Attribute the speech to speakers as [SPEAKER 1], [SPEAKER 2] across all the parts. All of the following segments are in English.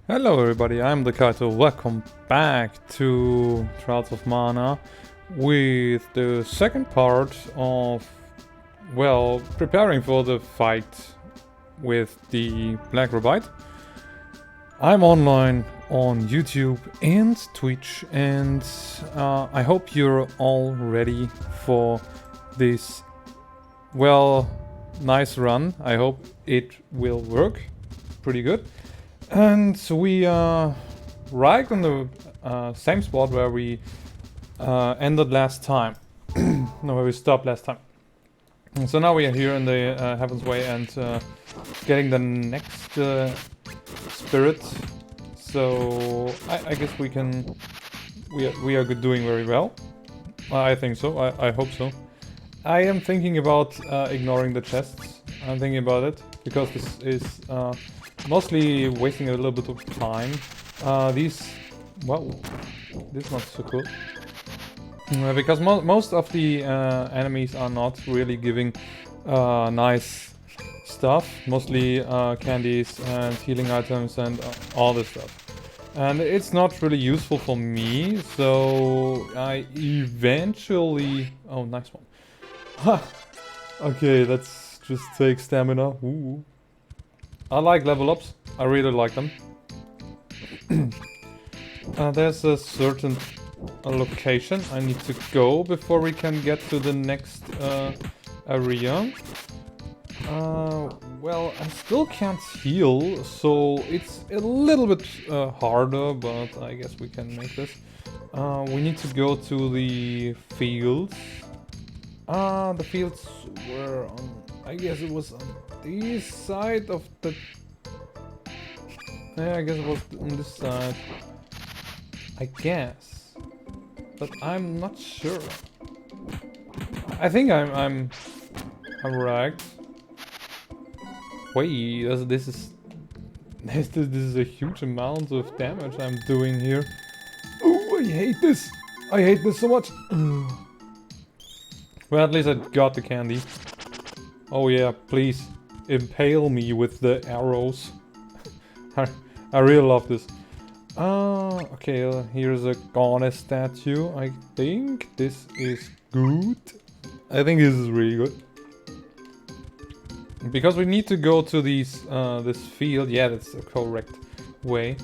[SPEAKER 1] Hello everybody, I'm the Kaito. Welcome back to Trials of Mana with the second part of, well, preparing for the fight with the Black Rabite. I'm online on YouTube and Twitch, and I hope you're all ready for this, well, nice run. I hope it will work pretty good. And so we are right on the same spot where we ended last time. No, where we stopped last time. And so now we are here in the Heaven's Way and getting the next spirit. So I guess we can. We are doing very well. I think so. I hope so. I am thinking about ignoring the chests. I'm thinking about it because this is mostly wasting a little bit of time. Well, this is not so cool. Because most of the enemies are not really giving nice stuff. Mostly candies and healing items and all this stuff. And it's not really useful for me, so I eventually... Oh, nice one. Ha! Okay, let's just take stamina. Ooh. I like level ups. I really like them. There's a certain location I need to go before we can get to the next area. Well, I still can't heal, so it's a little bit harder, but I guess we can make this. We need to go to the fields. The fields were on... I guess it was on this side of the... Yeah, I guess it was on this side. I guess. But I'm not sure. I think I'm right. Wait, this is a huge amount of damage I'm doing here. Oh, I hate this! I hate this so much! Well, at least I got the candy. Oh yeah, please impale me with the arrows. I really love this. Okay, here's a goddess statue. I think this is good. I think this is really good. Because we need to go to these, this field. Yeah, that's the correct way.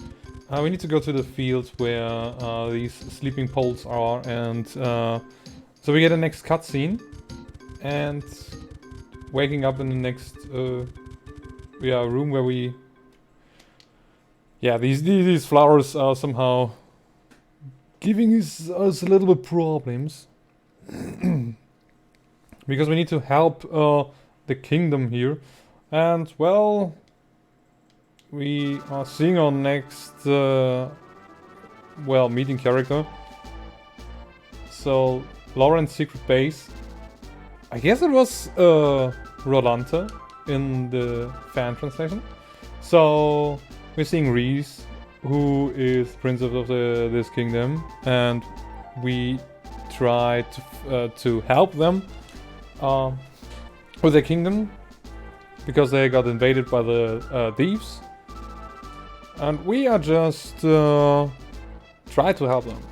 [SPEAKER 1] We need to go to the fields where these sleeping poles are, and so we get a next cutscene. And waking up in the next room where we... Yeah, these flowers are somehow giving us a little bit problems. Because we need to help the kingdom here. And, well, we are seeing our next, well, meeting character. So, Lauren's secret base. I guess it was Rolanta in the fan translation. So we're seeing Reese, who is princess of this kingdom, and we try to help them with their kingdom because they got invaded by the thieves, and we are just try to help them.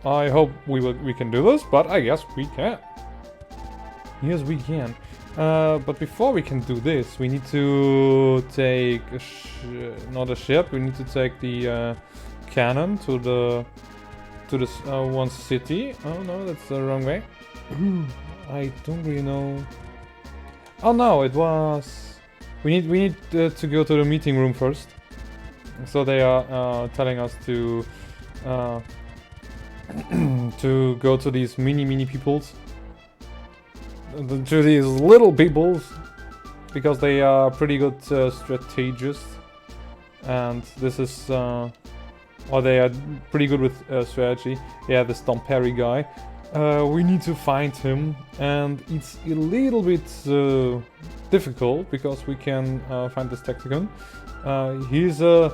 [SPEAKER 1] I hope we can do this, but I guess we can. Yes, we can. But before we can do this, we need to take not a ship. We need to take the cannon to this one city. Oh no, that's the wrong way. I don't really know. Oh no, it was. We need to go to the meeting room first. So they are telling us to to go to these mini peoples. To these little peoples, because they are pretty good strategists, and this is or they are pretty good with strategy. Yeah, this Domperi guy. We need to find him, and it's a little bit difficult because we can find this Tacticon. He's a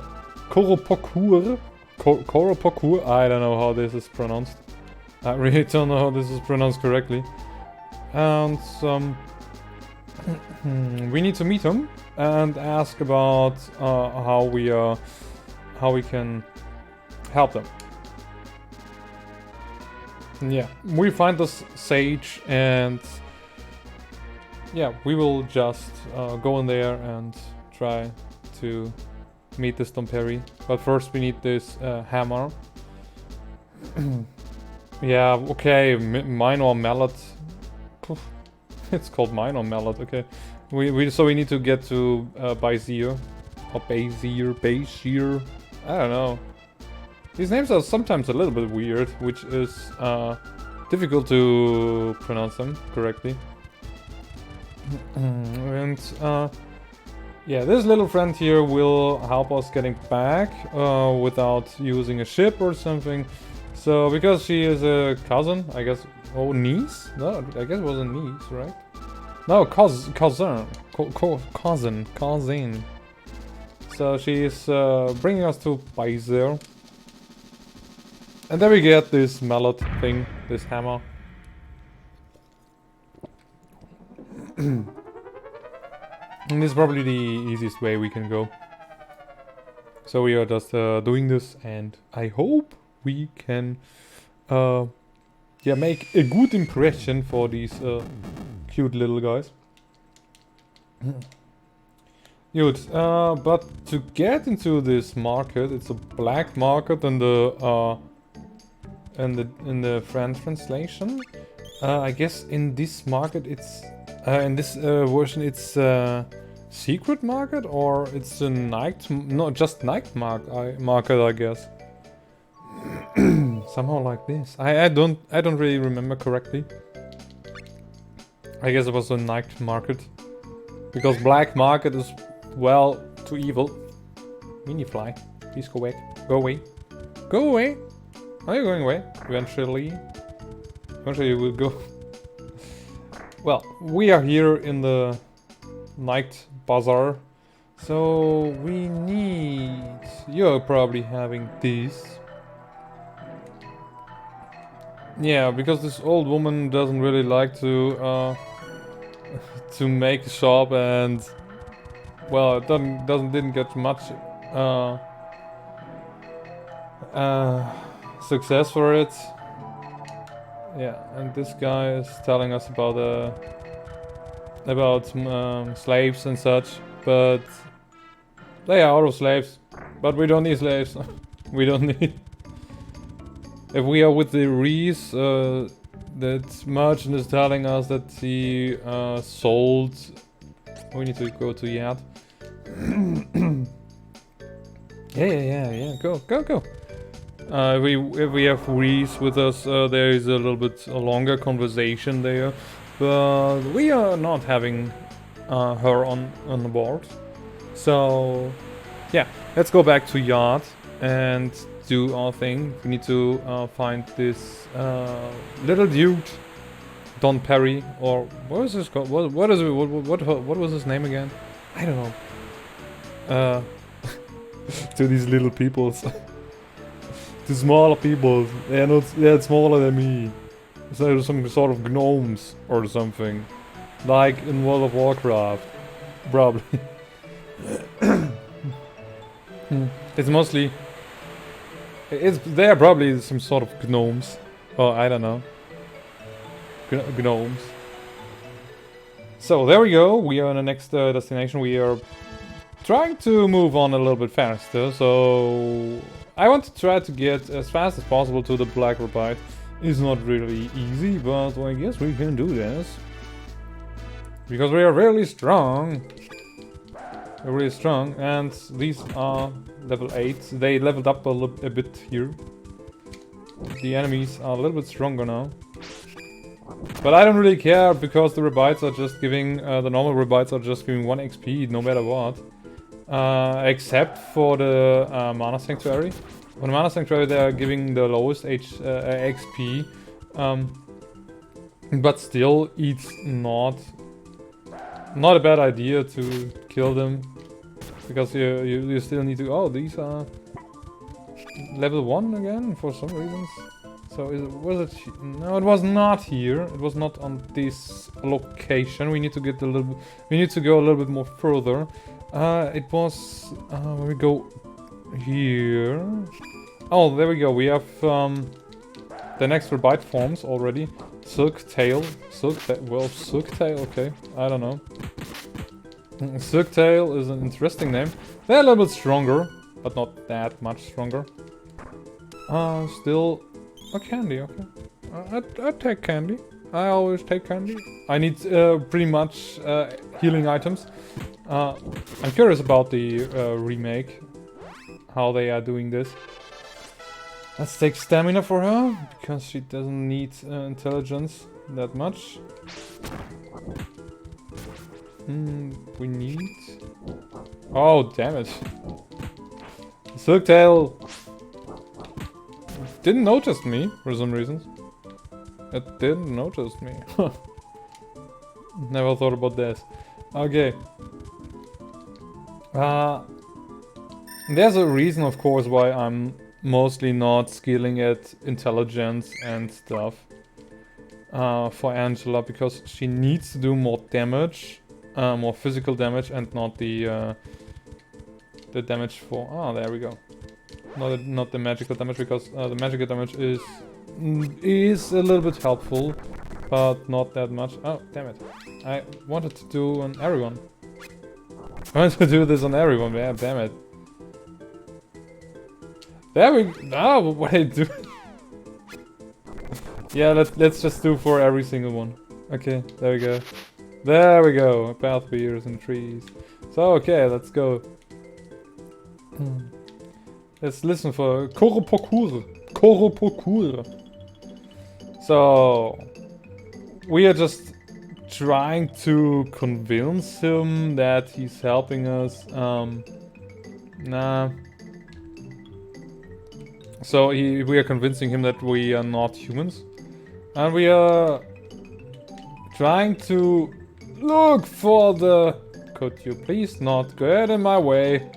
[SPEAKER 1] Koropokur. Koropokur. I don't know how this is pronounced. I really don't know how this is pronounced correctly. And we need to meet him and ask about how we are how we can help them. Yeah, we find this sage, and yeah, we will just go in there and try to meet this Domperi. But first we need this hammer. Yeah, okay, minor mallet. Poof. It's called minor mallet, okay. So we need to get to Baizir. Or Baizir. I don't know. These names are sometimes a little bit weird, which is difficult to pronounce them correctly. And yeah, this little friend here will help us getting back without using a ship or something. So, because she is a cousin, I guess. Oh, niece? No, I guess it was a niece, right? No, cousin. Cousin. So she's bringing us to Baizir. And then we get this mallet thing, this hammer. And this is probably the easiest way we can go. So we are just doing this, and I hope we can yeah, make a good impression for these cute little guys. Good, but to get into this market, it's a black market in the French translation. I guess in this market it's in this version it's secret market, or it's a night, no, just night market, I guess. Somehow like this. I don't really remember correctly. I guess it was a night market, because black market is, well, too evil. Mini-fly, please go away. Go away. Go away. Are you going away? Eventually you will go. Well, we are here in the night bazaar, so we need... You're probably having this. Yeah, because this old woman doesn't really like to make a shop, and well, it didn't get much success for it. Yeah, and this guy is telling us about slaves and such, but they are out of slaves. But we don't need slaves. We don't need. If we are with the Reese, that merchant is telling us that he sold. We need to go to Yad. Yeah. Go. If we have Reese with us, there is a little bit a longer conversation there, but we are not having her on the board. So yeah, let's go back to Yard and do our thing. We need to find this little dude, Don Perry, or what is this called? What was his name again? I don't know. To these little peoples. The smaller people, they're smaller than me. So some sort of gnomes or something. Like in World of Warcraft. Probably. It's mostly... They're probably some sort of gnomes. Or I don't know. Gnomes. So there we go, we are in the next destination. We are trying to move on a little bit faster, so I want to try to get as fast as possible to the Black Rabite. It's not really easy, but I guess we can do this. Because we are really strong. We're really strong, and these are level 8. They leveled up a bit here. The enemies are a little bit stronger now. But I don't really care, because the Rabites are just giving, the normal Rabites are just giving 1 XP no matter what. Except for the Mana Sanctuary. On the Mana Sanctuary they are giving the lowest XP. But still, it's not a bad idea to kill them. Because you still need to... Oh, these are level 1 again for some reasons. So was it? No, it was not here. It was not on this location. We need to get a little bit... We need to go a little bit more further. It was... when we go here. Oh, there we go. We have the next Rabite forms already. Silk Tail. Well, Silk Tail, okay. I don't know. Silk Tail is an interesting name. They're a little bit stronger, but not that much stronger. Still a candy, okay. I'd take candy. I always take candy. I need pretty much healing items. I'm curious about the remake. How they are doing this. Let's take stamina for her, because she doesn't need intelligence that much. We need... Oh, damn it. Silktail didn't notice me for some reason. It didn't notice me. Never thought about this. Okay. There's a reason, of course, why I'm mostly not scaling at intelligence and stuff for Angela, because she needs to do more damage, more physical damage, and not the damage for... Oh, there we go. Not the magical damage, because the magical damage is a little bit helpful, but not that much. Oh, damn it. I wanted to do on everyone. I wanted to do this on everyone, yeah, damn it. There we go. Oh, what I do? Yeah, let's just do for every single one. Okay, there we go. There we go. Path beers and trees. So okay, let's go. Let's listen for Koropokur. Koropokur. So we are just trying to convince him that he's helping us. Nah. So we are convincing him that we are not humans. And we are trying to look for the... Could you please not get in my way?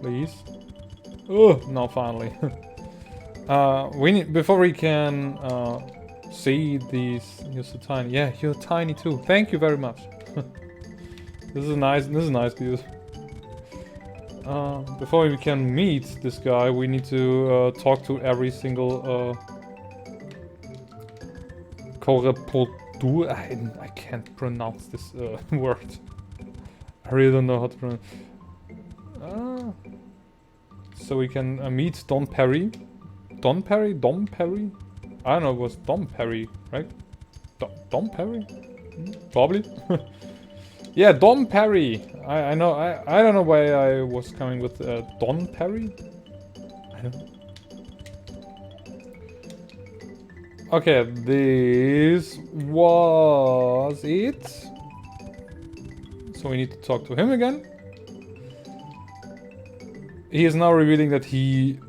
[SPEAKER 1] Please. Oh, no, finally. We need... Before we can see these... You're so tiny. Yeah, you're tiny too. Thank you very much. This is nice. This is nice, dude. Before we can meet this guy, we need to talk to every single Korepodur. I can't pronounce this word. I really don't know how to pronounce. So we can meet Don Perry. Don Perry? Dom Perry? I don't know, it was Dom Perry, right? Dom Perry? Probably. Yeah, Don Perry. I know. I don't know why I was coming with Don Perry. I don't know. Okay, this was it. So we need to talk to him again. He is now revealing that he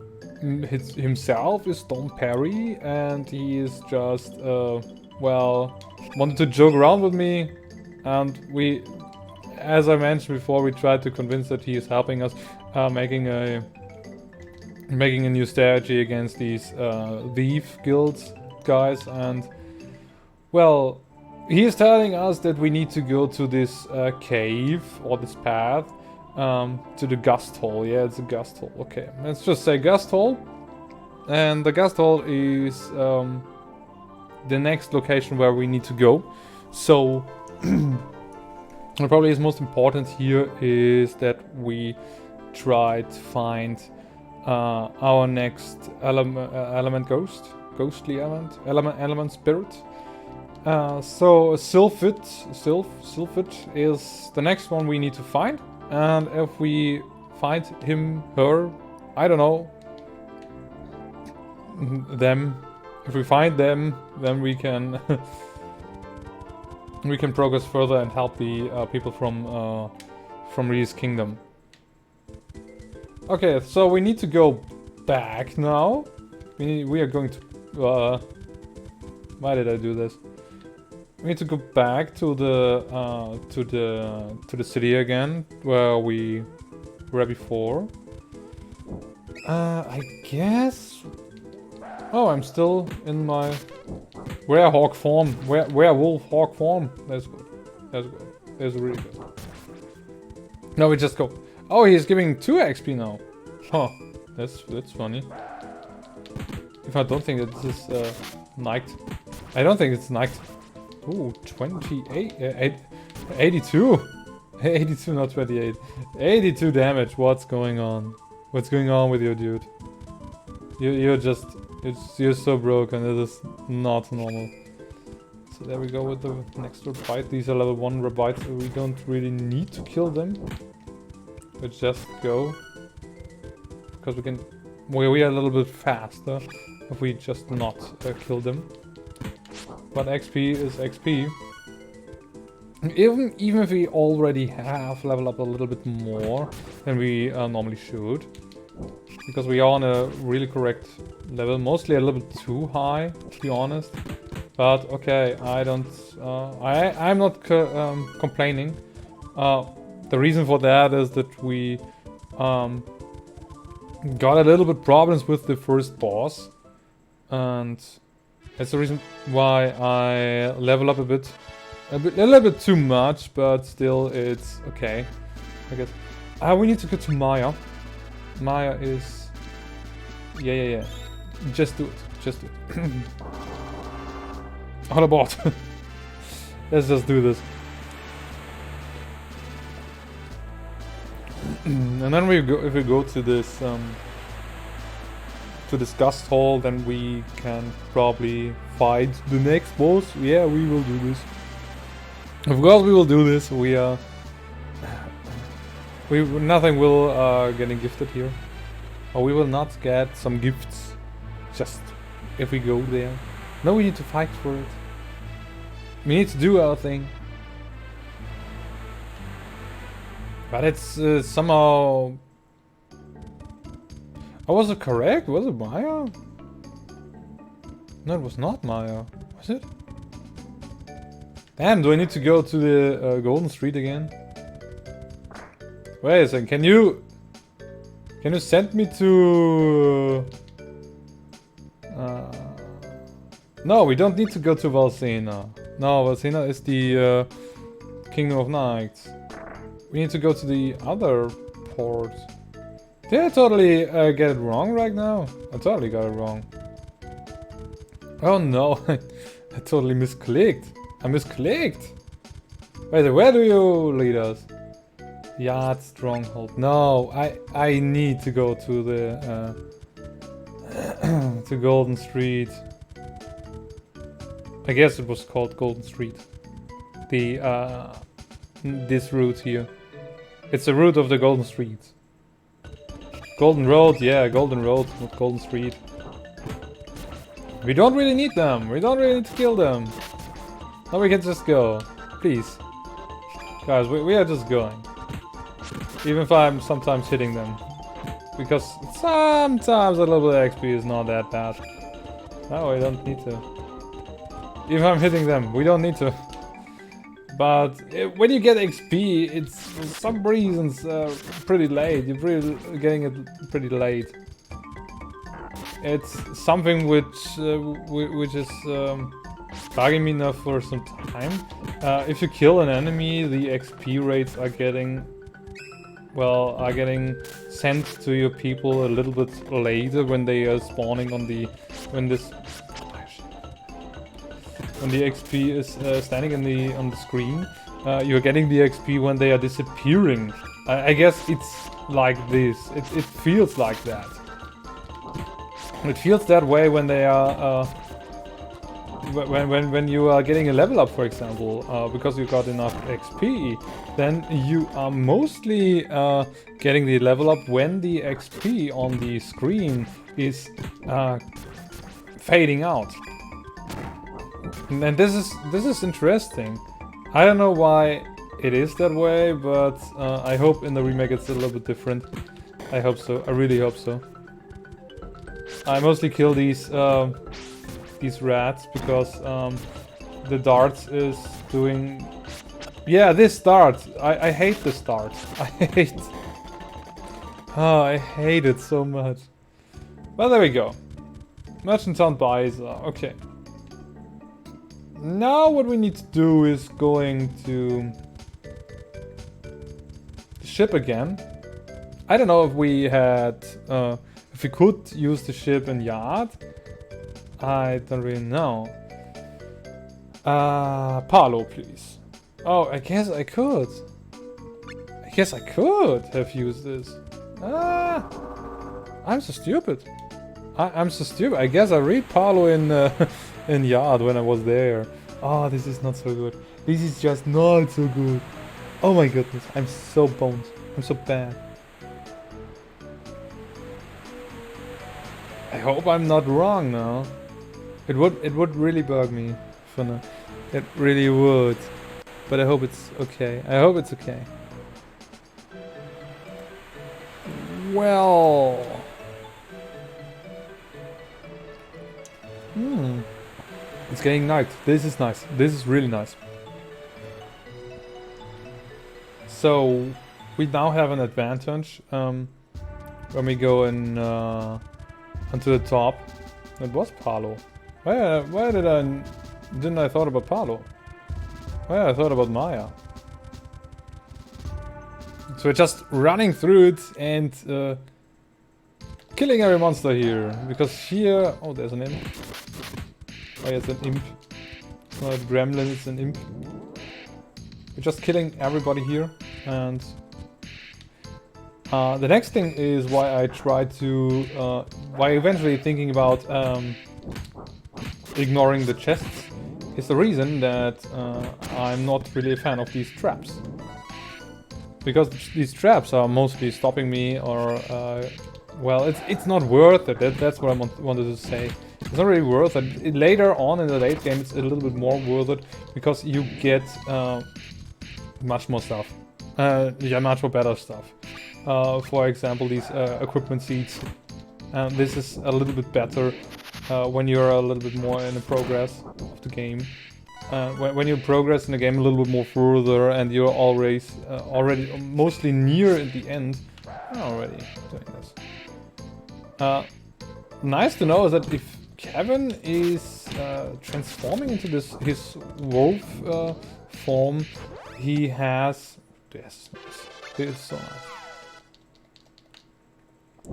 [SPEAKER 1] himself is Don Perry, and he is just well, wanted to joke around with me, and we. As I mentioned before, we tried to convince that he is helping us, making a new strategy against these thief guilds guys, and well, he is telling us that we need to go to this cave or this path to the gust hole. Yeah, it's a gust hole. Okay, let's just say gust hole, and the gust hole is the next location where we need to go. So. And probably is most important here is that we try to find our next element ghostly element spirit. So Sylphid is the next one we need to find, and if we find him, her, I don't know, them. If we find them, then we can. We can progress further and help the people from Ree's kingdom. Okay, so we need to go back now. We are going to. Why did I do this? We need to go back to the city again, where we were before. I guess. Oh, I'm still in my. Werehawk form. Werewolf hawk form. That's good. That's good. That's really good. No, we just go. Oh, he's giving 2 XP now. Huh, that's funny. If I don't think that this is niked. I don't think it's niked. Ooh, 28, 82. 82, not 28. 82 damage. What's going on? What's going on with you, dude? You're so broken. It is not normal. So there we go with the next Rabite. These are level 1 Rabites, so we don't really need to kill them. We just go. Because we can... We are a little bit faster if we just not kill them. But XP is XP. Even if we already have leveled up a little bit more than we normally should. Because we are on a really correct level. Mostly a little bit too high, to be honest. But okay, I'm not complaining. The reason for that is that we got a little bit problems with the first boss. And that's the reason why I level up a little bit too much, but still it's okay, I guess. We need to go to Maya. Maya is... Yeah. Just do it. On a bot. Let's just do this. And then if we go to this Gust Hall, then we can probably fight the next boss. Yeah, we will do this. Of course we will do this. Nothing will getting gifted here. Or we will not get some gifts just if we go there. No, we need to fight for it. We need to do our thing. But it's somehow... Oh, was it correct? Was it Maya? No, it was not Maya. Was it? Damn, do I need to go to the Golden Street again? Wait a second, can you send me to... No, we don't need to go to Valsena. No, Valsena is the Kingdom of Nights. We need to go to the other port. Did I totally get it wrong right now? I totally got it wrong. Oh no, I totally misclicked. I misclicked. Wait, where do you lead us? Yard Stronghold. No, I need to go to the to Golden Street. I guess it was called Golden Street. The this route here. It's the route of the Golden Street. Golden Road, yeah, Golden Road, not Golden Street. We don't really need them. We don't really need to kill them. Now we can just go. Please. Guys, we are just going. Even if I'm sometimes hitting them. Because sometimes a little bit of XP is not that bad. No, we don't need to. Even if I'm hitting them, we don't need to. But when you get XP, it's for some reasons pretty late. You're getting it pretty late. It's something which is bugging me now for some time. If you kill an enemy, the XP rates are getting sent to your people a little bit later when they are spawning on the when the XP is standing on the screen. You're getting the XP when they are disappearing. I guess it's like this. It feels like that. It feels that way when they are when you are getting a level up, for example, because you got enough XP. Then you are mostly getting the level up when the XP on the screen is fading out. And this is interesting. I don't know why it is that way, but I hope in the remake it's a little bit different. I hope so. I really hope so. I mostly kill these rats because the darts is doing... Yeah, this dart. I hate this dart. I hate it so much. Well, there we go. Merchant Town buys. Okay. Now what we need to do is going to the ship again. I don't know if we had, if we could use the ship in Yard. I don't really know. Palo, please. Oh, I guess I could. I guess I could have used this. I'm so stupid. I'm so stupid. I guess I read Palo in in Yard when I was there. Oh, this is not so good. This is just not so good. Oh my goodness, I'm so boned. I'm so bad. I hope I'm not wrong now. It would really bug me, Finna. It really would. But I hope it's okay. I hope it's okay. Well. It's getting night. This is nice. This is really nice. So we now have an advantage when we go in onto the top. It was Palo. Why didn't I thought about Palo? Why I thought about Maya? So we're just running through it and killing every monster here. Because here... Oh, there's an imp. Oh, yeah, it's an imp. It's not a gremlin, it's an imp. We're just killing everybody here. And the next thing is why I try to... why eventually thinking about ignoring the chests is the reason that I'm not really a fan of these traps. Because these traps are mostly stopping me or... well, it's not worth it. That's what I wanted to say. It's not really worth it. Later on in the late game, it's a little bit more worth it because you get much more stuff. Yeah, much more better stuff. For example, these equipment seeds. This is a little bit better when you're a little bit more in the progress of the game. When you progress in the game a little bit more further and you're always already mostly near the end. I'm already doing this. Nice to know is that if Kevin is transforming into his wolf form, he has this. This is so nice.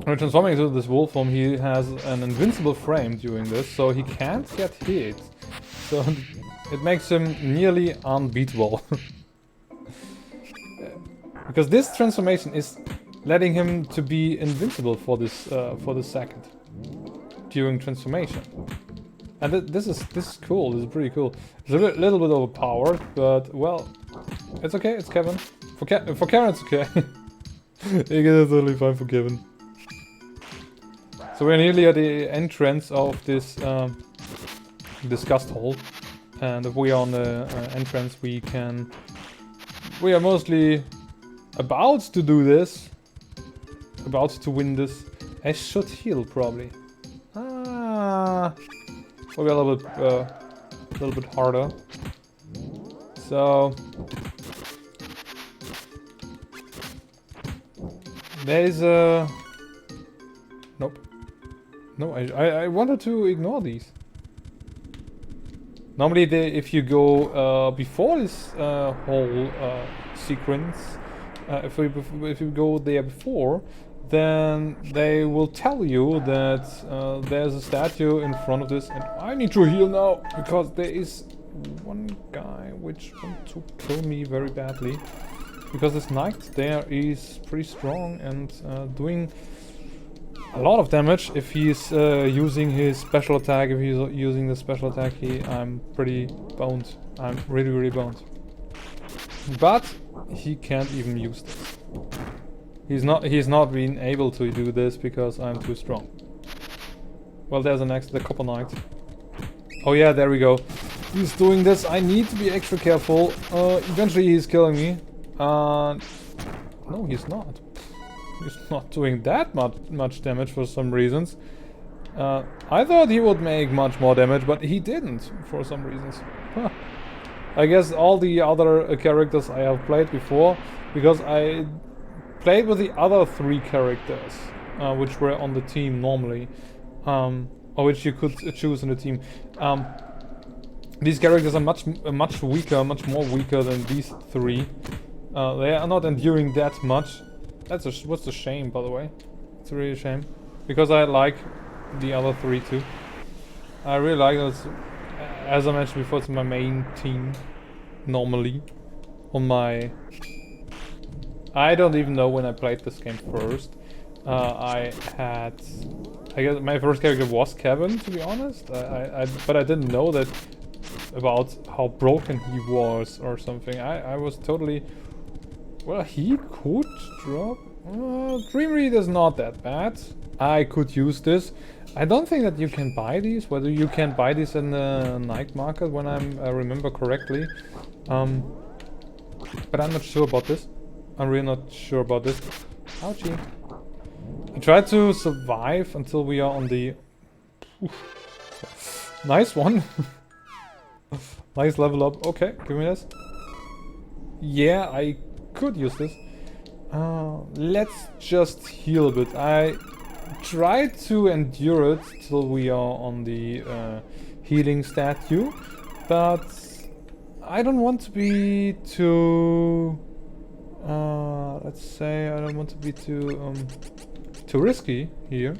[SPEAKER 1] When transforming into this wolf form, he has an invincible frame during this, so he can't get hit. So it makes him nearly unbeatable. Because this transformation is letting him to be invincible for this second during transformation. And this is cool. This is pretty cool. It's a little bit overpowered, but well, it's okay. It's Kevin. For Karen, it's okay. It's totally fine for Kevin. So we're nearly at the entrance of this disgust hole, and if we are on the entrance, we are mostly about to do this, about to win this. I should heal probably. Maybe a little bit harder. So there's a nope. No, I wanted to ignore these. Normally, if you go before this whole sequence, if you go there before, then they will tell you that there's a statue in front of this, and I need to heal now because there is one guy which wants to kill me very badly. Because this knight there is pretty strong and doing a lot of damage if he's using his special attack. If he's using the special attack, I'm pretty boned. I'm really, really boned. But he can't even use this. He's not been able to do this because I'm too strong. Well, there's the copper knight. Oh yeah, there we go. He's doing this. I need to be extra careful. Eventually he's killing me. No, he's not. He's not doing that much damage for some reasons. I thought he would make much more damage, but he didn't for some reasons. Huh. I guess all the other characters I have played before, because I played with the other 3 characters, which were on the team normally, or which you could choose in the team. These characters are much more weaker than these 3. They are not enduring that much. what's a shame, by the way. It's a really shame. Because I like the other 3 too. I really like those. As I mentioned before, it's my main team. Normally. On my... I don't even know when I played this game first. I guess my first character was Kevin, to be honest. But I didn't know that about how broken he was or something. I was totally... Well, he could drop... Dream Read is not that bad. I could use this. I don't think that you can buy these. Whether you can buy these in the night market when I remember correctly. But I'm not sure about this. I'm really not sure about this. Ouchie. I try to survive until we are on the... Oof. Nice one. Nice level up. Okay, give me this. Yeah, I could use this. Let's just heal a bit. I try to endure it till we are on the healing statue, but I don't want to be too... let's say I don't want to be too risky here.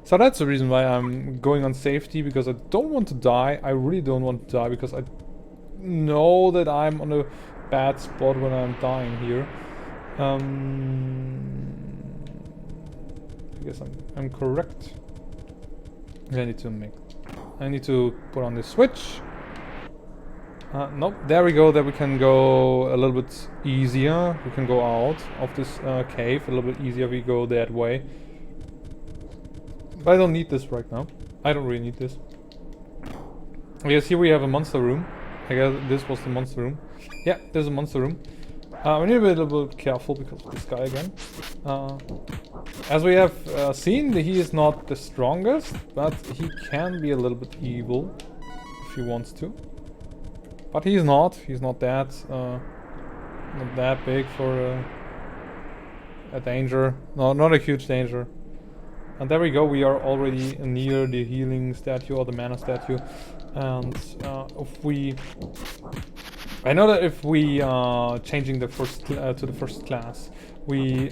[SPEAKER 1] So that's the reason why I'm going on safety, because I don't want to die. I really don't want to die, because I know that I'm on a bad spot when I'm dying here. I guess I'm correct. I need to put on the switch. Nope, there we go. There we can go a little bit easier. We can go out of this cave a little bit easier. We go that way. But I don't need this right now. I don't really need this. I guess here we have a monster room. I guess this was the monster room. Yeah, there's a monster room. We need to be a little bit careful because of this guy again. As we have seen, he is not the strongest, but he can be a little bit evil if he wants to. But he's not. He's not that big for a danger. No, not a huge danger. And there we go. We are already near the healing statue or the mana statue. And if we... I know that if we are changing the first to the first class, we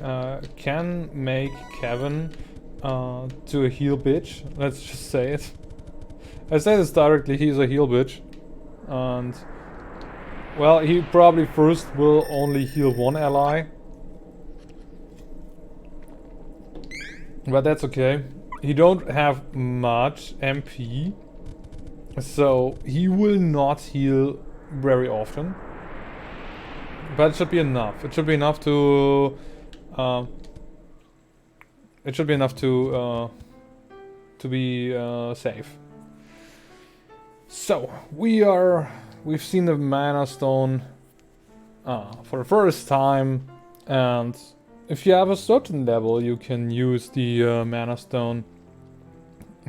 [SPEAKER 1] can make Kevin to a heal bitch. Let's just say it. I say this directly, he's a heal bitch. And... well, he probably first will only heal one ally. But that's okay. He don't have much MP. So he will not heal very often. But it should be enough. It should be enough to... it should be enough to be safe. So, we've seen the mana stone for the first time, and if you have a certain level you can use the mana stone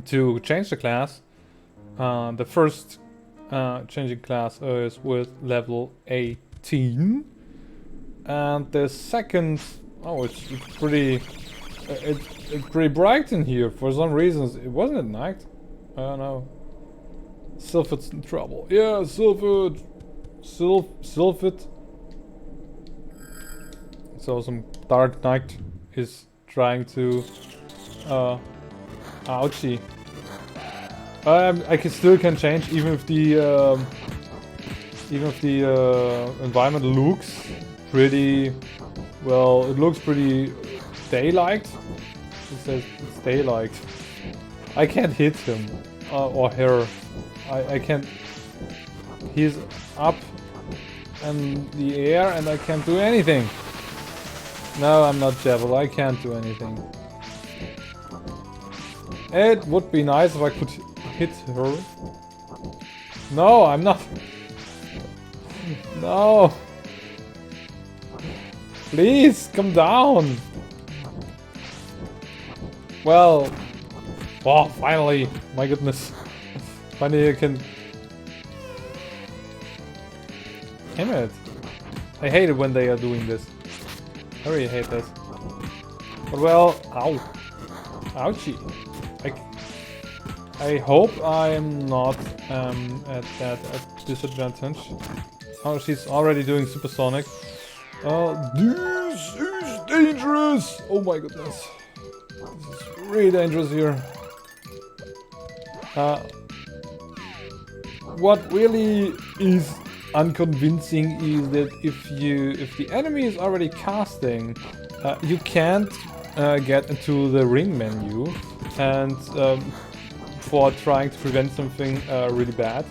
[SPEAKER 1] to change the class. The first changing class is with level 18, and the second... oh, it's pretty... it's pretty bright in here for some reasons. It wasn't at night. I don't know. Sylphid's in trouble. Yeah, Sylphid! Sylphid. So some Dark Knight is trying to... ouchie. I still can change even if the environment looks pretty... well, it looks pretty daylight. It says it's daylight. I can't hit him or her. I can't... he's up in the air and I can't do anything. No, I'm not Devil. I can't do anything. It would be nice if I could hit her. No, I'm not. No. Please, come down. Well. Oh, finally. My goodness. Finally I can... damn it. I hate it when they are doing this. I really hate this. But well, ow. Ouchie. I hope I'm not at disadvantage. Oh, she's already doing supersonic. This is dangerous! Oh my goodness. This is really dangerous here. What really is unconvincing is that if the enemy is already casting, you can't get into the ring menu, and for trying to prevent something really bad,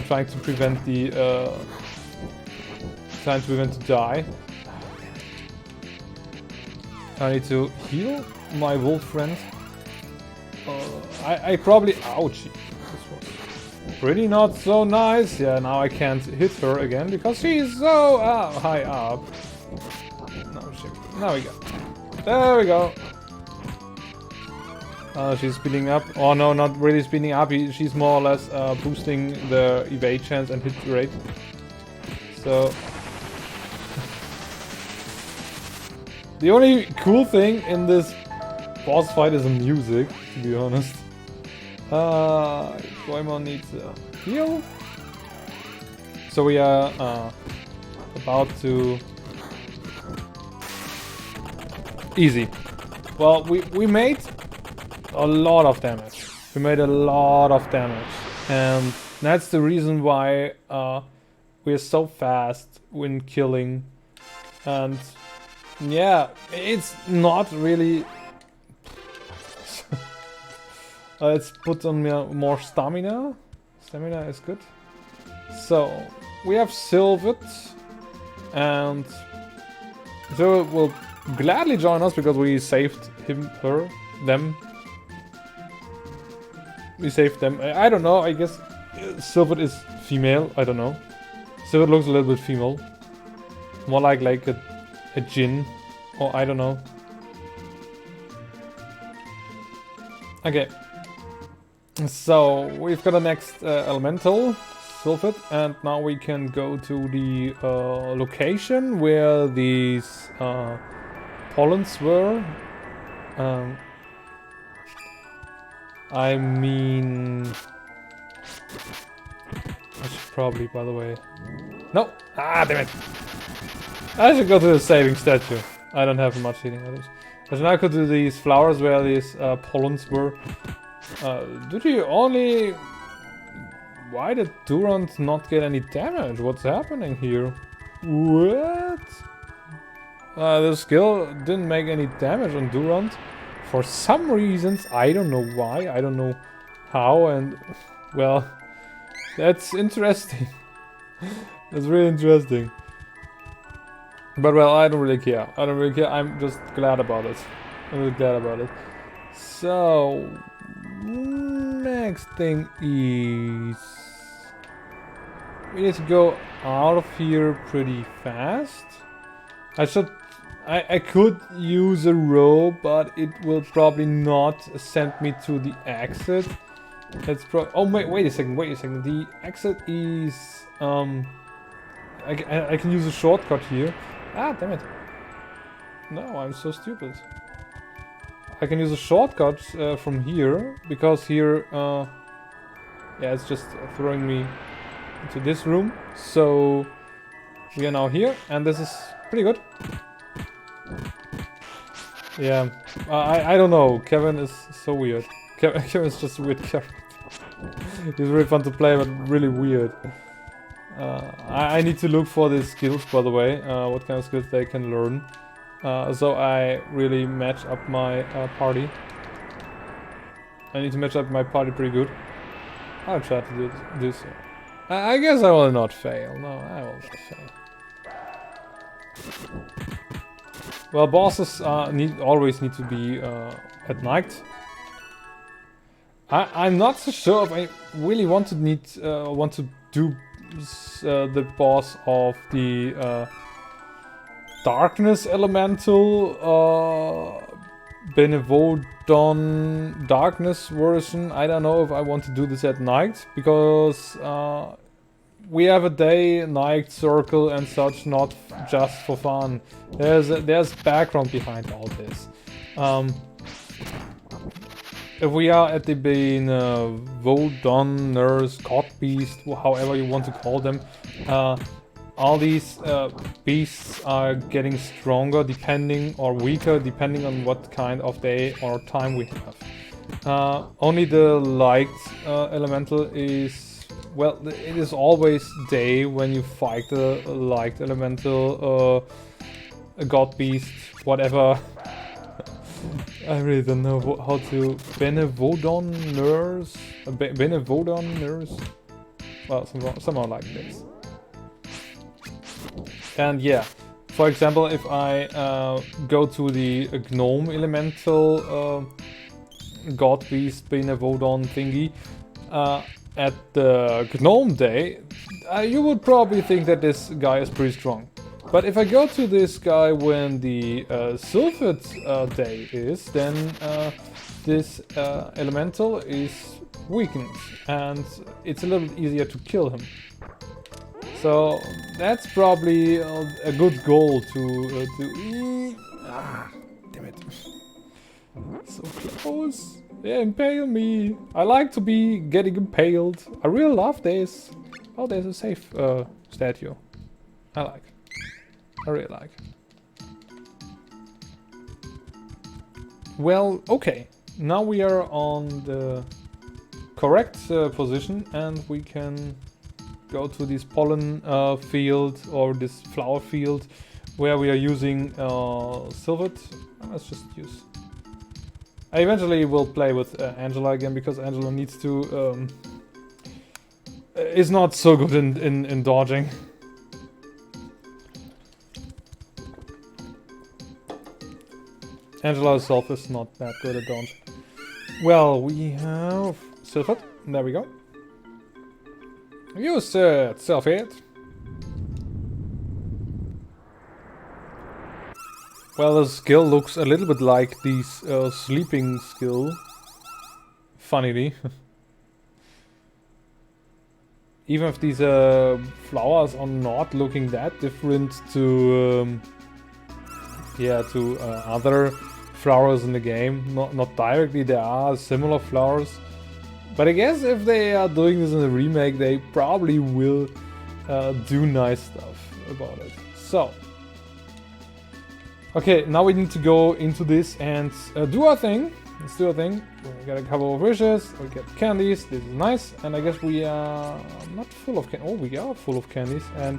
[SPEAKER 1] trying to prevent to die. I need to heal my wolf friend. I probably... Ouchie. This was pretty not so nice. Yeah, now I can't hit her again because she's so high up. Now we go. There we go. She's speeding up. Oh no, not really speeding up. She's more or less boosting the evade chance and hit rate. So... The only cool thing in this boss fight is the music, to be honest. Goemon needs a heal. So we are about to... Easy. Well, we made a lot of damage. We made a lot of damage. And that's the reason why we're so fast when killing. And... yeah, it's not really... let's put on more stamina. Stamina is good. So, we have Sylvet. And... Sylvet will gladly join us because we saved them. We saved them. I don't know, I guess Sylvet is female. I don't know. Sylvet looks a little bit female. More like a Jin, or I don't know. Okay, so we've got the next elemental, Sylphet, and now we can go to the location where these pollens were. I mean... I should probably, by the way... No! Ah, damn it! I should go to the saving statue. I don't have much healing items. I should now go to these flowers where these pollens were. Did he only... Why did Durant not get any damage? What's happening here? What? The skill didn't make any damage on Durant. For some reasons, I don't know why, I don't know how, and... Well, that's interesting. That's really interesting. But well, I don't really care. I don't really care. I'm just glad about it. I'm really glad about it. So, next thing is... We need to go out of here pretty fast. I could use a rope, but it will probably not send me to the exit. That's oh wait a second. The exit is... I can use a shortcut here. Ah, damn it. No, I'm so stupid. I can use a shortcut from here, because here, yeah, it's just throwing me into this room. So, we are now here, and this is pretty good. Yeah, I don't know, Kevin is so weird. Kevin is just a weird character. He's really fun to play, but really weird. I need to look for these skills, by the way, what kind of skills they can learn. So I really match up my party. I need to match up my party pretty good. I'll try to do so. I guess I will not fail. No, I will not fail. Well, bosses always need to be at night. I'm not so sure if I really want to do the boss of the Darkness Elemental Benevodon Darkness version. I don't know if I want to do this at night, because we have a day, night circle and such, not just for fun. There's background behind all this. If we are at the Benevodoners, God Beast, however you want to call them, all these beasts are getting stronger depending, or weaker depending on what kind of day or time we have. Only the light elemental is, well, it is always day when you fight the light elemental, god beast, whatever. I really don't know how to... Benevoloners? Benevoloners? Well, somehow like this. And yeah, for example, if I go to the gnome elemental god beast benevolon thingy at the gnome day, you would probably think that this guy is pretty strong. But if I go to this guy when the Sylphid day is, then this elemental is weakened and it's a little easier to kill him. So that's probably a good goal to damn it. So close. Yeah, impale me. I like to be getting impaled. I really love this. Oh, there's a safe statue. I like. I really like. Well, okay. Now we are on the correct position and we can go to this pollen field or this flower field where we are using Sylphid. Let's just use... I eventually will play with Angela again because Angela needs to... is not so good in dodging. Angela herself is not that good at dodge. Well, we have Sylphid. There we go. Use it, Sylphid. Well, the skill looks a little bit like the sleeping skill. Funnily. Even if these flowers are not looking that different to... yeah, to other flowers in the game. Not directly, there are similar flowers. But I guess if they are doing this in the remake, they probably will do nice stuff about it. So. Okay, now we need to go into this and do our thing. Let's do our thing. We got a couple of wishes, we get candies, this is nice. And I guess we are not full of candies. Oh, we are full of candies and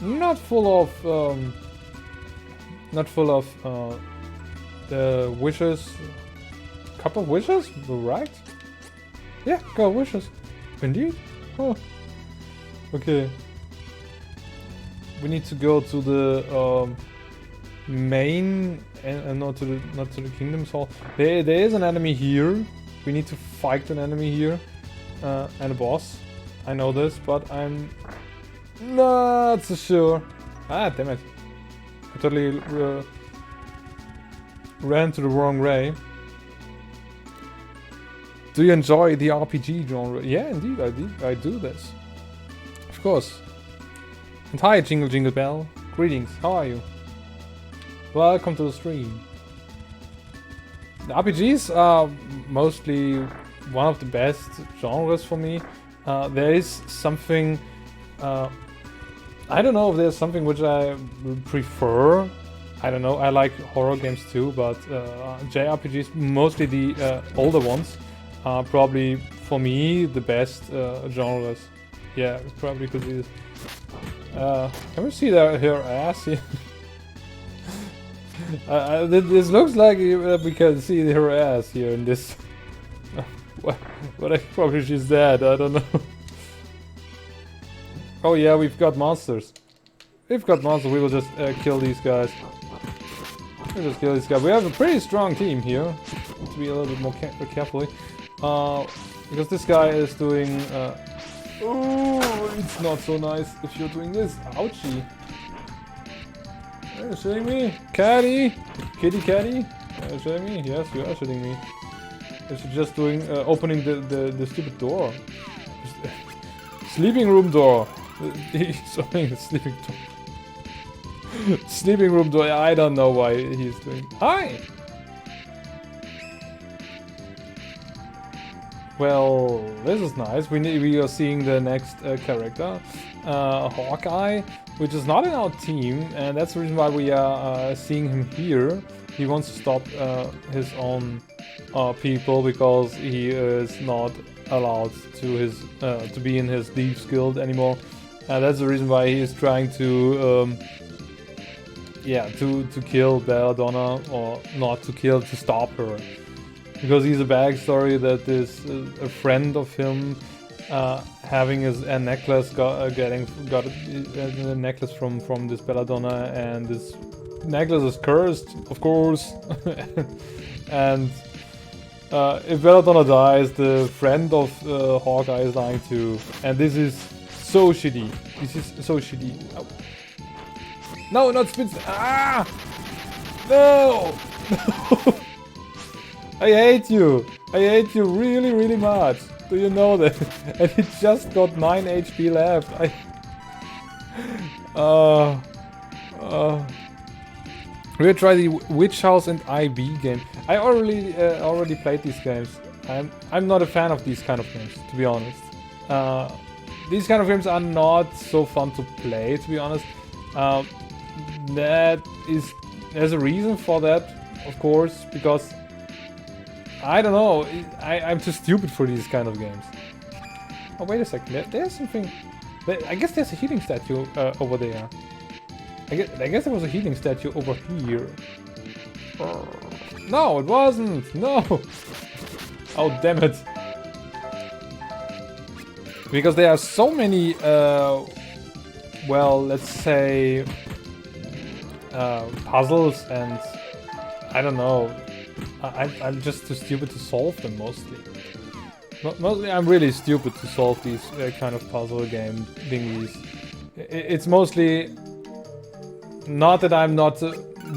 [SPEAKER 1] not full of... not full of the wishes. Couple of wishes, right? Yeah, couple of wishes. Indeed. Oh. Okay. We need to go to the main and not to the Kingdom's Hall. There is an enemy here. We need to fight an enemy here and a boss. I know this, but I'm not so sure. Ah, damn it. I totally ran to the wrong way. Do you enjoy the RPG genre? Yeah, indeed, I do this. Of course. And hi, Jingle Jingle Bell. Greetings, how are you? Welcome to the stream. The RPGs are mostly one of the best genres for me. There is something... I don't know if there's something which I prefer. I don't know, I like horror games too, but JRPGs, mostly the older ones, are probably, for me, the best genres. Yeah, it's probably because it is. Can we see her ass here? This looks like we can see her ass here in this. But probably she's dead, I don't know. Oh yeah, we've got monsters. We've got monsters, we will just kill these guys. We'll just kill these guys. We have a pretty strong team here. To be a little bit more carefully. Because this guy is doing... oh, it's not so nice if you're doing this. Ouchie. Are you shooting me? Caddy? Kitty caddy? Are you shooting me? Yes, you are shooting me. It's just doing... opening the stupid door. Sleeping room door. He's opening the sleeping door. Sleeping room door. I don't know why he's doing... Hi! Well, this is nice. We are seeing the next character, Hawkeye. which is not in our team, and that's the reason why we are seeing him here. He wants to stop his own people because he is not allowed to be in his Thieves Guild anymore. That's the reason why he is trying to to kill Belladonna, or not to kill, to stop her. Because he's a backstory that is a friend of him having a necklace, got a necklace from this Belladonna, and this necklace is cursed, of course. And if Belladonna dies, the friend of Hawkeye is dying too. And this is so shitty. This is so shitty. Oh. No, not Spitz. Ah! No! I hate you. I hate you really, really much. Do you know that? And he just got 9 HP left. We'll try the Witch House and IB game. I already played these games. I'm not a fan of these kind of games, to be honest. These kind of games are not so fun to play, to be honest. There's a reason for that, of course, because I don't know. I'm too stupid for these kind of games. Oh, wait a second. There's something. I guess there's a healing statue over there. I guess there was a healing statue over here. No, it wasn't. No. Oh, damn it. Because there are so many, well, let's say, puzzles, and I don't know. I'm just too stupid to solve them, mostly. Mostly I'm really stupid to solve these kind of puzzle game thingies. It's mostly not that I'm not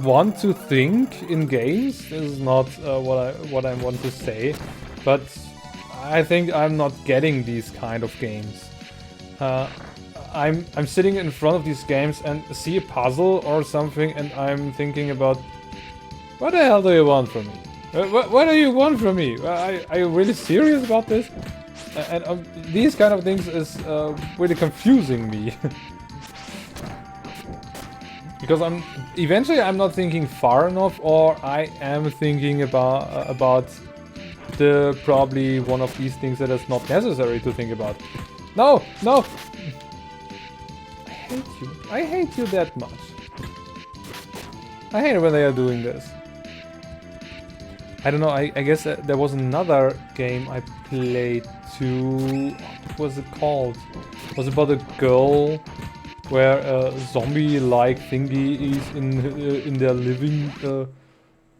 [SPEAKER 1] want to think in games. This is not what I want to say, but I think I'm not getting these kind of games. I'm sitting in front of these games and see a puzzle or something, and I'm thinking about, what the hell do you want from me? What do you want from me? Are you really serious about this? And these kind of things is really confusing me. Because eventually I'm not thinking far enough, or I am thinking about the probably one of these things that is not necessary to think about. No, no! I hate you. I hate you that much. I hate it when they are doing this. I don't know, I guess there was another game I played too. What was it called? It was about a girl where a zombie-like thingy is in their living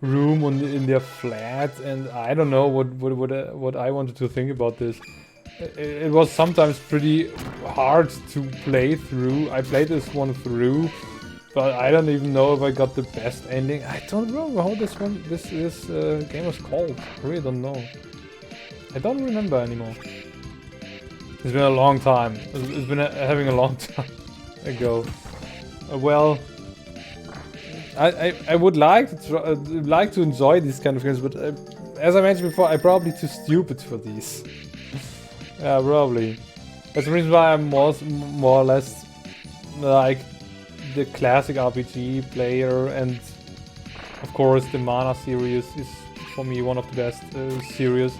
[SPEAKER 1] room in their flat, and I don't know what I wanted to think about this. It was sometimes pretty hard to play through. I played this one through, but I don't even know if I got the best ending. I don't remember how this game was called. I really don't know. I don't remember anymore. It's been a long time. It's been having a long time ago. Well, I would like to enjoy these kind of games, but as I mentioned before, I'm probably too stupid for these. Yeah, probably. That's the reason why I'm more or less like the classic RPG player, and of course the Mana series is for me one of the best series.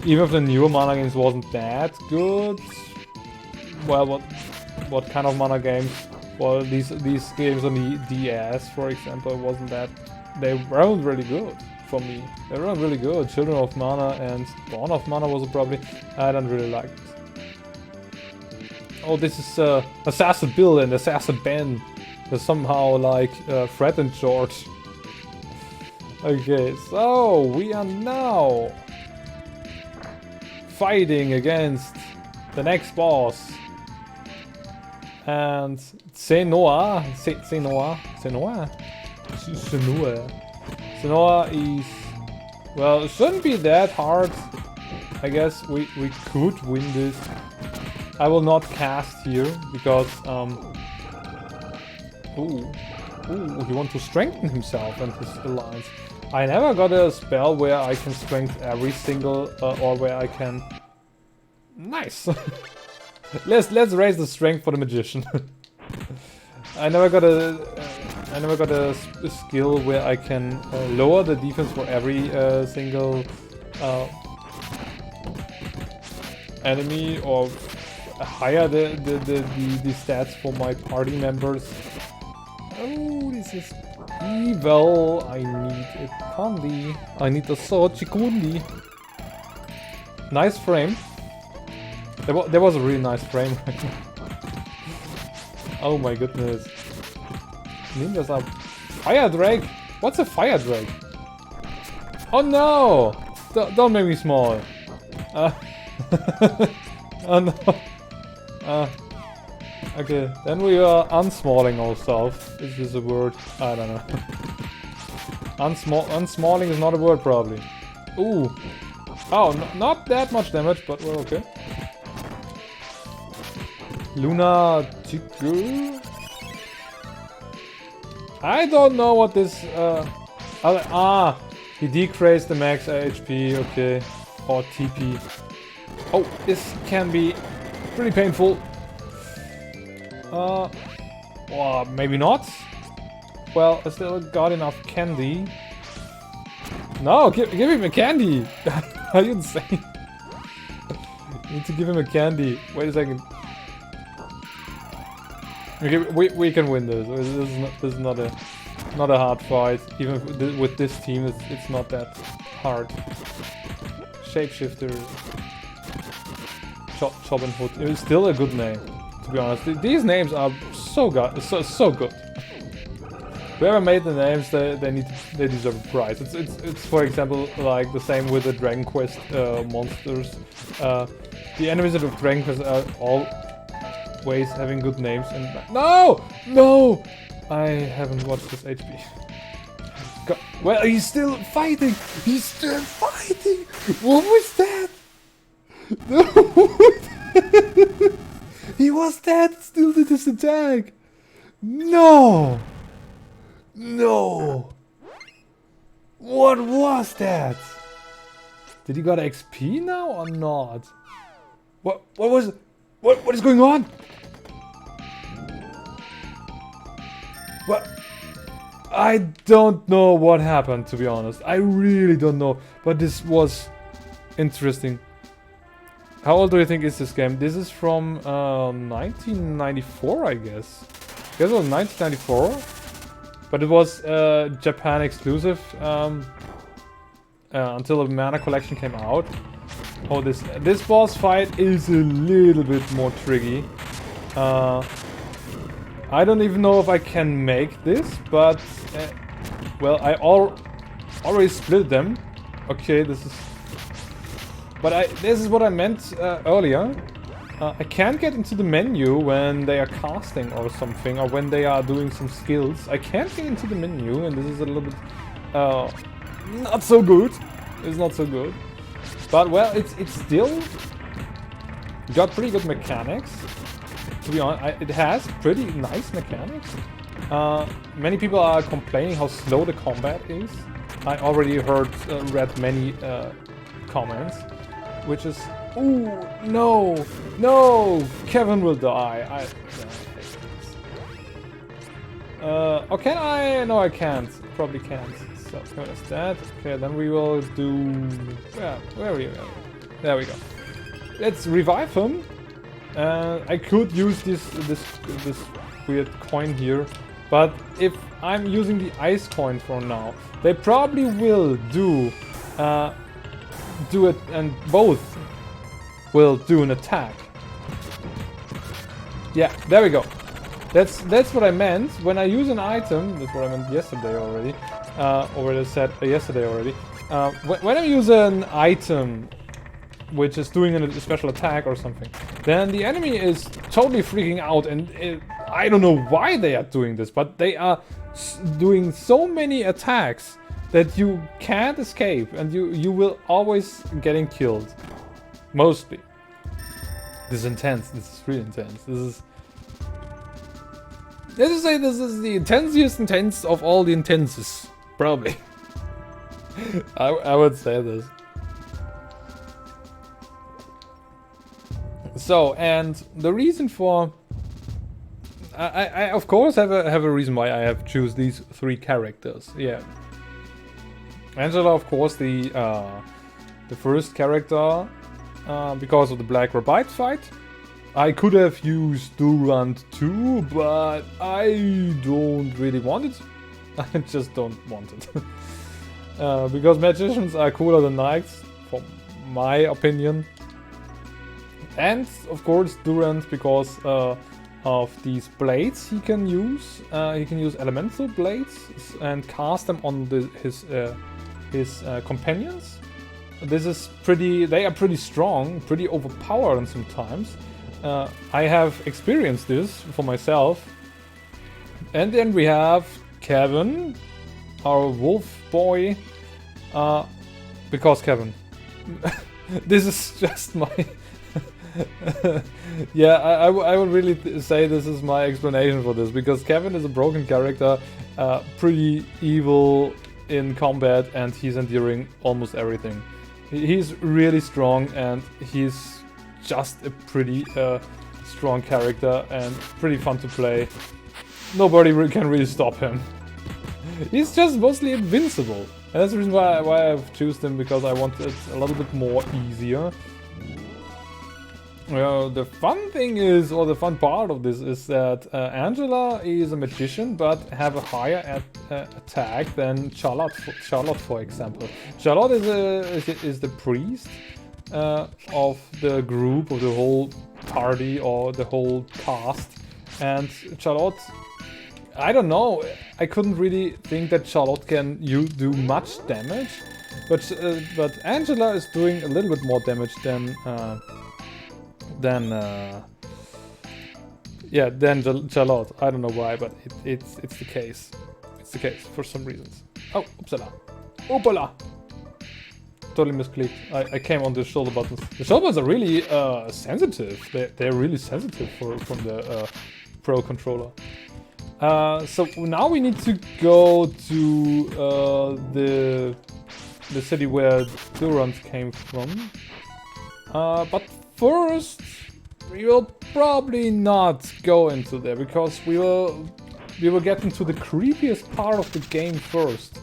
[SPEAKER 1] Even if the newer Mana games wasn't that good. Well, what kind of Mana games? Well, these games on the DS, for example, wasn't that. They weren't really good for me. They weren't really good. Children of Mana and Dawn of Mana was probably. I don't really like it. Oh, this is Assassin Bill and Assassin Ben. They're somehow like Fred and George. Okay, so we are now fighting against the next boss. And Senua is, well, it shouldn't be that hard. I guess we could win this. I will not cast here because he wants to strengthen himself and his alliance. I never got a spell where I can strengthen every single or where I can. Nice. Let's raise the strength for the magician. I never got a skill where I can lower the defense for every single enemy, or higher the stats for my party members. Oh, this is evil. I need a candy. I need a sword chikundi. Nice frame. There was a really nice frame. Oh my goodness. Ninjas are... Fire Drake? What's a Fire Drake? Oh no! Don't make me small. Oh no. Okay, then we are unsmalling ourselves. Is this a word? I don't know. Unsmalling is not a word, probably. Ooh. Oh, not that much damage, but we're okay. Luna Tiku? I don't know what this... he decreased the max HP, okay. Or TP. Oh, this can be pretty painful. Well, maybe not. Well, I still got enough candy. No, give him a candy! Are you insane? You need to give him a candy. Wait a second. Okay, we can win this. This is not a hard fight. Even with this team, it's not that hard. Shapeshifter, Chop and Hood. It's still a good name, to be honest. These names are so good. So good. Whoever made the names, they deserve a prize. It's for example like the same with the Dragon Quest monsters. The enemies of Dragon Quest are always having good names. And no, I haven't watched this HP. Well, he's still fighting. He's still fighting. What was that? No, he was dead. Still did his attack. No. What was that? Did he got XP now or not? What was it? What is going on? What? I don't know what happened, to be honest. I really don't know. But this was interesting. How old do you think is this game? This is from 1994, I guess. I guess it was 1994. But it was Japan exclusive until the Mana Collection came out. Oh, this boss fight is a little bit more tricky. I don't even know if I can make this, but well, I already split them. Okay, this is what I meant earlier. I can't get into the menu when they are casting or something, or when they are doing some skills. I can't get into the menu, and this is a little bit not so good. It's not so good, but well, it's still got pretty good mechanics. To be honest, it has pretty nice mechanics. Many people are complaining how slow the combat is. I already read many comments, which is, ooh, no, Kevin will die. Oh, can I? No, I can't. Probably can't. So there's that. Okay, then we will do. Yeah, where we go? There we go. Let's revive him. I could use this weird coin here, but if I'm using the ice coin for now, they probably will do it, and both will do an attack. Yeah, there we go. That's what I meant when I use an item. That's what I meant yesterday already. Already said yesterday already. When I use an item which is doing a special attack or something, then the enemy is totally freaking out, and I don't know why they are doing this, but they are doing so many attacks that you can't escape, and you will always getting killed. Mostly. This is intense. This is really intense. Let's just say this is the intense of all the intenses. Probably. I would say this. So, and the reason for I of course have a reason why I have choose these 3 characters. Yeah, Angela, of course, the first character, because of the Black Rabite fight. I could have used Durant too, but I don't really want it. I just don't want it. Because magicians are cooler than knights, for my opinion. And of course Durant, because of these blades he can use. He can use elemental blades and cast them on his companions. This is pretty. They are pretty strong, pretty overpowered sometimes. I have experienced this for myself. And then we have Kevin, our wolf boy. Because Kevin. This is just my... yeah, I would really say this is my explanation for this. Because Kevin is a broken character, pretty evil in combat, and he's enduring almost everything. He's really strong, and he's just a pretty strong character and pretty fun to play. Nobody can really stop him. He's just mostly invincible. And that's the reason why I've chosen him, because I want it a little bit more easier. Well, the fun thing is, or the fun part of this is that Angela is a magician, but have a higher attack than Charlotte, for example. Charlotte is the priest of the group, of the whole party, or the whole cast. And Charlotte, I don't know, I couldn't really think that Charlotte can do much damage, but Angela is doing a little bit more damage than Charlotte. I don't know why, but it's the case. It's the case for some reasons. Oh, upsala. Opala! Totally misclicked. I came on the shoulder buttons. The shoulder buttons are really sensitive. They're really sensitive from the Pro controller. So now we need to go to the city where Durant came from. But first, we will probably not go into there, because we will get into the creepiest part of the game first.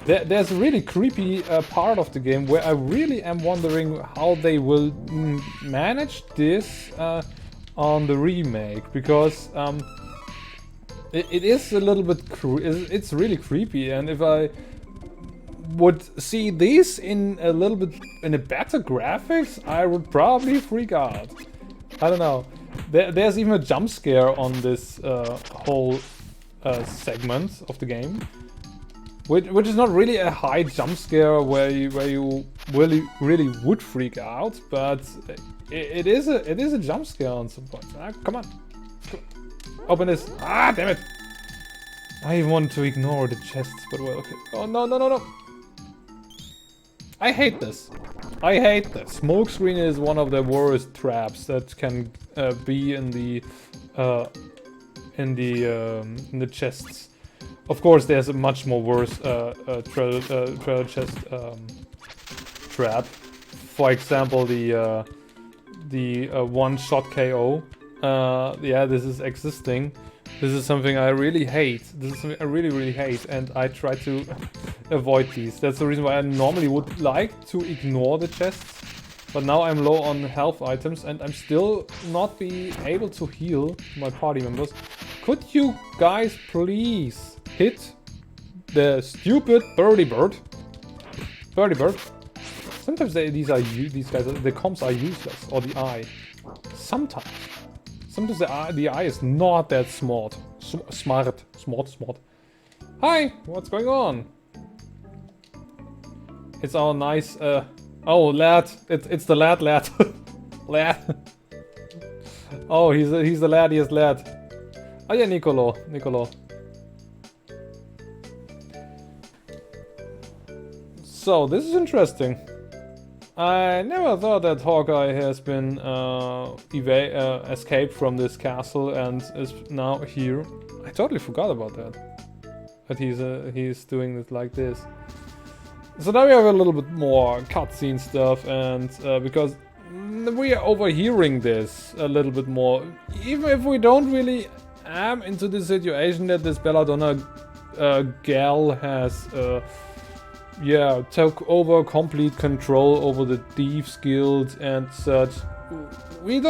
[SPEAKER 1] There's a really creepy part of the game where I really am wondering how they will manage this on the remake, because it is a little bit it's really creepy, and if I would see this in a little bit in a better graphics, I would probably freak out. I don't know. There's even a jump scare on this whole segment of the game, which is not really a high jump scare where you really would freak out, but it is a jump scare on some point. Come on, open this. Ah, damn it! I want to ignore the chests, but well, okay. Oh no! I hate this. I hate this. Smokescreen is one of the worst traps that can be in the chests. Of course, there's a much more worse treasure chest trap. For example, the one-shot KO. Yeah, this is existing. This is something I really hate. This is something I really hate, and I try to avoid these. That's the reason why I normally would like to ignore the chests. But now I'm low on health items, and I'm still not be able to heal my party members. Could you guys please hit the stupid birdie bird? Birdie bird. Sometimes the comms are useless, or the eye. Sometimes the eye is not that smart. Smart. Hi, what's going on? It's our nice, oh, lad. It's the lad. Lad. Oh, he's the laddiest lad. Oh yeah, Nicolo. So, this is interesting. I never thought that Hawkeye has been escaped from this castle and is now here. I totally forgot about that. That he's doing it like this. So now we have a little bit more cutscene stuff, and because we are overhearing this a little bit more. Even if we don't really am into the situation that this Belladonna gal has, yeah, took over complete control over the Thieves Guild and such. We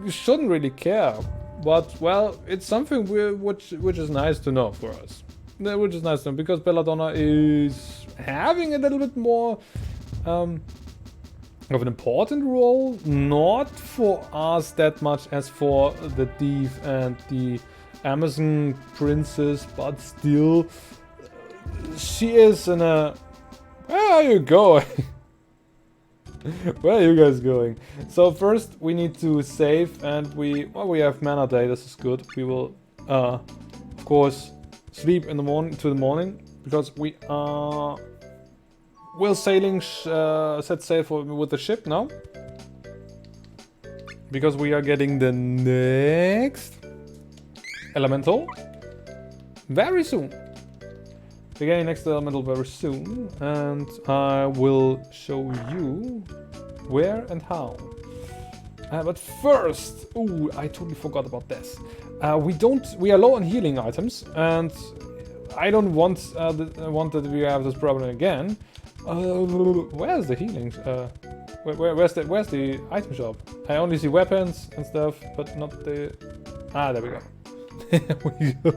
[SPEAKER 1] shouldn't really care. But, well, it's something which is nice to know for us. Which is nice to know, because Belladonna is having a little bit more of an important role. Not for us that much as for the Thief and the Amazon Princess, but still, she is in a... Where are you going? Where are you guys going? So first we need to save, and we have mana day. This is good. We will of course sleep in the morning to the morning, because we will sailing set sail with the ship now, because we are getting the next elemental very soon. We're getting next elemental very soon, and I will show you where and how. But first, ooh, I totally forgot about this. We are low on healing items, and I don't want that we have this problem again. Where's the healing? Where's the item shop? I only see weapons and stuff, but not the. Ah, there we go. There we go.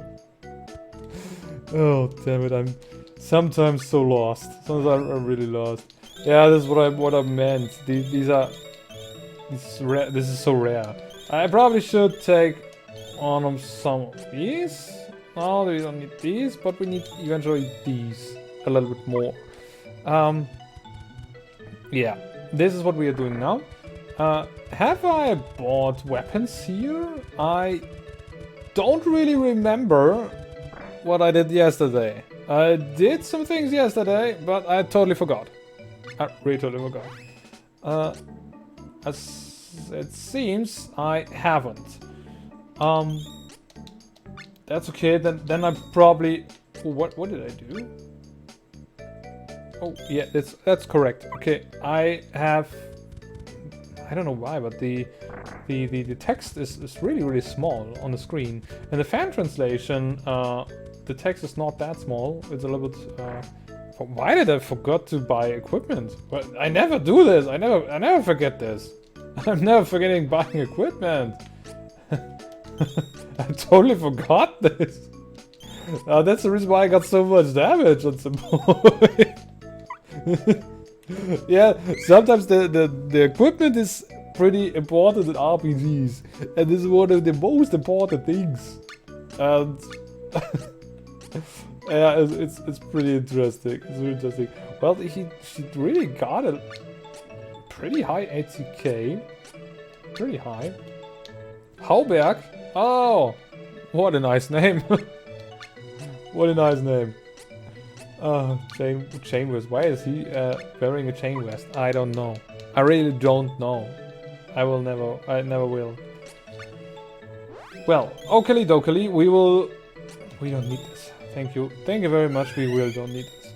[SPEAKER 1] Oh, damn it, I'm sometimes so lost. Sometimes I'm really lost. Yeah, this is what I meant. This is so rare. I probably should take on some of these. No, we don't need these, but we need eventually these a little bit more. Yeah, this is what we are doing now. Have I bought weapons here? I don't really remember what I did yesterday. I did some things yesterday, but I totally forgot. I really totally forgot. As it seems, I haven't. That's okay. Then I probably. What did I do? Oh yeah, that's correct. Okay, I have. I don't know why, but the text is really small on the screen. In the fan translation, the text is not that small. It's a little bit. Why did I forgot to buy equipment? Well, I never do this. I never forget this. I'm never forgetting buying equipment. I totally forgot this. That's the reason why I got so much damage on some point. Yeah, sometimes the equipment is pretty important in RPGs, and this is one of the most important things. And yeah, it's pretty interesting. It's really interesting. Well, she really got a pretty high ATK. Pretty high. Hauberg. Oh, what a nice name. What a nice name. Chain vest. Why is he wearing a chain vest? I don't know. I really don't know. I never will. Well, okey dokey, we don't need this. Thank you very much. We really don't need this.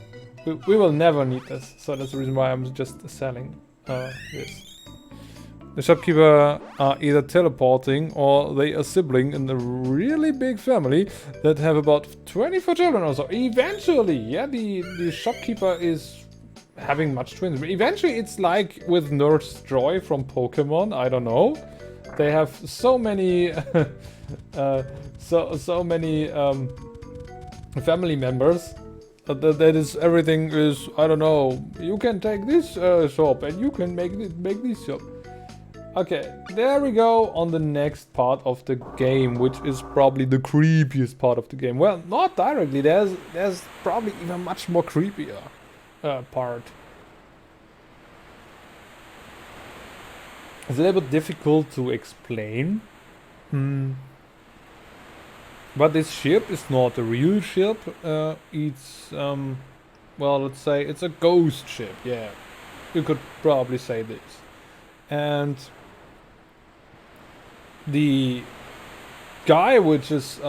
[SPEAKER 1] We will never need this. So that's the reason why I'm just selling this. The shopkeeper are either teleporting or they are sibling in a really big family that have about 24 children or so. Eventually, yeah, the shopkeeper is having much twins. Eventually, it's like with Nurse Joy from Pokemon. I don't know. They have so many, so many family members that is everything is. I don't know. You can take this shop and you can make this shop. Okay, there we go on the next part of the game, which is probably the creepiest part of the game. Well, not directly. There's probably even much more creepier part. It's a little bit difficult to explain. But this ship is not a real ship. It's well, let's say it's a ghost ship. Yeah, you could probably say this. And the guy which is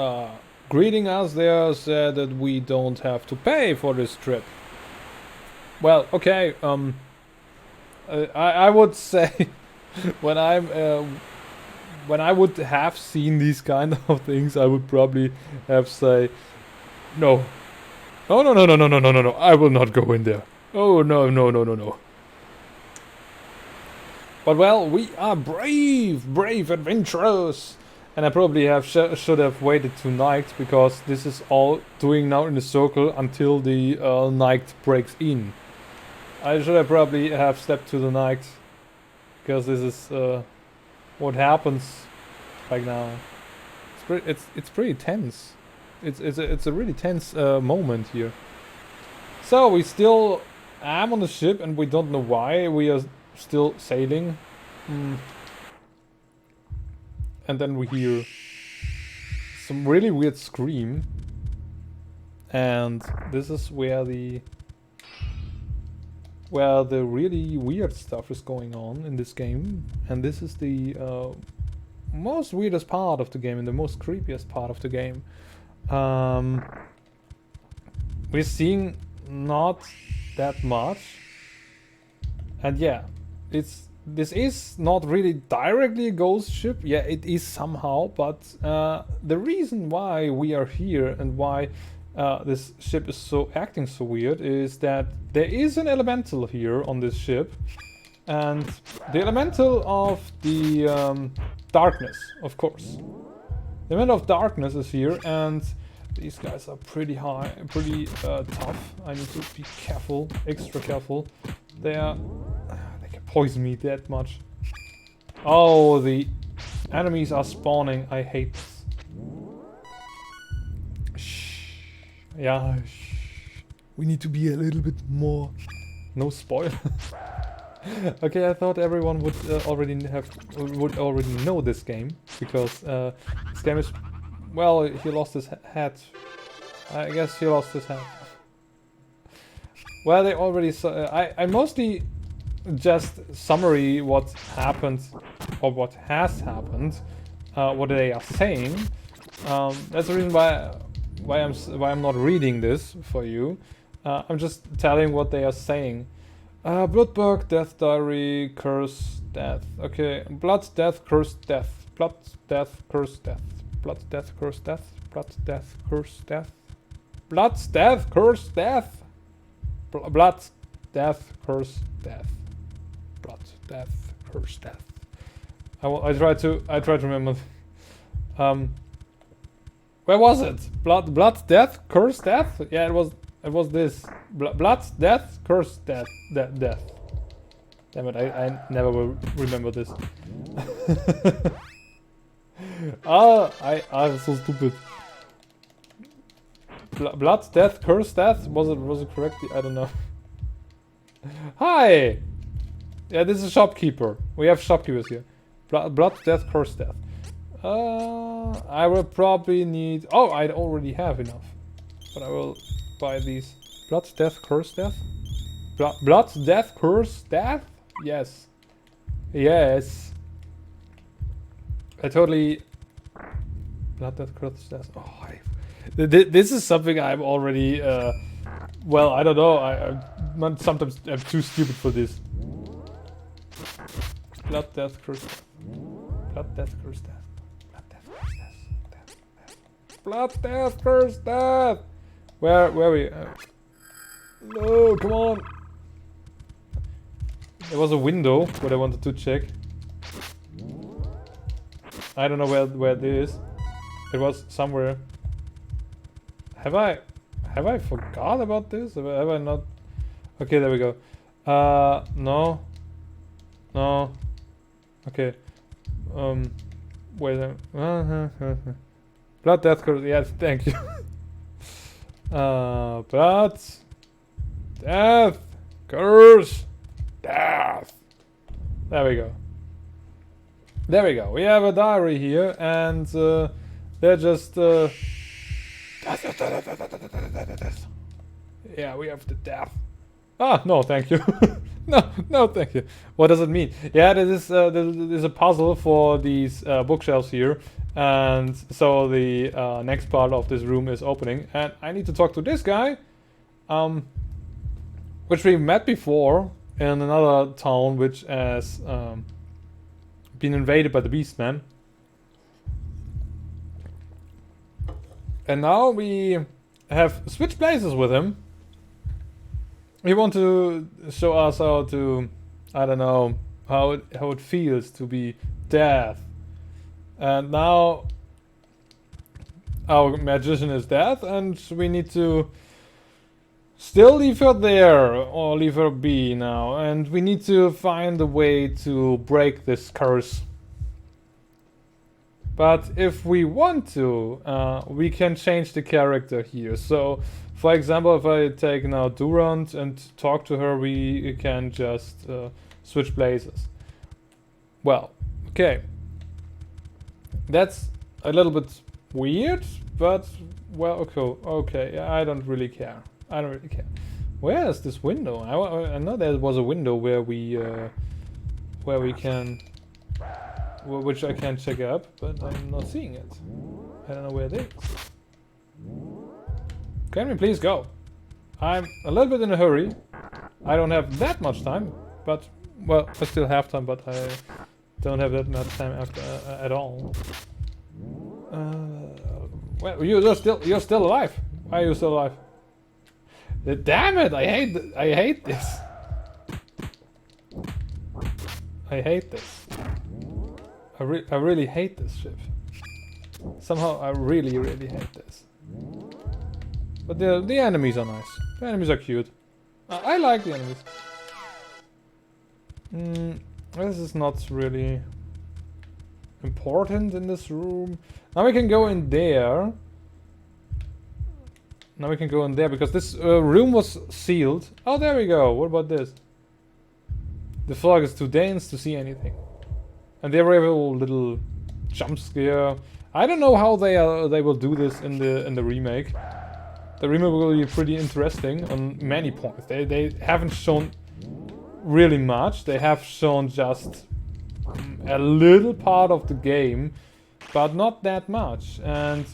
[SPEAKER 1] greeting us there said that we don't have to pay for this trip. Well, okay, I would say when when I would have seen these kind of things, I would probably have say, no, no, no, no, no, no, no, no, no, no, I will not go in there. Oh no, no, no, no, no. But well, we are brave, brave adventurers. And I probably have should have waited to night, because this is all doing now in a circle until the night breaks in. I should have probably have stepped to the night, because this is what happens right now. It's pretty tense. It's a really tense moment here. So we still am on the ship, and we don't know why we are still sailing. And then we hear some really weird scream, and this is where the really weird stuff is going on in this game. And this is the most weirdest part of the game and the most creepiest part of the game. We're seeing not that much, and yeah, this is not really directly a ghost ship. Yeah, it is somehow, but the reason why we are here and why this ship is acting so weird is that there is an elemental here on this ship, and the elemental of the darkness, of course. The elemental of darkness is here, and these guys are pretty tough. I need to be careful, extra careful. They can poison me that much. Oh, the enemies are spawning. I hate this. Shh. Yeah, shh. We need to be a little bit more. No spoil. Okay, I thought everyone would already know this game, because this game is, well, he lost his hat. I guess he lost his hat. Well, they already saw. I mostly just summary what happened or what has happened, what they are saying. That's the reason why I'm not reading this for you. I'm just telling what they are saying. Bloodbug, death diary, curse, death. Okay, blood, death, curse, death. Blood, death, curse, death. Blood, death, curse, death. Blood, death, curse, death. Blood, death, curse, death. Blood, death, curse, death. Blood, death, curse, death. I try to remember. Where was it? Blood, death, curse, death. Yeah, it was this. Blood, death, curse, death, death. Damn it! I never will remember this. I'm so stupid. Blood, death, curse, death. Was it correctly? I don't know. Hi. Yeah, this is shopkeeper. We have shopkeepers here. Blood, death, curse, death. I will probably need. Oh, I already have enough, but I will buy these. Blood, death, curse, death. Blood, death, curse, death. Yes. Yes. I totally. Blood, death, curse, death. Oh, this is something I'm already. Well, I don't know. Sometimes I'm too stupid for this. Blood, death, curse, death. Blood, death, curse, death. Blood, death, curse, death. Blood, death, curse, death. Where are we? No, come on. There was a window what I wanted to check. I don't know where it is. It was somewhere. Have I forgot about this? Have I not? Okay, there we go. No. No. Okay. Wait a minute. Blood, death, curse. Yes, thank you. Blood, death, curse, death. There we go. There we go. We have a diary here, and they're just. Yeah, we have the death. Ah, no, thank you. No, thank you. What does it mean? Yeah, there's a puzzle for these bookshelves here, and so the next part of this room is opening, and I need to talk to this guy, which we met before in another town, which is been invaded by the Beastman. And now we have switched places with him. He wants to show us how to, I don't know, how it feels to be death. And now our magician is dead, and we need to still leave her there, or leave her be now. And we need to find a way to break this curse. But if we want to, we can change the character here. So, for example, if I take now Durant and talk to her, we can just switch places. Well, okay. That's a little bit weird, but, well, okay, I don't really care. I don't really care. Where is this window? I know there was a window where we can... which I can check up, but I'm not seeing it. I don't know where it is. Can we please go? I'm a little bit in a hurry. I don't have that much time, but, well, I still have time, but I don't have that much time after at all. Well, you're still alive. Why are you still alive? Damn it! I hate this. I hate this. I really hate this ship. Somehow I really hate this. But the enemies are nice. The enemies are cute. I like the enemies. This is not really important in this room. Now we can go in there. Now we can go in there because this room was sealed. Oh, there we go. What about this? The fog is too dense to see anything. And they have a little jump scare. I don't know how they will do this in the remake. The remake will be pretty interesting on many points. They haven't shown really much. They have shown just a little part of the game, but not that much. And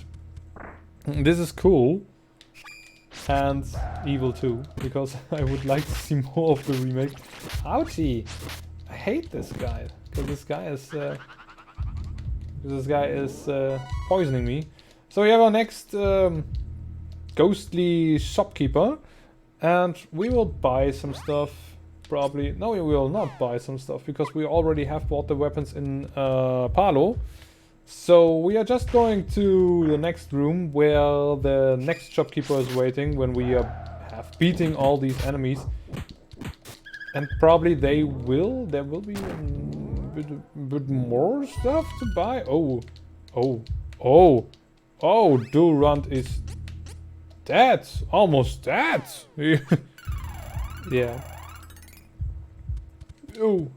[SPEAKER 1] this is cool. And evil too, because I would like to see more of the remake. Ouchie! I hate this guy. Because this guy is poisoning me. So we have our next ghostly shopkeeper, and we will buy some stuff. Probably no, we will not buy some stuff because we already have bought the weapons in Palo. So we are just going to the next room where the next shopkeeper is waiting when we have beating all these enemies, and probably there will be bit more stuff to buy. Durant is dead. Almost dead. Yeah. Oh.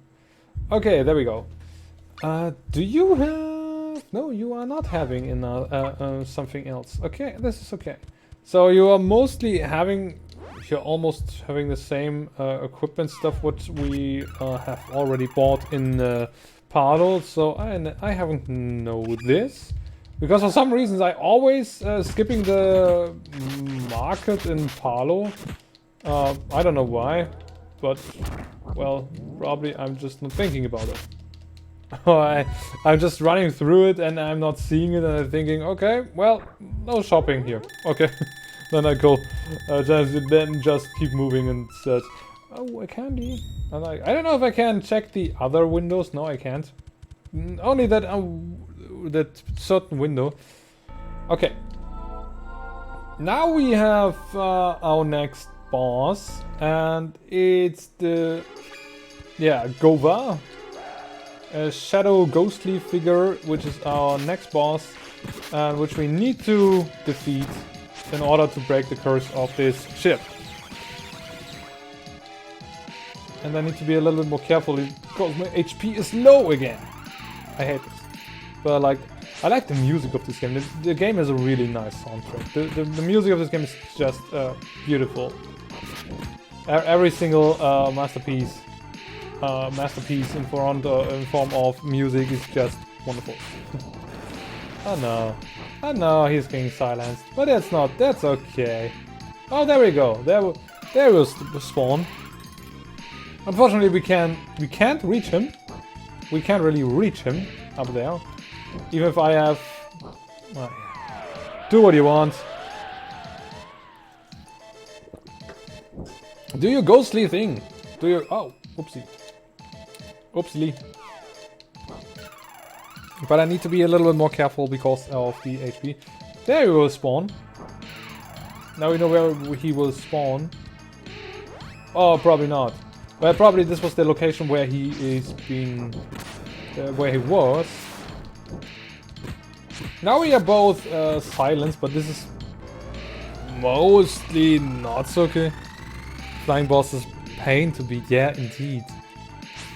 [SPEAKER 1] Okay, there we go. Do you have... No, you are not having something else. Okay, this is okay. So you are mostly having... You're almost having the same equipment stuff what we have already bought in Palo. So I haven't know this. Because for some reasons I always skipping the market in Palo. I don't know why. But, well, probably I'm just not thinking about it. I'm just running through it and I'm not seeing it and I'm thinking, okay, well, no shopping here. Okay. Then I go, just keep moving and said, oh, a candy. And I don't know if I can check the other windows. No, I can't. Only that that certain window. Okay. Now we have our next boss, and it's the Gova, a shadow ghostly figure, which is our next boss, which we need to defeat in order to break the curse of this ship. And I need to be a little bit more careful because my HP is low again. I hate this. But I like the music of this game. The game has a really nice soundtrack. The music of this game is just beautiful. Every single masterpiece in form of music is just wonderful. Oh no, he's getting silenced. But that's okay. Oh, there we go. There will spawn. Unfortunately, we can't reach him. we can't really reach him up there. Even if I have... Well, do what you want. Do your ghostly thing. Do your... Oh, oopsie. Oopsie. But I need to be a little bit more careful because of the HP. There he will spawn. Now we know where he will spawn. Oh, probably not. Well, probably this was the location where he is being... where he was. Now we are both silenced, but this is mostly not so okay. Flying boss is pain to beat. Yeah, indeed.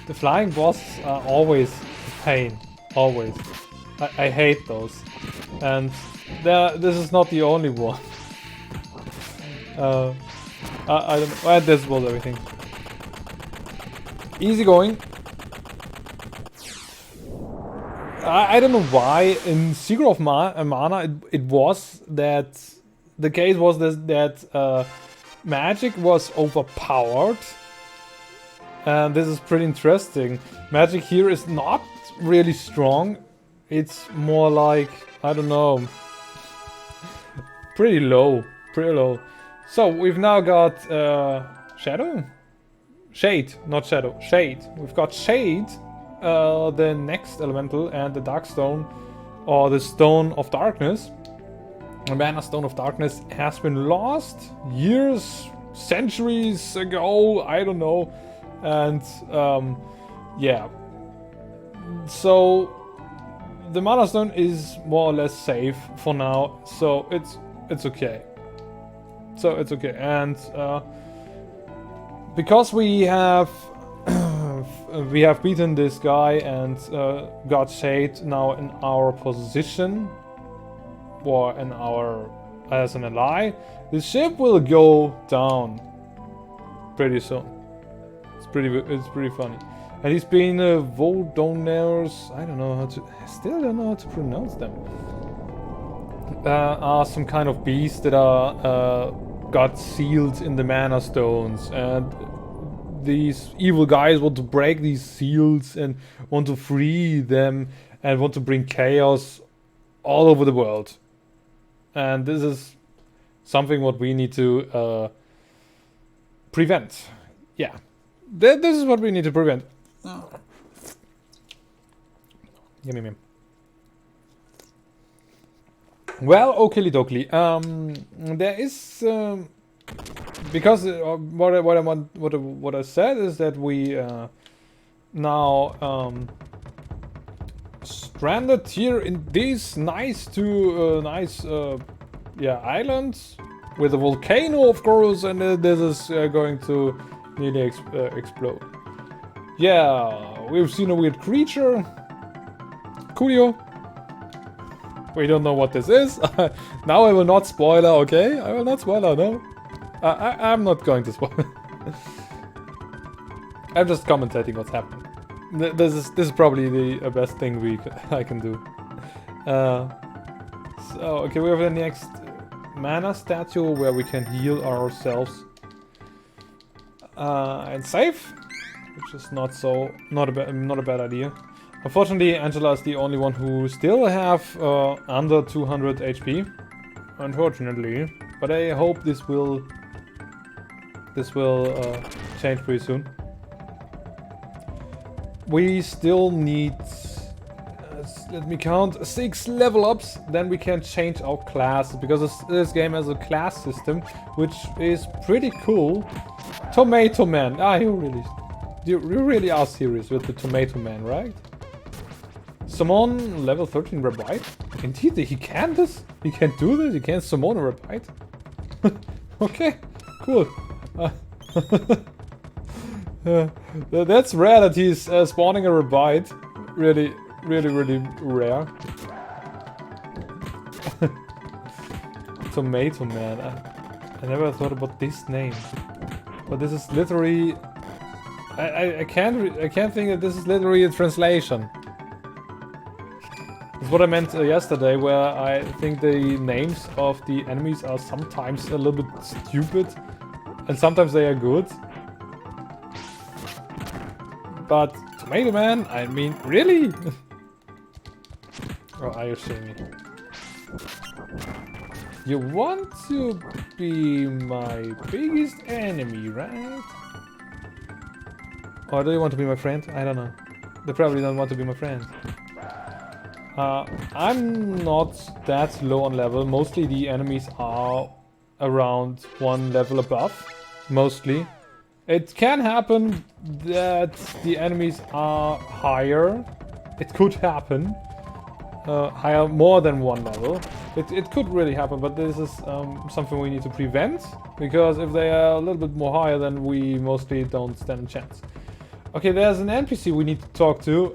[SPEAKER 1] The flying bosses are always a pain. Always. I hate those. And this is not the only one. I don't know. This was everything. Easy going. I don't know why in Secret of Mana it was that the case was that magic was overpowered, and this is pretty interesting. Magic here is not really strong. It's more like, I don't know, pretty low, So we've now got Shadow? Shade, not Shadow, Shade. We've got Shade, the next elemental, and the Dark Stone, or the Stone of Darkness. The Mana Stone of Darkness has been lost years, centuries ago, I don't know. And yeah. So the Mana Stone is more or less safe for now, so it's okay. So it's okay, and because we have beaten this guy and got Shade now in our position, or in our as an ally, the ship will go down pretty soon. It's pretty funny. And he's been Vodoners, I don't know how to, I still don't know how to pronounce them. Are some kind of beasts that are got sealed in the Mana Stones, and these evil guys want to break these seals and want to free them and want to bring chaos all over the world. And this is something what we need to prevent. Yeah, this is what we need to prevent. Yummy. Well, okie dokie. There is because what I said is that we now stranded here in these nice islands with a volcano, of course, and this is going to nearly explode. Yeah, we've seen a weird creature. Coolio. We don't know what this is. Now I will not spoiler, okay? I will not spoiler, no. I'm not going to spoil. I'm just commentating what's happening. This is probably the best thing I can do. So okay, we have the next mana statue where we can heal ourselves and save, which is not a bad idea. Unfortunately, Angela is the only one who still have under 200 HP. Unfortunately, but I hope this will change pretty soon. We still need, let me count, 6 level ups. Then we can change our class, because this game has a class system, which is pretty cool. Tomato Man. You really are serious with the Tomato Man, right? Summon level 13 Rabite? Indeed, he can this? He can do this? He can summon a Rabite? Okay, cool. That's rare that he's spawning a Rabite. Really rare. Tomato Man. I never thought about this name. But this is literally... I can't think that this is literally a translation. That's what I meant yesterday, where I think the names of the enemies are sometimes a little bit stupid, and sometimes they are good. But tomato man, I mean, really? Oh, are you seeing me? You want to be my biggest enemy, right? Or do you want to be my friend? I don't know. They probably don't want to be my friend. I'm not that low on level. Mostly the enemies are around one level above. Mostly. It can happen that the enemies are higher. It could happen. Higher, more than one level. It could really happen, but this is something we need to prevent. Because if they are a little bit more higher, then we mostly don't stand a chance. Okay, there's an NPC we need to talk to.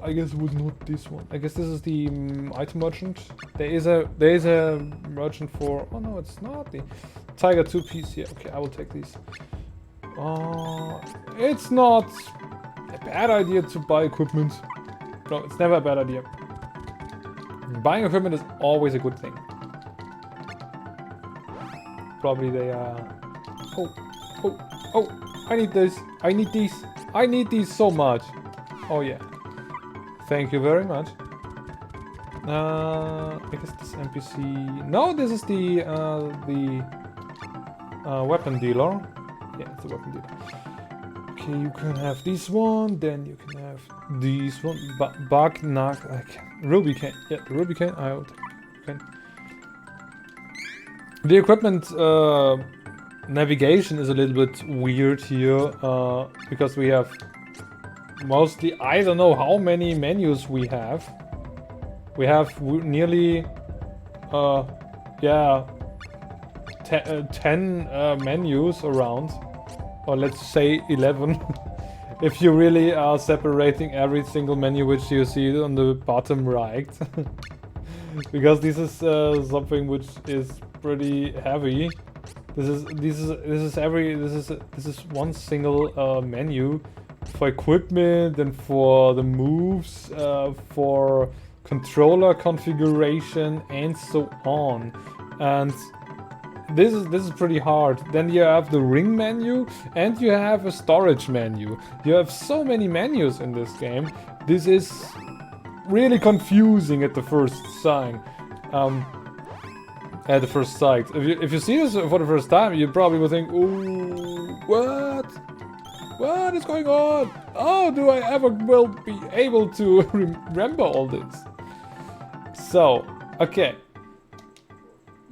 [SPEAKER 1] I guess it was not this one. I guess this is the item merchant. There is a merchant for... Oh no, it's not the Tiger 2-piece here. Okay, I will take these. It's not a bad idea to buy equipment. No, it's never a bad idea. Buying equipment is always a good thing. Probably they are... Oh, I need this. I need these. I need these so much. Oh yeah. Thank you very much. I guess this NPC... No, this is the weapon dealer. Yeah, it's a weapon dealer. Okay, you can have this one, then you can have this one. Bug, knock, ruby cane. Yeah, the ruby cane. I will take cane. The equipment navigation is a little bit weird here, because we have mostly, I don't know how many menus we have. We have nearly, yeah, 10 menus around, or let's say 11, if you really are separating every single menu which you see on the bottom right, because this is something which is pretty heavy. This is one single menu for equipment and for the moves, for controller configuration and so on. And this is pretty hard. Then you have the ring menu and you have a storage menu. You have so many menus in this game. This is really confusing at the first sight. At the first sight. If you see this for the first time, you probably will think, "Ooh, what? What is going on? Oh, do I ever will be able to remember all this?" So, okay.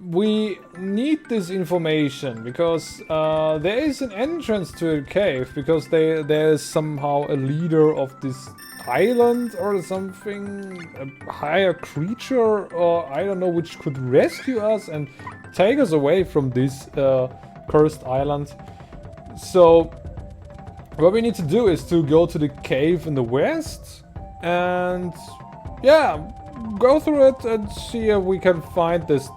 [SPEAKER 1] We need this information because there is an entrance to a cave, because there is somehow a leader of this island or something, a higher creature, or I don't know, which could rescue us and take us away from this cursed island. So what we need to do is to go to the cave in the west and yeah, go through it and see if we can find this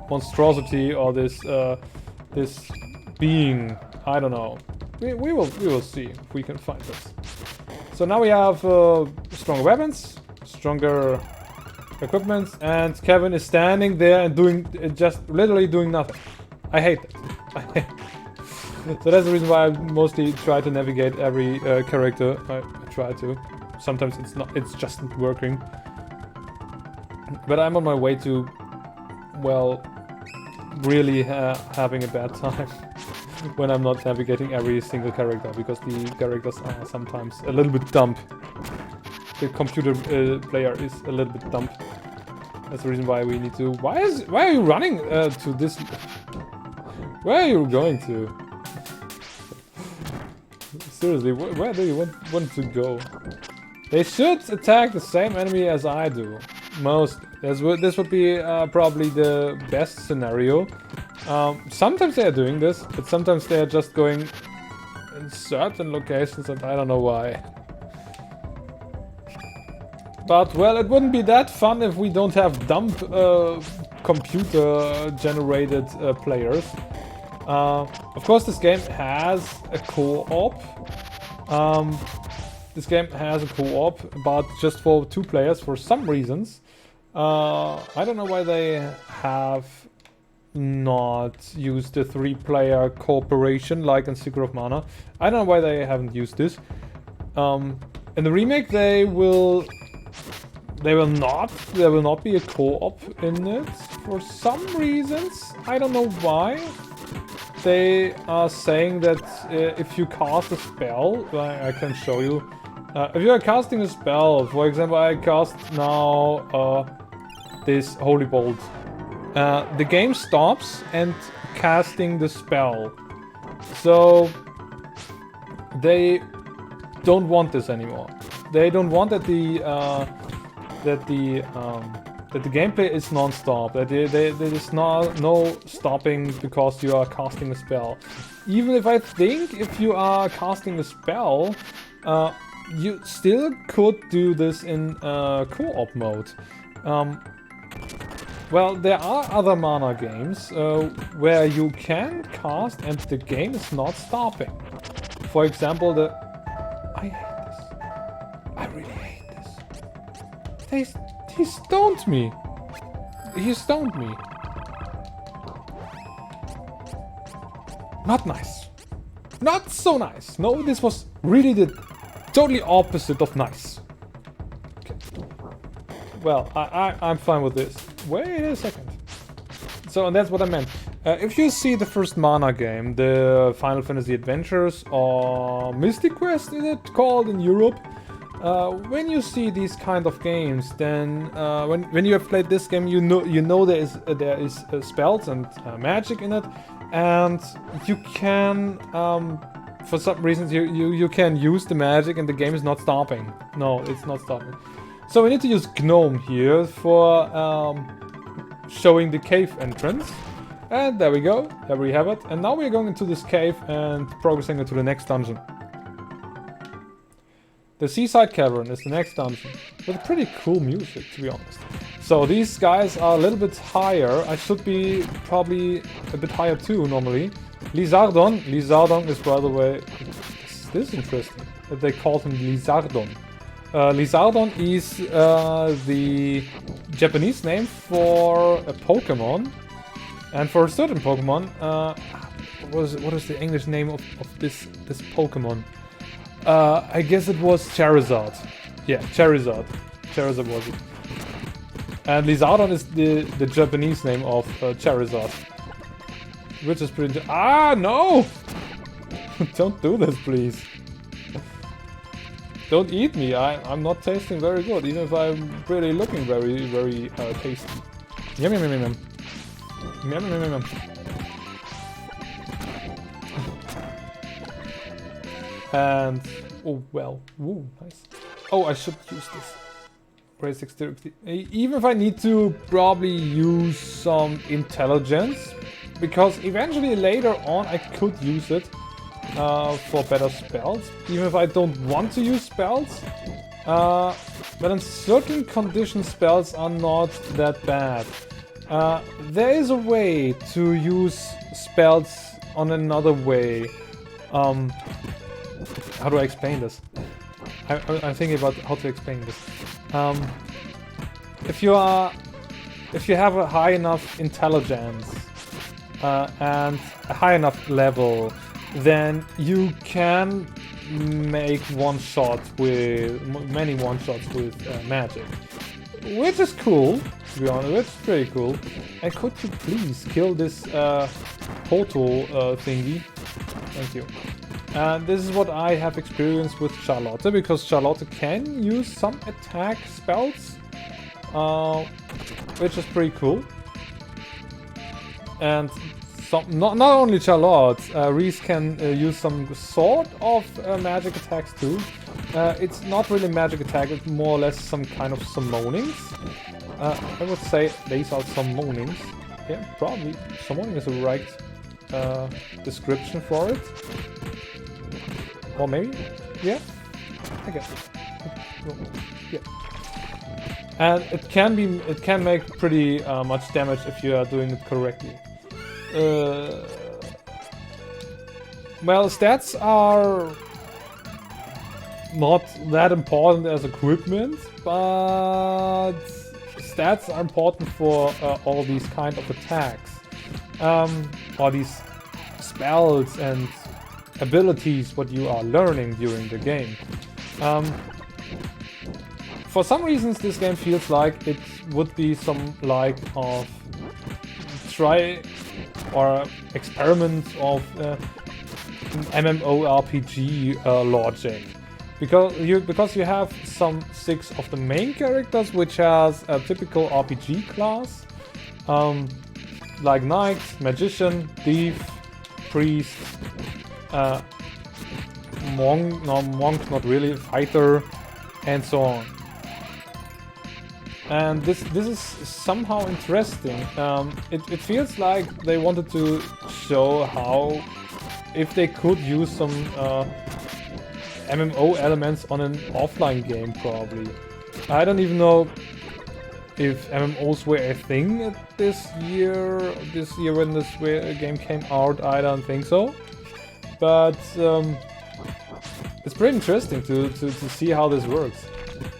[SPEAKER 1] monstrosity or this being. I don't know. We will see if we can find this. So now we have stronger weapons, stronger equipment, and Kevin is standing there and doing just literally doing nothing. I hate that. So that's the reason why I mostly try to navigate every character. I try to. Sometimes it's just not working. But I'm on my way to, well, really having a bad time when I'm not navigating every single character, because the characters are sometimes a little bit dumb. The computer player is a little bit dumb. That's the reason why we need to... Why are you running to this... Where are you going to? Seriously, where do you want to go? They should attack the same enemy as I do. Most. This would be probably the best scenario. Sometimes they are doing this, but sometimes they are just going in certain locations and I don't know why. But, well, it wouldn't be that fun if we don't have dumb computer-generated players. Of course, this game has a co-op. This game has a co-op, but just for 2 players for some reasons. I don't know why they have not used the 3-player cooperation like in Secret of Mana. I don't know why they haven't used this. In the remake, there will not be a co-op in it for some reasons. I don't know why. They are saying that if you cast a spell, I can show you. If you are casting a spell, for example, I cast now this Holy Bolt. The game stops and casting the spell. So they don't want this anymore. They don't want that the gameplay is non-stop. That there is no stopping because you are casting a spell. Even if I think if you are casting a spell, you still could do this in co-op mode. Well, there are other mana games where you can cast and the game is not stopping. For example, I hate this. I really hate this. He stoned me. He stoned me. Not nice. Not so nice. No, this was really the totally opposite of nice. Okay. Well, I'm fine with this. Wait a second. So, and that's what I meant. If you see the first mana game, the Final Fantasy Adventures or Mystic Quest, is it called in Europe? When you see these kind of games, then when you have played this game, you know there is spells and magic in it, and you can for some reasons you can use the magic and the game is not stopping. No, it's not stopping. So we need to use Gnome here for showing the cave entrance. And there we go, there we have it. And now we're going into this cave and progressing into the next dungeon. The Seaside Cavern is the next dungeon, with pretty cool music, to be honest. So these guys are a little bit higher. I should be probably a bit higher too, normally. Lizardon is, by the way... This is interesting, that they called him Lizardon. Lizardon is the Japanese name for a Pokemon. And for a certain Pokemon, what is the English name of this Pokemon? I guess it was Charizard. Yeah, Charizard. Charizard was it. And Lizardon is the Japanese name of Charizard. Which is pretty... Ah, no! Don't do this, please. Don't eat me. I'm not tasting very good, even if I'm really looking very, very tasty. Yum, yum, yum, yum. Yum, yum, yum, yum. And... Oh, well. Ooh, nice. Oh, I should use this. Great dexterity. Even if I need to probably use some intelligence. Because eventually later on I could use it for better spells. Even if I don't want to use spells. But in certain conditions spells are not that bad. There is a way to use spells on another way. How do I explain this? I'm thinking about how to explain this. If you have a high enough intelligence and a high enough level, then you can make many one-shots with magic. Which is cool, to be honest, it's pretty cool. And could you please kill this portal thingy? Thank you. And this is what I have experienced with Charlotte, because Charlotte can use some attack spells, which is pretty cool. And not only Charlotte, Reese can use some sort of magic attacks too. It's not really magic attack, it's more or less some kind of summonings. I would say these are summonings. Yeah, probably. Summoning is the right description for it. Or maybe? Yeah? I guess. Yeah. And it can make pretty much damage if you are doing it correctly. Well, stats are not that important as equipment, but stats are important for all these kind of attacks. Or these spells and abilities what you are learning during the game. For some reasons, this game feels like it would be some like of try or experiment of MMORPG logic, because you have some 6 of the main characters, which has a typical RPG class, like knight, magician, thief, priest, monk, not really, fighter, and so on. And this is somehow interesting. It feels like they wanted to show how, if they could use some MMO elements on an offline game, probably. I don't even know if MMOs were a thing this year when this game came out. I don't think so. But it's pretty interesting to see how this works.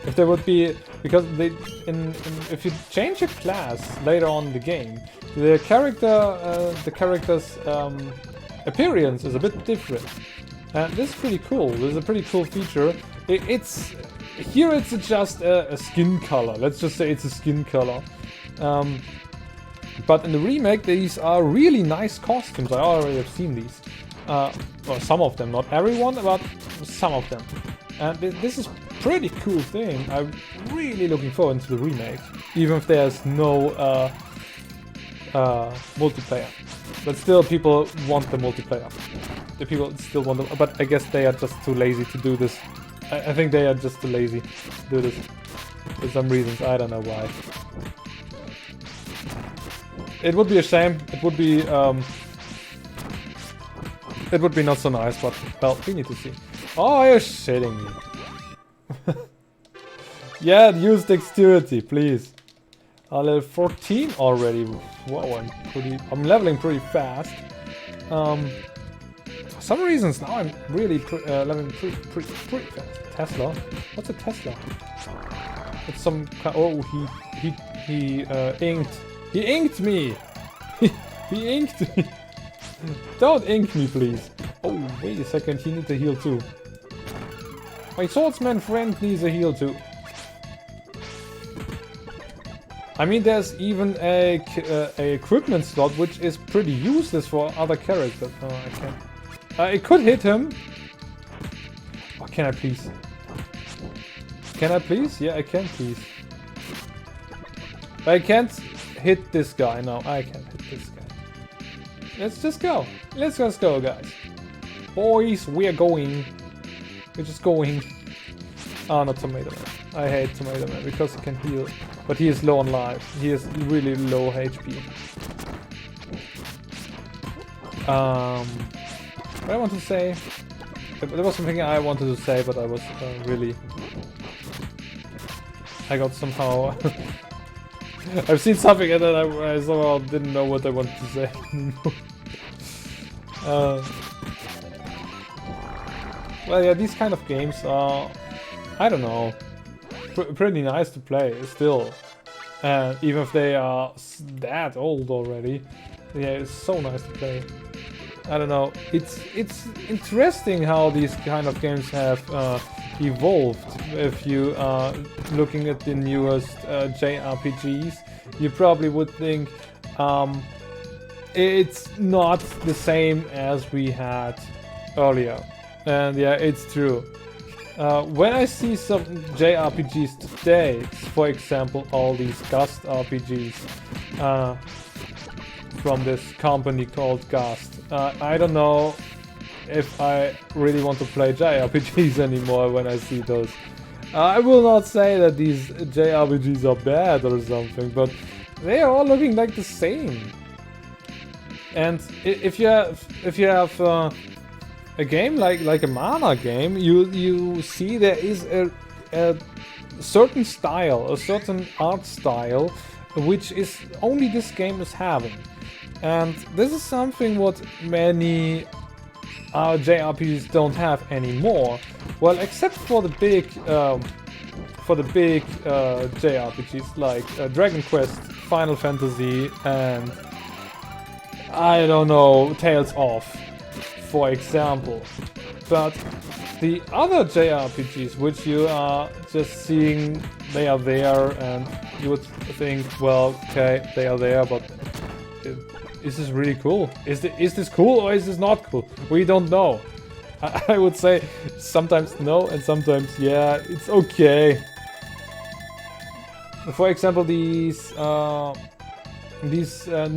[SPEAKER 1] If there would be, because if you change a class later on in the game, the character's appearance is a bit different. And this is pretty cool. This is a pretty cool feature. It's just a skin color. Let's just say it's a skin color. But in the remake, these are really nice costumes. I already have seen these. Or some of them, not everyone, but some of them. And this is pretty cool thing. I'm really looking forward to the remake, even if there's no multiplayer. But still, people want the multiplayer. The people still want them, but I guess they are just too lazy to do this. I think they are just too lazy to do this for some reasons. I don't know why. It would be a shame. It would be not so nice, but well, we need to see. Oh, you're shitting me. Yeah, use dexterity, please. Level 14 already. Wow, I'm leveling pretty fast. For some reasons now I'm really leveling pretty fast. Tesla? What's a Tesla? It's some kind. Oh, he inked. He inked me. He inked me. Don't ink me, please. Oh, wait a second. He needs a heal too. My swordsman friend needs a heal too. I mean, there's even a equipment slot which is pretty useless for other characters. Oh, I can't. It could hit him. Oh, can I please? Can I please? Yeah, I can please. But I can't hit this guy. No, I can't hit this guy. Let's just go. Let's just go, guys. Boys, we are going. We're just going. Ah, not Tomato Man. I hate Tomato Man because he can heal. But he is low on life. He is really low HP. What I want to say... There was something I wanted to say, but I was really... I got somehow... I've seen something and then I somehow didn't know what I wanted to say. Well, yeah, these kind of games are... I don't know... pretty nice to play, still. And even if they are that old already, yeah, it's so nice to play. I don't know, it's interesting how these kind of games have evolved. If you are looking at the newest JRPGs, you probably would think it's not the same as we had earlier. And yeah, it's true. When I see some JRPGs today, for example, all these Gust RPGs from this company called Gust, I don't know if I really want to play JRPGs anymore when I see those. I will not say that these JRPGs are bad or something, but they are all looking like the same. And if you have a game like a Mana game, you see there is a certain style, a certain art style, which is only this game is having. And this is something what many JRPGs don't have anymore. Well, except for the big JRPGs like Dragon Quest, Final Fantasy, and I don't know, Tales of. for example. But the other JRPGs, which you are just seeing, they are there, and you would think, well, okay, they are there, but is this really cool? Is this cool or is this not cool? We don't know. I would say sometimes no and sometimes yeah, it's okay. For example, these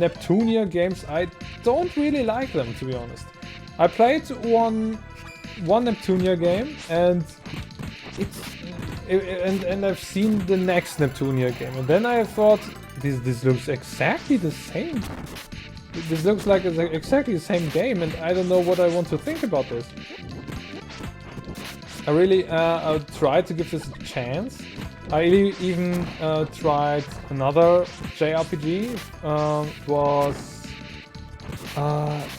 [SPEAKER 1] Neptunia games, I don't really like them, to be honest. I played one Neptunia game and and I've seen the next Neptunia game, and then I thought this looks exactly the same. This looks like it's exactly the same game, and I don't know what I want to think about this. I really tried to give this a chance. I even tried another JRPG. It was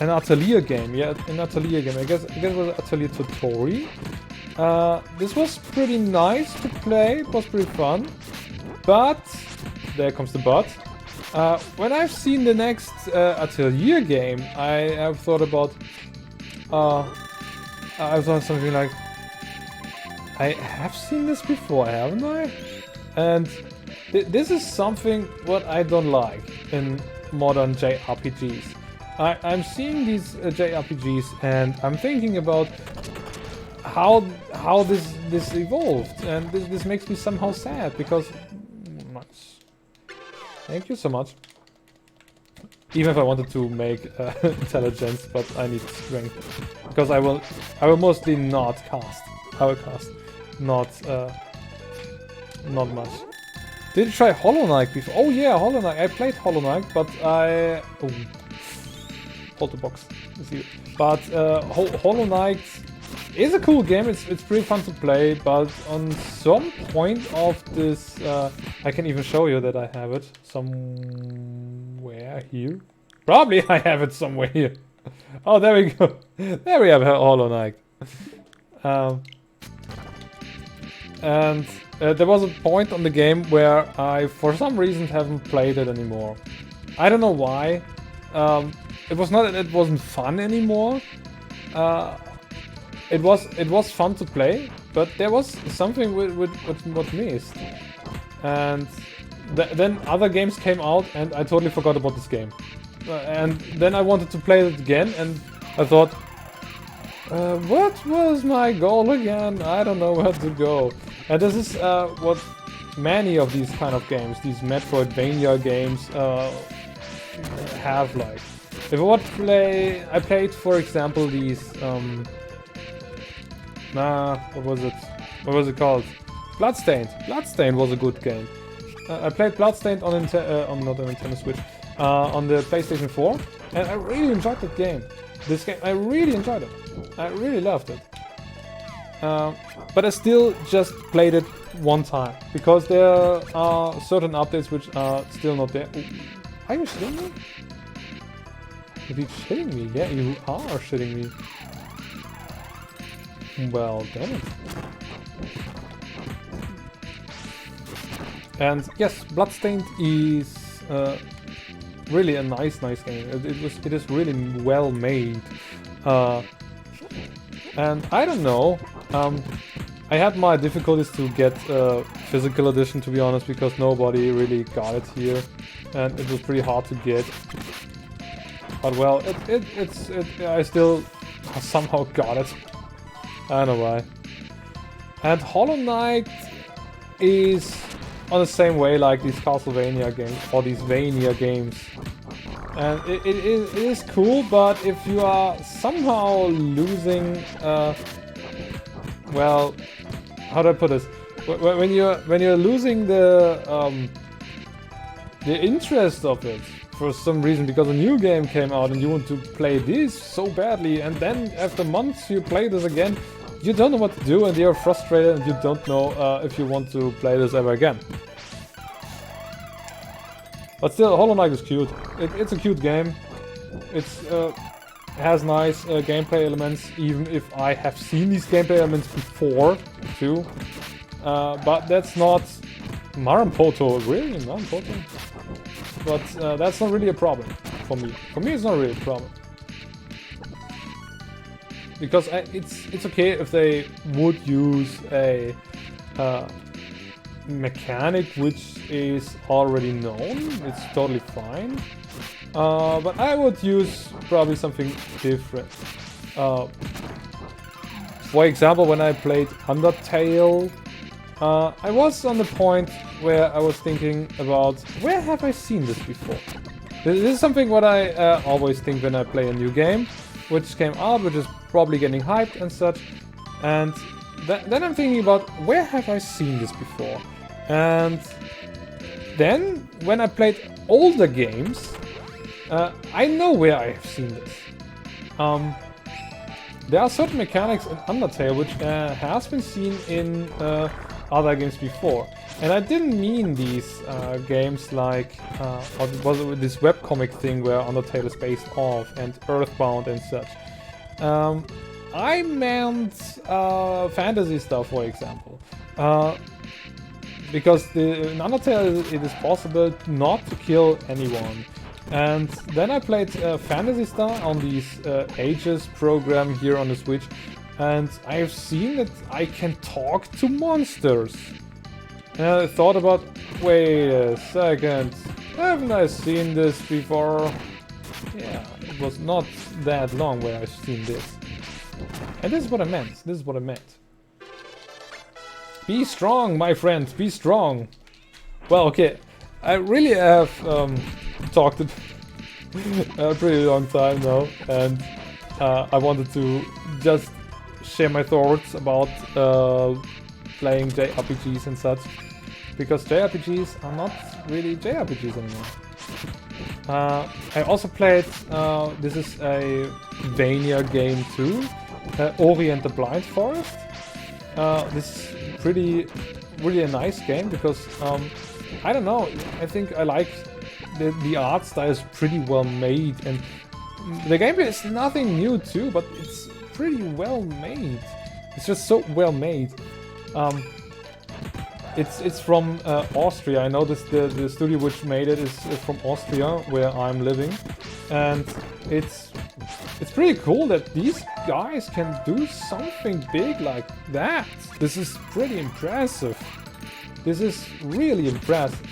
[SPEAKER 1] an Atelier game. Yeah, an Atelier game. I guess it was Atelier Totori. This was pretty nice to play. It was pretty fun. But there comes the but. When I've seen the next Atelier game, I have thought about. I thought something like, I have seen this before, haven't I? And this is something what I don't like in modern JRPGs. I'm seeing these JRPGs and I'm thinking about how this evolved, and this makes me somehow sad because nice. Thank you so much. Even if I wanted to make intelligence, but I need strength because I will mostly not cast. I will cast. Not much. Did you try Hollow Knight before? Oh yeah, Hollow Knight. I played Hollow Knight, but I... Oh. Hold the box. But Hollow Knight is a cool game. It's pretty fun to play, but on some point of this... I can even show you that I have it somewhere here. Probably I have it somewhere here. Oh, there we go. There we have Hollow Knight. And there was a point on the game where I, for some reason, haven't played it anymore. I don't know why. It was not that it wasn't fun anymore. It was fun to play, but there was something with what missed. And then other games came out, and I totally forgot about this game. And then I wanted to play it again, and I thought, what was my goal again? I don't know where to go. And this is what many of these kind of games, these Metroidvania games, have like. If I want to play, I played, for example, these. What was it? What was it called? Bloodstained. Bloodstained was a good game. I played Bloodstained on not on Nintendo Switch, on the PlayStation 4, and I really enjoyed that game. This game, I really enjoyed it. I really loved it. But I still just played it one time, because there are certain updates which are still not there. Ooh. Are you shitting me? Are you shitting me? Yeah, you are shitting me. Well, damn it. And yes, Bloodstained is really a nice game. It is really well made. And I don't know. I had my difficulties to get physical edition, to be honest, because nobody really got it here, and it was pretty hard to get. But well, I still somehow got it. I don't know why. And Hollow Knight is on the same way like these Castlevania games, or these Vania games. And it is cool, but if you are somehow losing, well, how do I put this? When you're losing the interest of it for some reason, because a new game came out and you want to play this so badly, and then after months you play this again, you don't know what to do, and you're frustrated, and you don't know if you want to play this ever again. But still, Hollow Knight is cute. It's a cute game. It has nice gameplay elements, even if I have seen these gameplay elements before, too. But that's not Marampoto, really? Marampoto? But that's not really a problem for me. For me, it's not really a problem. because it's okay if they would use a mechanic which is already known. It's totally fine. But I would use probably something different. For example, when I played Undertale, I was on the point where I was thinking about, where have I seen this before? This is something what I always think when I play a new game, which came out, which is probably getting hyped and such. And then I'm thinking about, where have I seen this before? And then, when I played older games, I know where I have seen this. There are certain mechanics in Undertale which has been seen in other games before. And I didn't mean these games like, what was it, this webcomic thing where Undertale is based off, and Earthbound and such. I meant fantasy stuff, for example. Because in Undertale it is possible not to kill anyone. And then I played Phantasy Star on these Ages program here on the Switch, and I've seen that I can talk to monsters. And I thought about, wait a second, haven't I seen this before? Yeah, it was not that long where I've seen this. And this is what I meant, this is what I meant. Be strong, my friend, be strong. Well, okay, I really have talked a pretty long time now, and I wanted to just share my thoughts about playing JRPGs and such, because JRPGs are not really JRPGs anymore. I also played, this is a Vania game too, Ori and the Blind Forest. This is really a nice game because, I don't know, I think I like the art style is pretty well made, and the gameplay is nothing new too, but it's pretty well made. It's just so well made. It's from Austria. I know the studio which made it is from Austria, where I'm living, and it's pretty cool that these guys can do something big like that. This is pretty impressive. This is really impressive.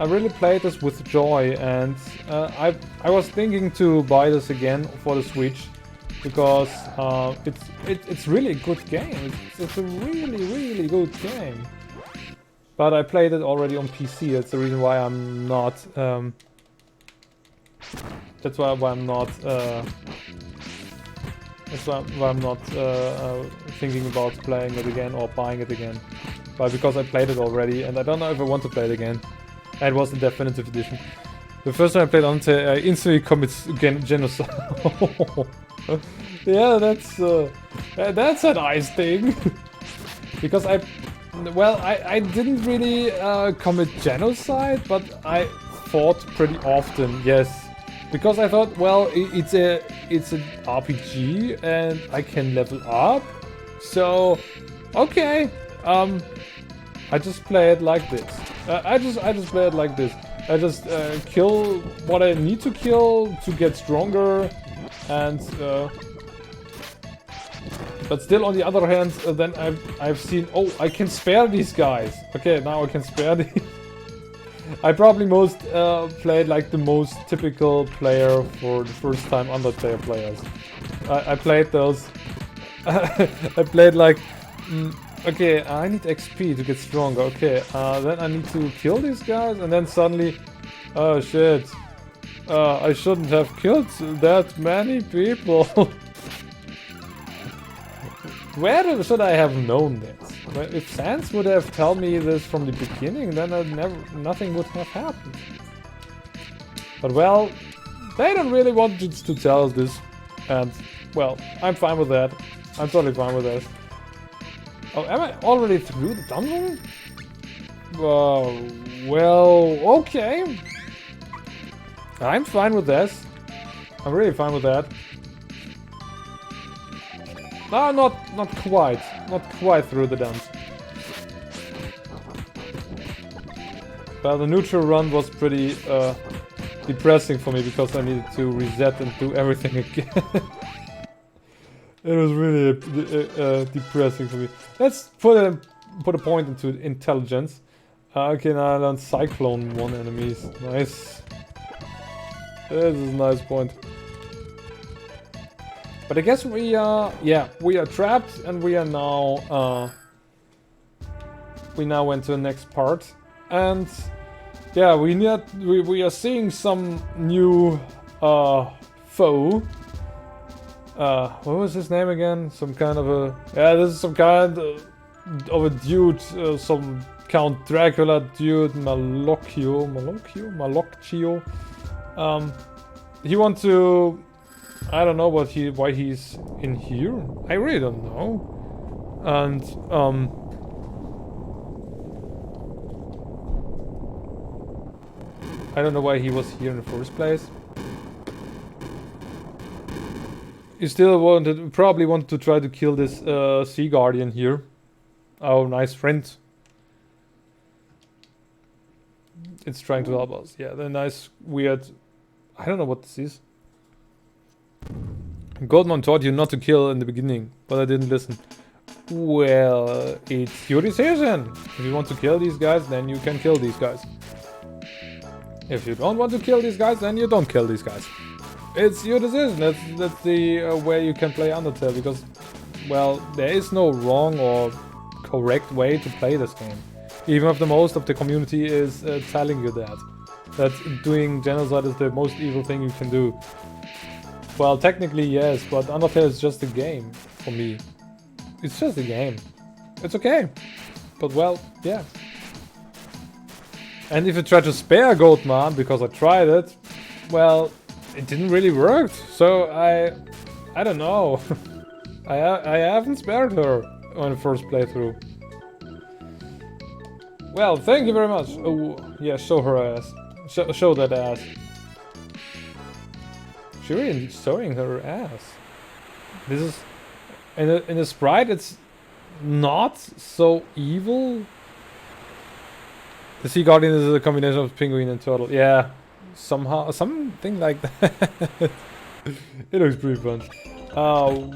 [SPEAKER 1] I really played this with joy, and I was thinking to buy this again for the Switch, because it's really a good game. It's a really good game. But I played it already on PC. That's the reason why I'm not. That's why I'm not. That's why I'm not thinking about playing it again or buying it again. But because I played it already, and I don't know if I want to play it again. It was the definitive edition. The first time I played Undertale, I instantly commit genocide. Yeah, that's a nice thing. Because I didn't really commit genocide, but I fought pretty often. Yes, because I thought, well, it's an RPG and I can level up. So, okay, I just play it like this. I just play it like this. I just kill what I need to kill to get stronger, and but still, on the other hand, then I've seen, oh, I can spare these guys. Okay, now I can spare these. I probably played like the most typical player for the first time Undertale players. I played those. I played like. Okay, I need XP to get stronger. Okay, then I need to kill these guys, and then suddenly, oh shit, I shouldn't have killed that many people. Where should I have known this? If Sans would have told me this from the beginning, then nothing would have happened. But well, they don't really want to tell us this, and well, I'm fine with that. I'm totally fine with that. Oh, am I already through the dungeon? Well, okay. I'm fine with this. I'm really fine with that. No, not quite. Not quite through the dungeon. But the neutral run was pretty depressing for me because I needed to reset and do everything again. It was really depressing for me. Let's put a point into intelligence. Okay, now I learned Cyclone 1 enemies. Nice. This is a nice point. But I guess we are trapped, and we are now we now went to the next part, and yeah, we are seeing some new foe. What was his name again? Some kind of a this is some kind of a dude, some Count Dracula dude, Malocchio. He wants to. I don't know why he's in here. I really don't know. And I don't know why he was here in the first place. He still probably wanted to try to kill this Sea Guardian here. Our nice friend. It's trying to help us. Yeah, the nice weird. I don't know what this is. Goldman taught you not to kill in the beginning, but I didn't listen. Well, it's your decision. If you want to kill these guys, then you can kill these guys. If you don't want to kill these guys, then you don't kill these guys. It's your decision. That's the way you can play Undertale, because, well, there is no wrong or correct way to play this game. Even if the most of the community is telling you that doing genocide is the most evil thing you can do. Well, technically yes, but Undertale is just a game for me. It's just a game. It's okay. But well, yeah. And if you try to spare Goatman, because I tried it, well, it didn't really work. So I don't know. I haven't spared her on the first playthrough. Well, thank you very much. Oh, yeah, show her ass. Show that ass. She really showing her ass. This is in the sprite. It's not so evil. The Sea Guardian is a combination of penguin and turtle. Yeah, somehow something like that. It looks pretty fun.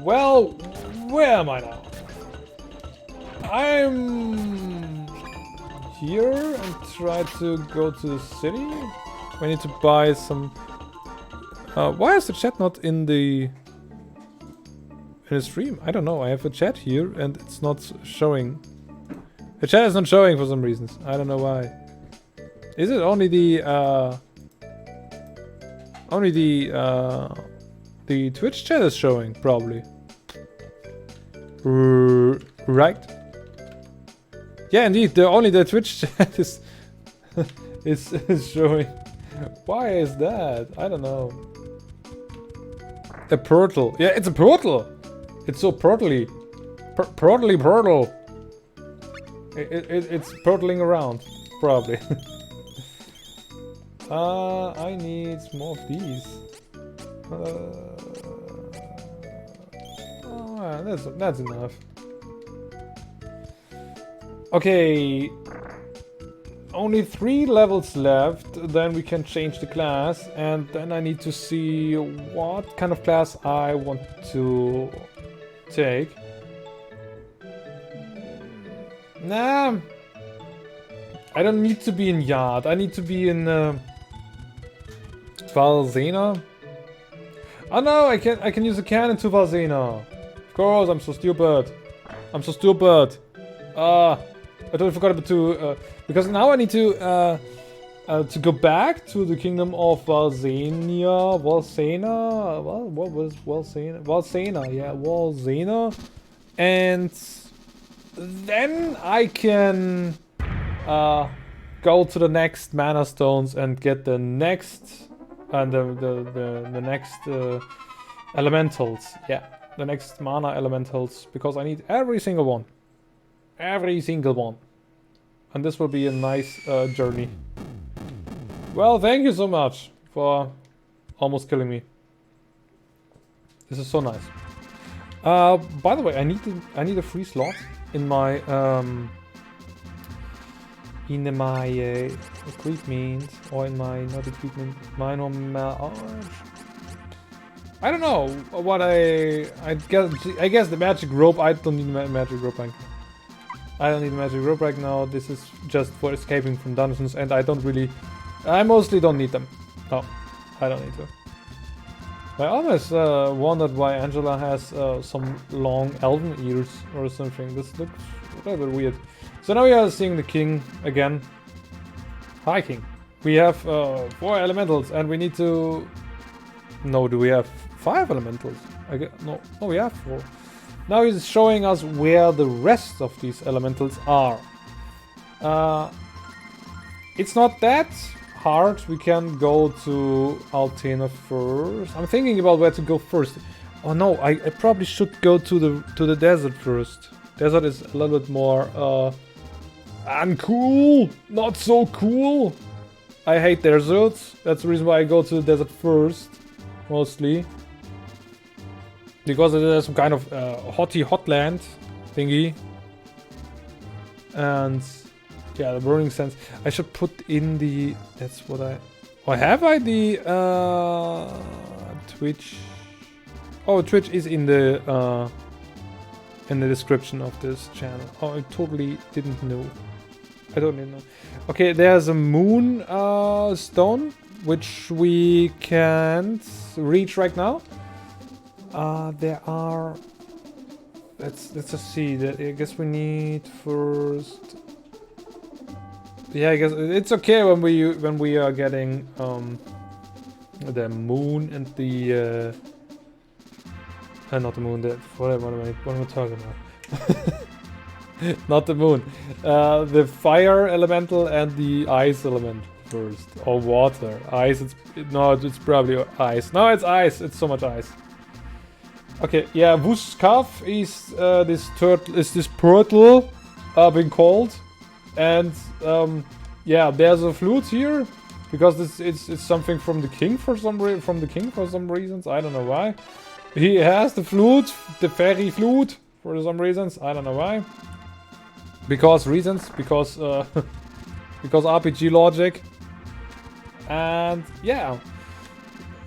[SPEAKER 1] Well, where am I now? I'm here and try to go to the city. We need to buy some. Why is the chat not in the stream? I don't know. I have a chat here and it's not showing. The chat is not showing for some reasons. I don't know why. Is it only the Twitch chat is showing? Probably. Right. Yeah, indeed. Only the Twitch chat is is showing. Why is that? I don't know. A portal. Yeah, it's a portal. It's so portally. Portal. It's portaling around, probably. I need more of these. That's enough. Okay. Only 3 levels left, then we can change the class, and then I need to see what kind of class I want to take. Nah, I don't need to be in Yard. I need to be in Valzena. Oh no, I can use a cannon to Valzena. Of course, I'm so stupid. I'm so stupid. I totally forgot to because now I need to go back to the kingdom of Valzena. Well, what was Valzena? Valzena, yeah, Valzena, and then I can go to the next mana stones and get the next the next elementals. Yeah, the next mana elementals, because I need every single one. Every single one. And this will be a nice journey. Well, thank you so much for almost killing me. This is so nice. By the way, I need a free slot in my equipment, or in my not equipment, my normal. I don't know what I guess the magic rope. I don't need magic rope right now. I don't need magic rope right now. This is just for escaping from dungeons, and I mostly don't need them. No, I don't need to. I always wondered why Angela has some long elven ears or something. This looks a little bit weird. So now we are seeing the king again. Hi, king. We have 4 elementals, and we need to... No, do we have 5 elementals? No, we have 4. Now he's showing us where the rest of these elementals are. It's not that hard. We can go to Altena first. I'm thinking about where to go first. Oh no, I probably should go to the desert first. Desert is a little bit more uncool. Not so cool. I hate deserts. That's the reason why I go to the desert first, mostly. Because there's some kind of hotland thingy. And yeah, the burning sense. I should put in the... That's what I... Or have I the Twitch? Oh, Twitch is in the description of this channel. Oh, I totally didn't know. I don't even know. Okay, there's a moon stone, which we can't reach right now. There are... Let's just see. I guess we need first... Yeah, I guess it's okay when we are getting the moon and the not the moon. What am I talking about? Not the moon. The fire elemental and the ice element first, or water. Ice. It's probably ice. No, it's ice. It's so much ice. Okay, yeah. Vuskav is this turtle. Is this turtle being called? And yeah, there's a flute here because it's something from the king for some reasons. I don't know why. He has the flute, the fairy flute for some reasons. I don't know why. Because because RPG logic. And yeah,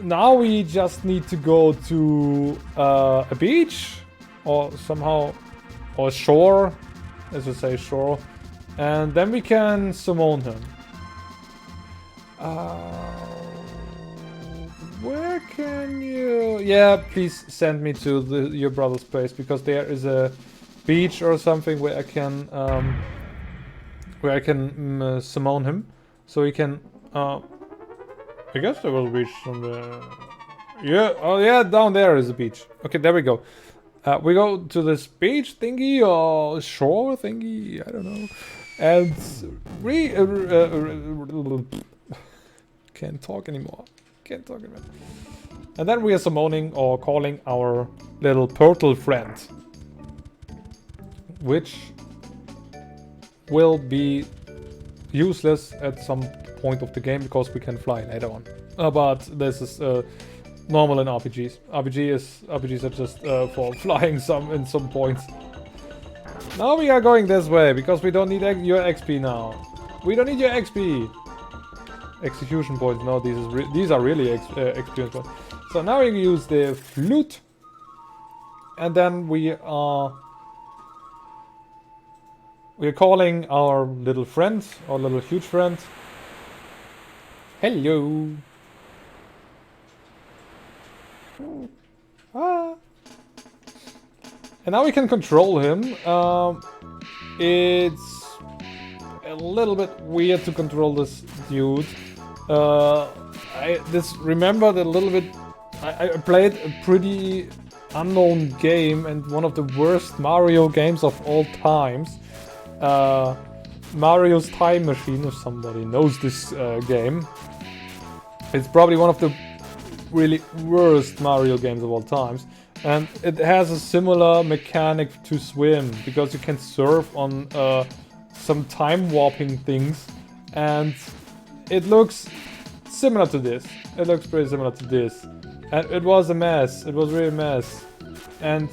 [SPEAKER 1] now we just need to go to a beach or somehow or shore. Let's just say shore. And then we can summon him. Where can you... Yeah, please send me to your brother's place, because there is a beach or something where I can summon him. So we can... I guess there was a beach somewhere. Yeah, oh yeah, down there is a beach. Okay, there we go. We go to this beach thingy or shore thingy, I don't know. And can't talk anymore. And then we are summoning or calling our little turtle friend, which will be useless at some point of the game because we can fly later on. But this is normal in RPGs. RPGs are just for flying in some points. Now we are going this way, because we don't need your XP now. We don't need your XP. Execution points, no, these are really experience points. So now we use the flute. And then we are calling our little friend, our little huge friend. Hello. Ah. And now we can control him. It's a little bit weird to control this dude. I remembered a little bit. I played a pretty unknown game and one of the worst Mario games of all times. Mario's Time Machine, if somebody knows this game. It's probably one of the really worst Mario games of all times. And it has a similar mechanic to swim, because you can surf on some time warping things, and it looks similar to this. It looks pretty similar to this. And it was a mess. It was really a mess. And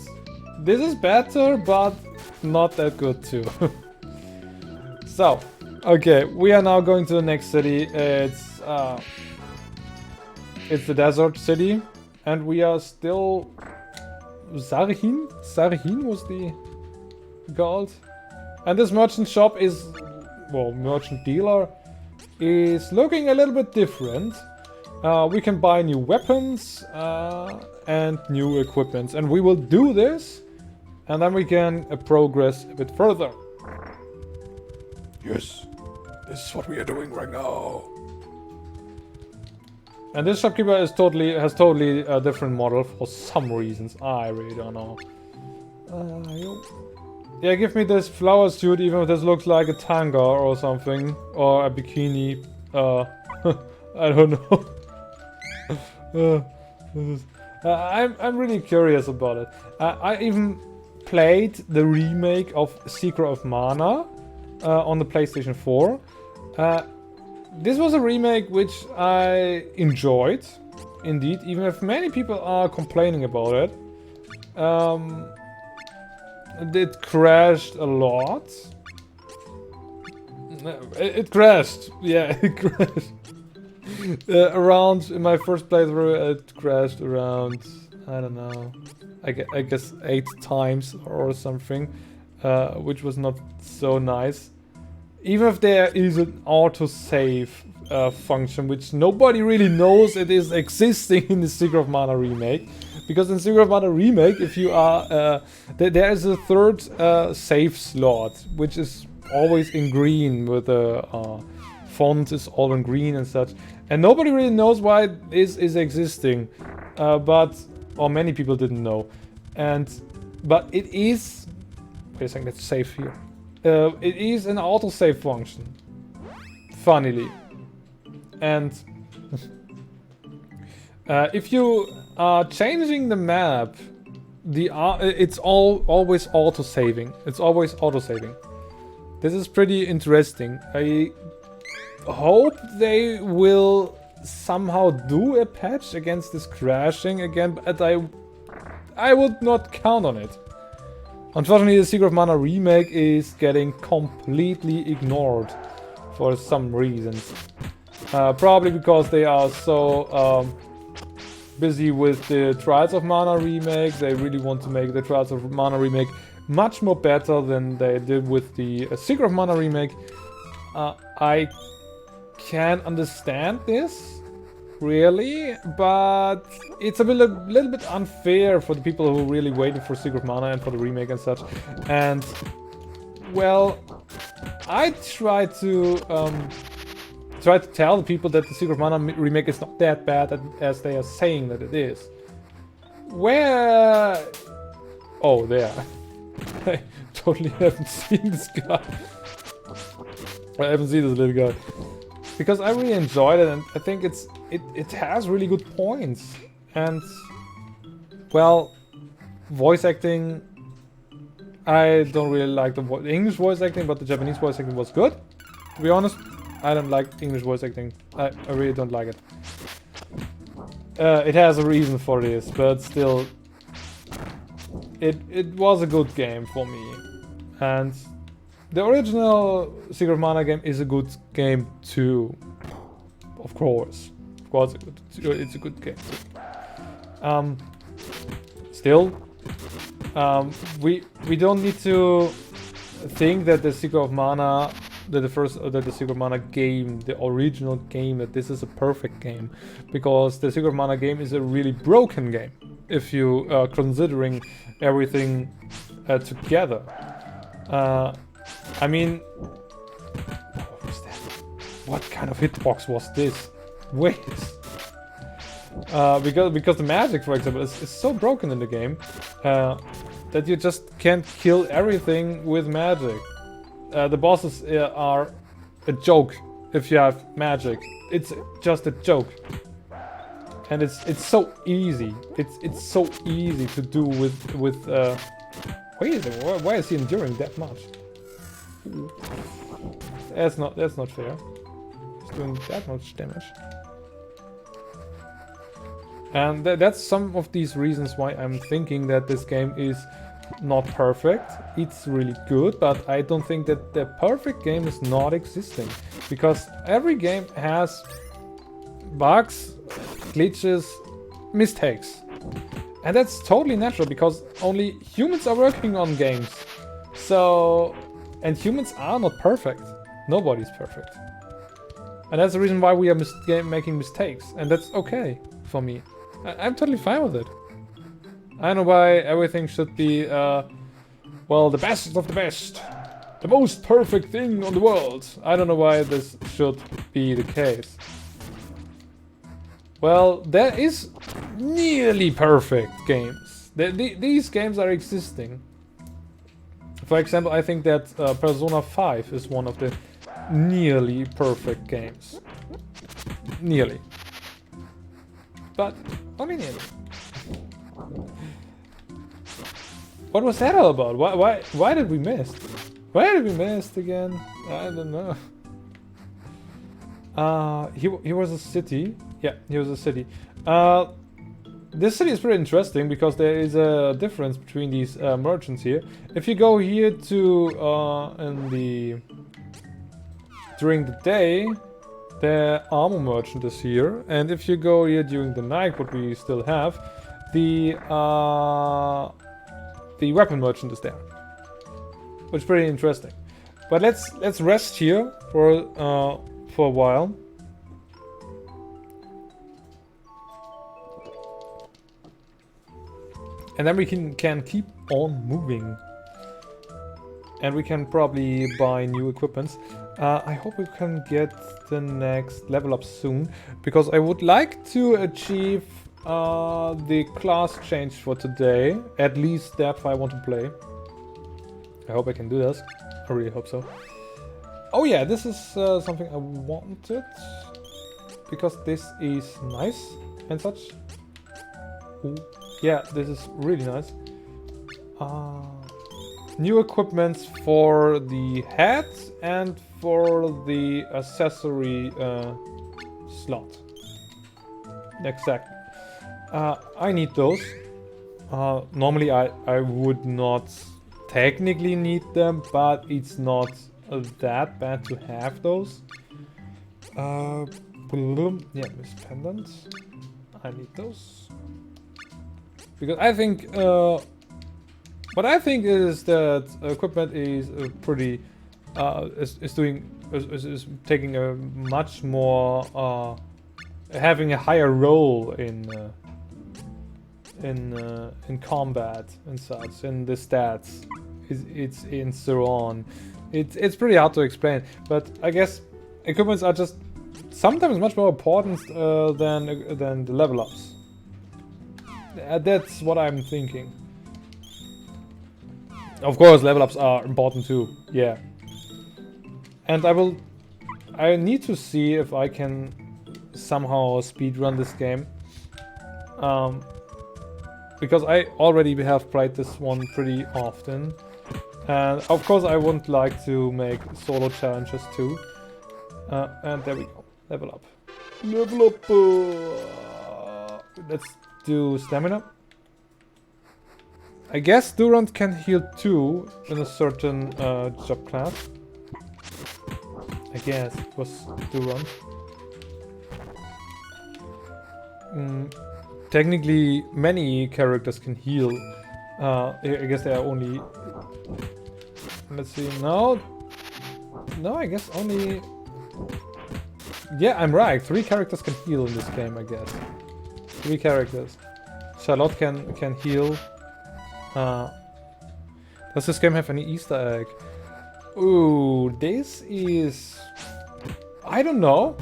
[SPEAKER 1] this is better, but not that good too. So, okay, we are now going to the next city. It's the desert city. And we are still... Sarhin? Sarhin was the gold. And this merchant shop is... Well, merchant dealer is looking a little bit different. We can buy new weapons and new equipments. And we will do this. And then we can progress a bit further. Yes. This is what we are doing right now. And this shopkeeper is has totally a different model for some reasons. I really don't know. Yeah, give me this flower suit, even if this looks like a tanga or something, or a bikini. I don't know. I'm really curious about it. I even played the remake of Secret of Mana on the PlayStation 4. This was a remake which I enjoyed, indeed, even if many people are complaining about it. It crashed a lot. It crashed, yeah, it crashed. Around, in my first playthrough, it crashed around, I don't know, I guess 8 times or something, which was not so nice. Even if there is an autosave function, which nobody really knows it is existing in the Secret of Mana remake. Because in Secret of Mana remake, if you are... there is a third save slot, which is always in green, with the font is all in green and such. And nobody really knows why it is existing. Or many people didn't know. But it is... Wait a second, let's save here. It is an autosave function, funnily, and if you are changing the map, it's always autosaving. It's always autosaving. This is pretty interesting. I hope they will somehow do a patch against this crashing again, but I would not count on it. Unfortunately, the Secret of Mana remake is getting completely ignored for some reasons. Probably because they are so busy with the Trials of Mana remake. They really want to make the Trials of Mana remake much more better than they did with the Secret of Mana remake. I can understand this, really, but it's a little bit unfair for the people who really waited for Secret of Mana and for the remake and such. And well, I try to tell the people that the Secret of Mana remake is not that bad as they are saying that it is. Where? Oh, there. I totally haven't seen this guy. I haven't seen this little guy. Because I really enjoyed it, and I think it has really good points. And well, voice acting, I don't really like the English voice acting, but the Japanese voice acting was good. To be honest, I don't like English voice acting. I really don't like it. It has a reason for this, but still, it was a good game for me. And the original Secret of Mana game is a good game too. Of course. Of course it's a good game too. Still, we don't need to think that the Secret of Mana, the Secret of Mana game, the original game, that this is a perfect game, because the Secret of Mana game is a really broken game if you are considering everything together. I mean, what was that? What kind of hitbox was this? Wait. Because the magic, for example, is so broken in the game that you just can't kill everything with magic. The bosses are a joke if you have magic. It's just a joke, and it's so easy. It's so easy to do with. Wait a second, why is he enduring that much? That's not fair. He's doing that much damage. And that's some of these reasons why I'm thinking that this game is not perfect. It's really good, but I don't think that the perfect game is not existing. Because every game has bugs, glitches, mistakes. And that's totally natural because only humans are working on games. So, and humans are not perfect. Nobody's perfect. And that's the reason why we are making mistakes. And that's okay for me. I'm totally fine with it. I don't know why everything should be, well, the best of the best. The most perfect thing on the world. I don't know why this should be the case. Well, there is nearly perfect games. These games are existing. For example, I think that Persona 5 is one of the nearly perfect games. Nearly. But only nearly. What was that all about? Why did we miss? Why did we miss again? I don't know. He was a city. Yeah, he was a city. This city is pretty interesting because there is a difference between these merchants here. If you go here to during the day, the armor merchant is here, and if you go here during the night, what we still have, the weapon merchant is there, which is pretty interesting. But let's rest here for a while. And then we can keep on moving. And we can probably buy new equipments. I hope we can get the next level up soon. Because I would like to achieve the class change for today. At least that's I want to play. I hope I can do this. I really hope so. Oh yeah, this is something I wanted. Because this is nice and such. Ooh. Yeah, this is really nice. New equipments for the hat and for the accessory slot. Exactly. I need those. Normally I would not technically need them, but it's not that bad to have those. Yeah, Miss Pendants. I need those. Because I think, what I think is that equipment is pretty, is taking a much more, having a higher role in combat and such, in the stats, it's in so on. It's pretty hard to explain, but I guess equipments are just sometimes much more important than the level ups. That's what I'm thinking. Of course, level ups are important too. Yeah. And I need to see if I can somehow speedrun this game. Because I already have played this one pretty often. And of course I wouldn't like to make solo challenges too. And there we go. Level up. Level up! Let's do stamina. I guess Durant can heal too in a certain job class. I guess it was Durant. Technically, many characters can heal. I guess there are only... Let's see, no, I guess only... Yeah, I'm right, 3 characters can heal in this game, I guess. 3 characters. Charlotte can heal. Does this game have any Easter egg? Ooh, this is... I don't know.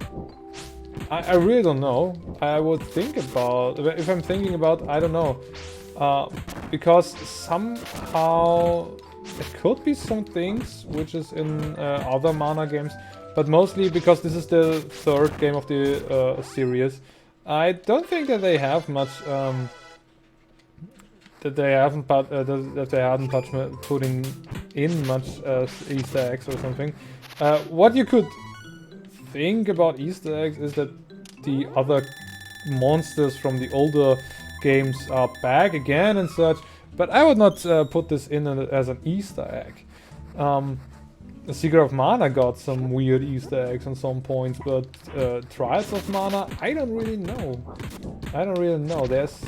[SPEAKER 1] I really don't know. I would think about... If I'm thinking about... I don't know. Because somehow... It could be some things which is in other Mana games. But mostly because this is the 3rd game of the series. I don't think that they have much... that they haven't putting in much Easter eggs or something. What you could think about Easter eggs is that the other monsters from the older games are back again and such, but I would not put this in as an Easter egg. Secret of Mana got some weird Easter eggs on some points, but Trials of Mana, I don't really know. I don't really know. There's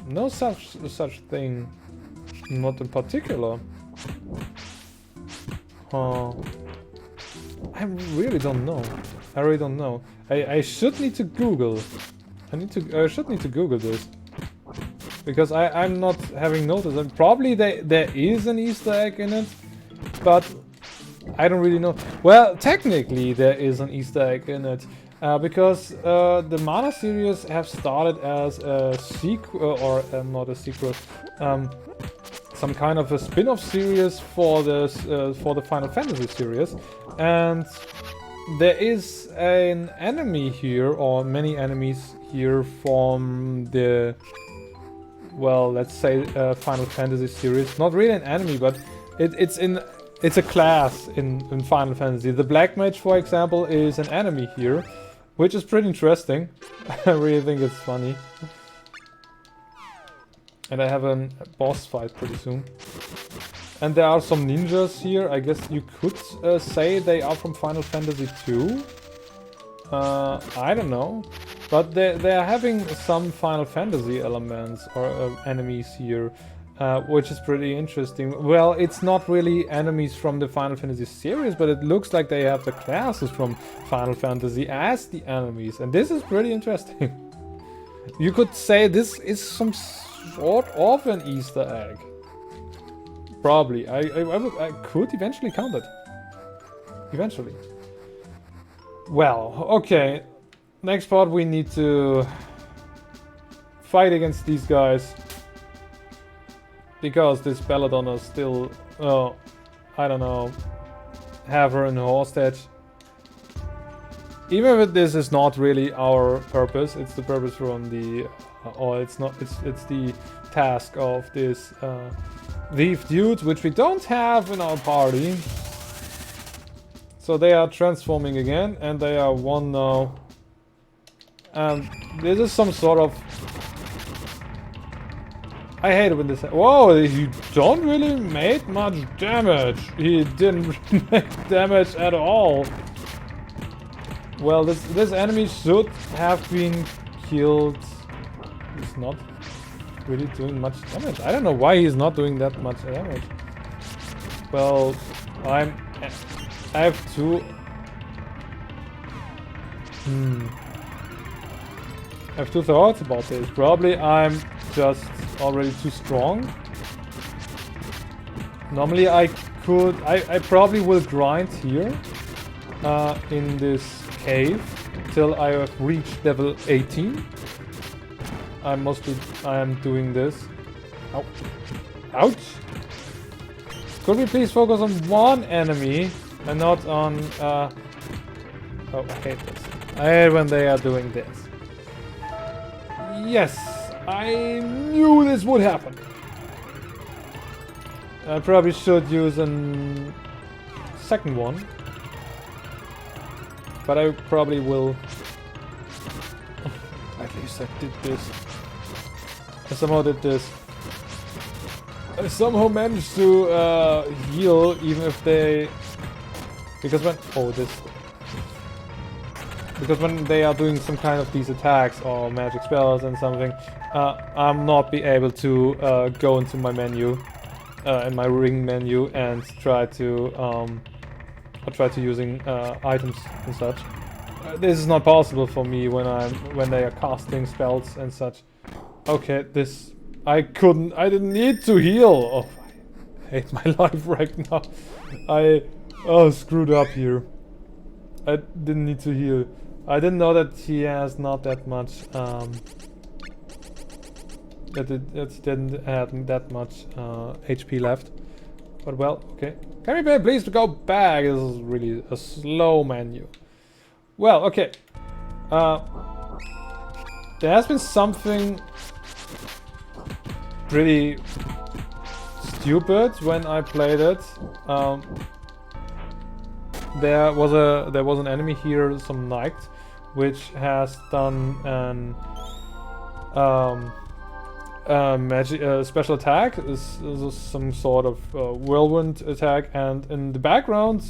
[SPEAKER 1] no such thing, not in particular. I really don't know. I really don't know. I should need to Google. I should need to Google this. Because I'm not having noticed. And probably there is an Easter egg in it, but I don't really know. Well, technically there is an Easter egg in it. Because the Mana series have started as a sequel, or not a sequel, some kind of a spin-off series for the Final Fantasy series, and there is an enemy here, or many enemies here from the, well, let's say Final Fantasy series. Not really an enemy, but it's a class in Final Fantasy. The Black Mage, for example, is an enemy here, which is pretty interesting. I really think it's funny. And I have a boss fight pretty soon. And there are some ninjas here. I guess you could say they are from Final Fantasy 2. I don't know. But they're having some Final Fantasy elements or enemies here, which is pretty interesting. Well, it's not really enemies from the Final Fantasy series, but it looks like they have the classes from Final Fantasy as the enemies. And this is pretty interesting. You could say this is some sort of an Easter egg. Probably. I could eventually count it. Eventually. Well, okay. Next part we need to fight against these guys. Because this Belladonna still, I don't know, have her in hostage. Even if this is not really our purpose, it's the purpose from the, or it's not, it's the task of this thief dude, which we don't have in our party. So they are transforming again, and they are one now. And this is some sort of, I hate it when this. Whoa, he don't really make much damage. He didn't make damage at all. Well, this enemy should have been killed. He's not really doing much damage. I don't know why he's not doing that much damage. Well, I have two. I have two thoughts about this. Probably I'm just already too strong. Normally I probably will grind here in this cave till I have reached level 18. I am doing this. Ow. Ouch! Could we please focus on one enemy and not on oh, I hate this. I hate when they are doing this. Yes! I knew this would happen. I probably should use a second one. But I probably will. At least I did this. I somehow did this. I somehow managed to heal even if they... Because when they are doing some kind of these attacks or magic spells and something, I'm not be able to go into my menu, in my ring menu, and try to using items and such. This is not possible for me when they are casting spells and such. Okay, this I didn't need to heal. Oh, I hate my life right now. I screwed up here. I didn't need to heal. I didn't know that he has not that much, that it didn't have that much HP left. But well, okay. Can we please go back? This is really a slow menu. Well, okay. There has been something pretty stupid when I played it. There was an enemy here, some knight, which has done magic special attack. This is some sort of whirlwind attack, and in the background,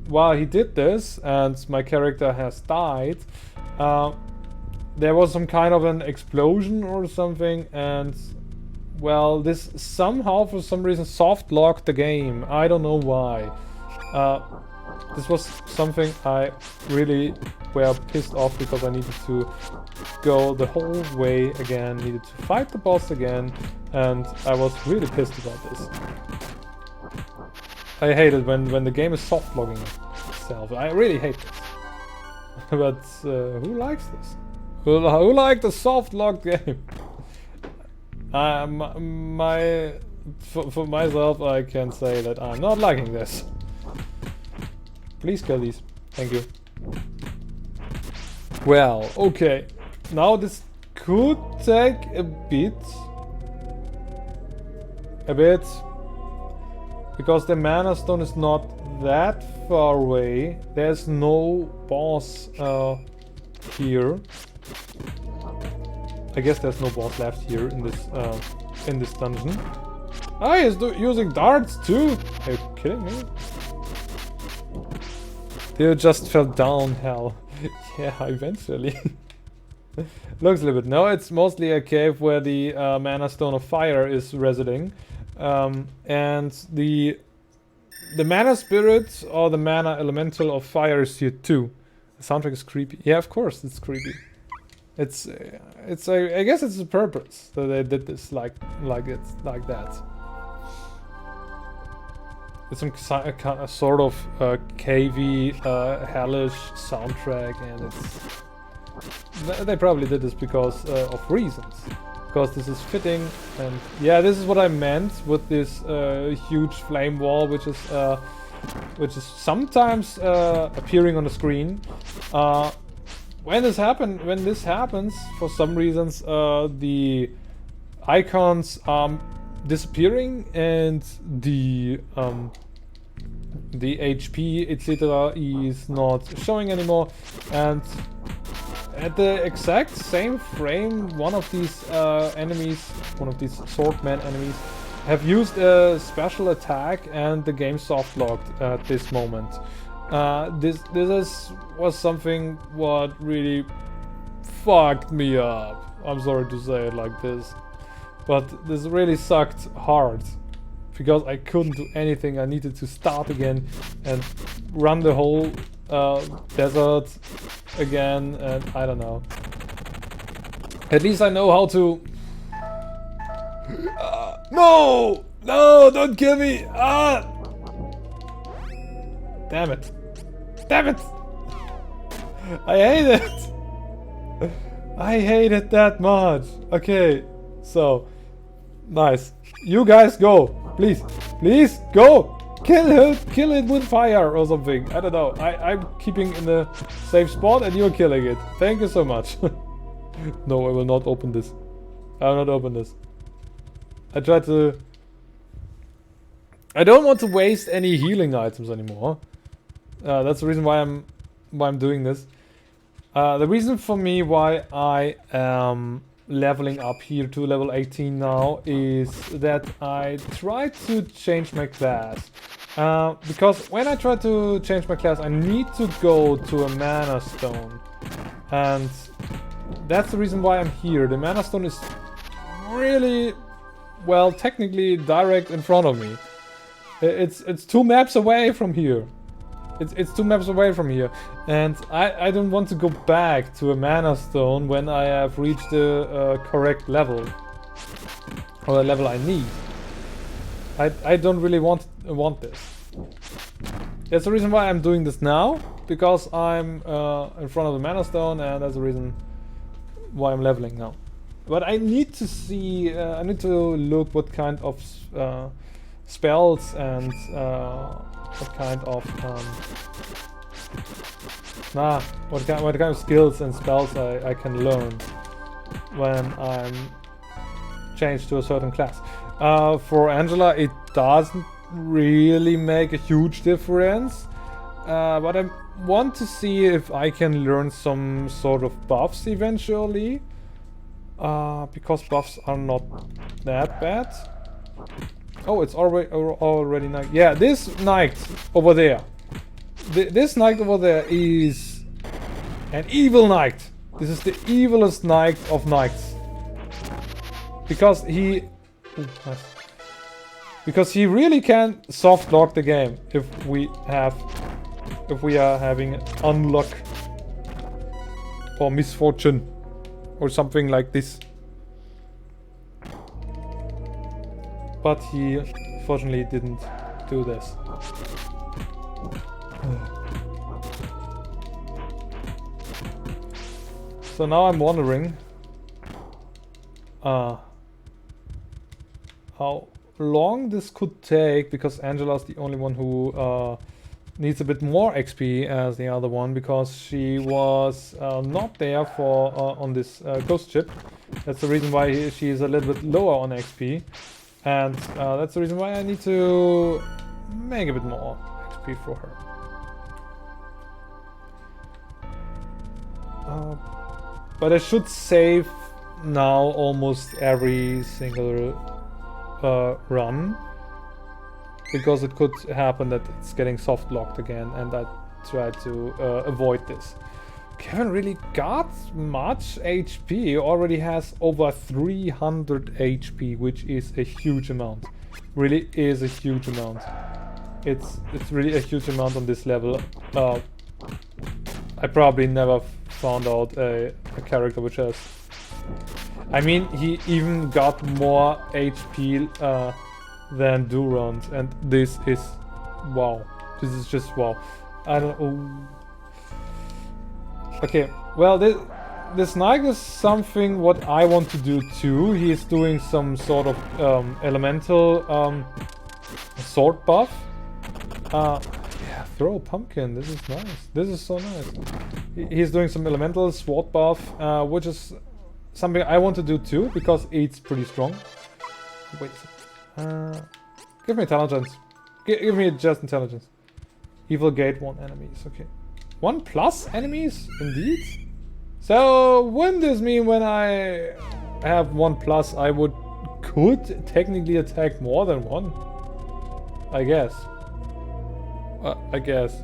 [SPEAKER 1] while he did this, and my character has died, there was some kind of an explosion or something, and well, this somehow, for some reason, soft locked the game. I don't know why. This was something I really were pissed off, because I needed to go the whole way again, needed to fight the boss again, and I was really pissed about this. I hate it when the game is soft logging itself. I really hate this. But who likes this? Who likes the soft locked game? For myself, I can say that I'm not liking this. Please kill these. Thank you. Well, okay. Now this could take a bit. Because the mana stone is not that far away. There's no boss here. I guess there's no boss left here in this dungeon. Ah, he's using darts too. Are you kidding me? They just fell down hell. Yeah, eventually. Looks a little bit. No, it's mostly a cave where the mana stone of fire is residing, and the mana spirit or the mana elemental of fire is here too. The soundtrack is creepy. Yeah, of course it's creepy. It's I guess it's the purpose that they did this like that. It's some sort of cavey, hellish soundtrack, and they probably did this because of reasons. Because this is fitting, and yeah, this is what I meant with this huge flame wall, which is sometimes appearing on the screen. When this happens, for some reasons, the icons are disappearing, and the HP etc. is not showing anymore, and at the exact same frame, one of these enemies, one of these swordman enemies, have used a special attack, and the game soft locked at this moment. This was something what really fucked me up. I'm sorry to say it like this, but this really sucked hard, because I couldn't do anything. I needed to start again and run the whole desert again, and I don't know. At least I know how to... No! No! Don't kill me! Ah! Damn it! Damn it! I hate it! I hate it that much. Okay, so nice. You guys go, please, please go. Kill it with fire or something. I don't know. I'm keeping in the safe spot, and you're killing it. Thank you so much. No, I will not open this. I will not open this. I don't want to waste any healing items anymore. That's the reason why I'm doing this. The reason for me why I am leveling up here to level 18 now is that I tried to change my class. Because when I try to change my class, I need to go to a mana stone. And that's the reason why I'm here. The mana stone is really, well, technically direct in front of me. It's 2 maps away from here. It's 2 maps away from here, and I don't want to go back to a mana stone when I have reached the correct level, or the level I need. I don't really want this. That's the reason why I'm doing this now, because I'm in front of the mana stone, and that's the reason why I'm leveling now. But I need to see, I need to look what kind of spells and what kind of what kind of skills and spells I can learn when I'm changed to a certain class. For Angela, it doesn't really make a huge difference, but I want to see if I can learn some sort of buffs eventually. Because buffs are not that bad. Oh, it's already night. Yeah, this knight over there. This knight over there is an evil knight. This is the evilest knight of knights. Because he... Ooh, nice. Because he really can soft lock the game if we are having unluck or misfortune or something like this. But he fortunately didn't do this. So now I'm wondering how long this could take, because Angela's the only one who needs a bit more XP as the other one, because she was not there for on this ghost ship. That's the reason why she is a little bit lower on XP, and that's the reason why I need to make a bit more XP for her. But I should save now almost every single run, because it could happen that it's getting soft locked again, and I try to avoid this. Kevin really got much HP. He already has over 300 HP, which is a huge amount. Really is a huge amount. It's really a huge amount on this level. I probably never found out a character which has... I mean, he even got more HP than Durant, and this is... wow. This is just wow. I don't... Oh. Okay, well, this knight is something what I want to do too. He is doing some sort of elemental sword buff. Yeah, throw a pumpkin. This is nice. This is so nice. He's doing some elemental sword buff, which is something I want to do too, because it's pretty strong. Wait a second. Give me intelligence. Give me just intelligence. Evil gate 1 enemies. Okay. 1+ enemies? Indeed? So, wouldn't this mean when I have 1+, I could technically attack more than one? I guess. I guess.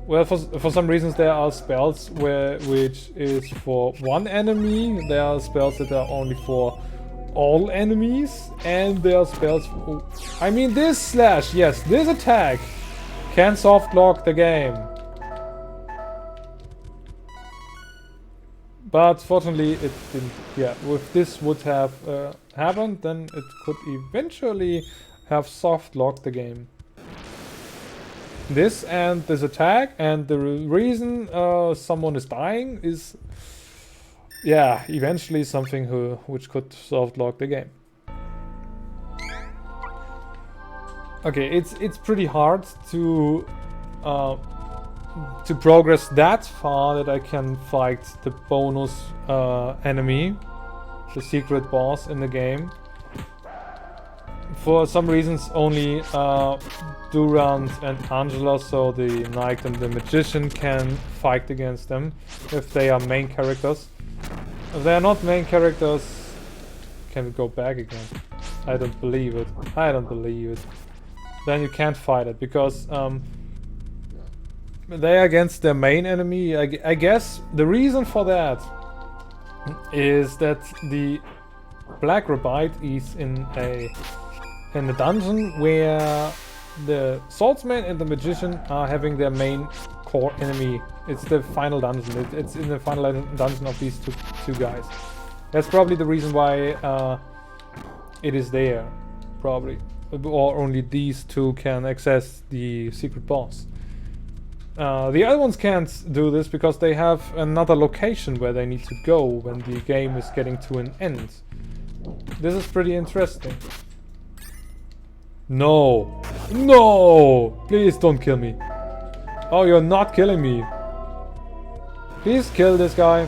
[SPEAKER 1] Well, for some reasons there are spells which is for one enemy. There are spells that are only for all enemies, and there are spells for... I mean, this slash, yes, this attack can soft lock the game. But fortunately it didn't. Yeah, if this would have happened, then it could eventually have soft locked the game. This and this attack, and the reason someone is dying is, yeah, eventually something which could soft lock the game. Okay, it's pretty hard to progress that far that I can fight the bonus enemy, the secret boss in the game. For some reasons only Durant and Angela, so the Knight and the Magician, can fight against them if they are main characters. If they are not main characters, can we go back again? I don't believe it. I don't believe it. Then you can't fight it, because they are against their main enemy. I guess the reason for that is that the Black Rabite is in a dungeon where the Swordsman and the Magician are having their main core enemy. It's the final dungeon. It's in the final dungeon of these two guys. That's probably the reason why it is there, probably. Or only these two can access the secret boss. The other ones can't do this because they have another location where they need to go when the game is getting to an end. This is pretty interesting. No! No! Please don't kill me. Oh, you're not killing me. Please kill this guy.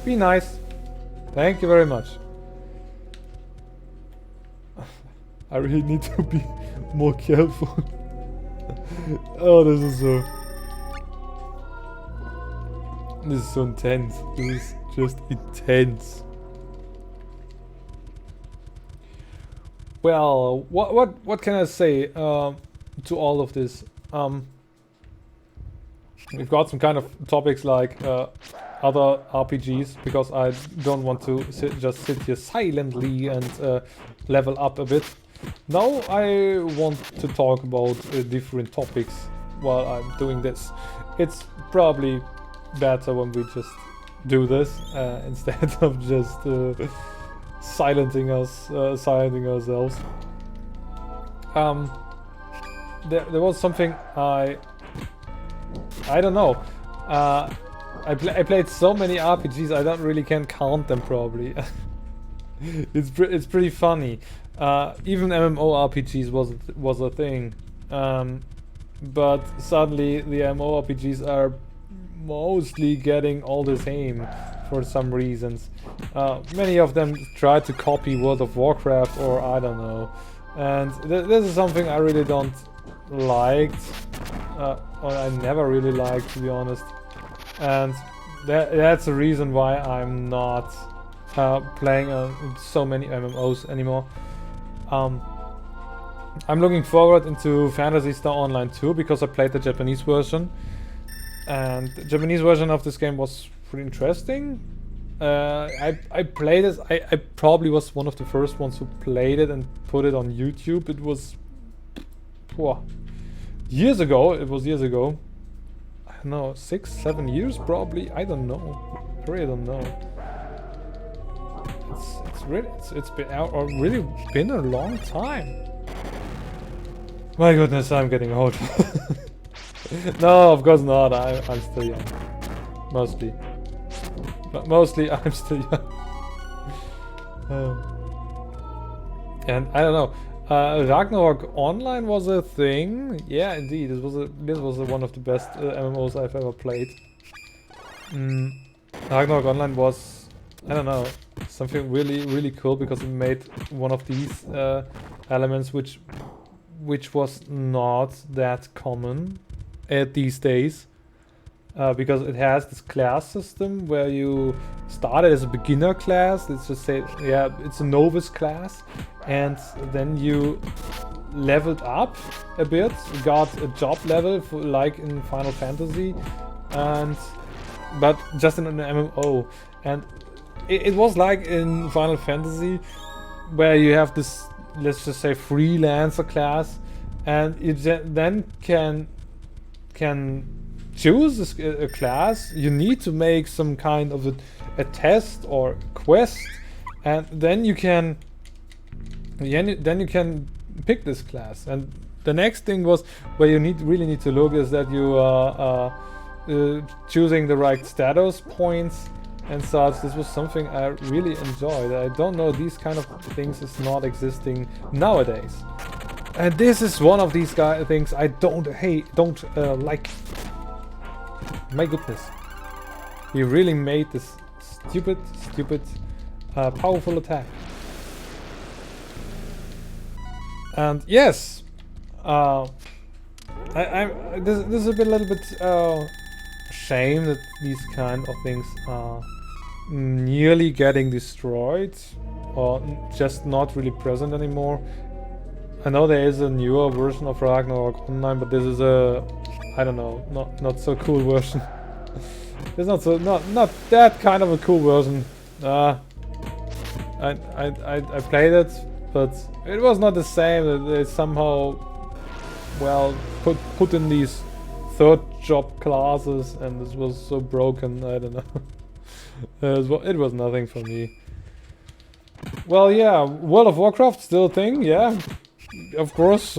[SPEAKER 1] Be nice. Thank you very much. I really need to be more careful. Oh, this is so intense. This is just intense. Well, what can I say to all of this? We've got some kind of topics like other RPGs, because I don't want to just sit here silently and level up a bit. Now I want to talk about different topics while I'm doing this. It's probably better when we just do this instead of just silencing ourselves. There was something I don't know. I played so many RPGs, I don't really can count them probably. It's pretty funny. Even MMORPGs was a thing, but suddenly the MMORPGs are mostly getting all the same for some reasons. Many of them try to copy World of Warcraft, or I don't know, and this is something I really don't like, or I never really liked, to be honest, and that's the reason why I'm not playing so many MMOs anymore. I'm looking forward into Phantasy Star Online 2 because I played the Japanese version, and the Japanese version of this game was pretty interesting. I played it. I probably was one of the first ones who played it and put it on YouTube. It was years ago. It was years ago. I don't know, 6-7 years probably. I don't know. I really don't know. It's been out, or really been a long time. My goodness, I'm getting old. No, of course not. I'm still young. Mostly. But mostly I'm still young. And I don't know. Ragnarok Online was a thing. Yeah, indeed. This was one of the best MMOs I've ever played. Ragnarok Online was, I don't know, something really cool, because it made one of these elements which was not that common these days, because it has this class system where you started as a beginner class. Let's just say, yeah, it's a novice class, and then you leveled up a bit, got a job level like in Final Fantasy, but just in an MMO. And it was like in Final Fantasy, where you have this, let's just say, freelancer class, and you then can choose a class. You need to make some kind of a test or quest, and then you can pick this class. And the next thing was where you really need to look is that you are choosing the right status points and such. This was something I really enjoyed. I don't know, these kind of things is not existing nowadays. And this is one of these things I don't like. My goodness. He really made this stupid, powerful attack. And yes, this is a little bit shame that these kind of things are nearly getting destroyed, or just not really present anymore. I know there is a newer version of Ragnarok Online, but this is a, I don't know, not so cool version. It's not that kind of a cool version. I played it, but it was not the same. They somehow, well, put in these third job classes, and this was so broken. I don't know. It was nothing for me. Well, yeah, World of Warcraft still a thing, yeah. Of course.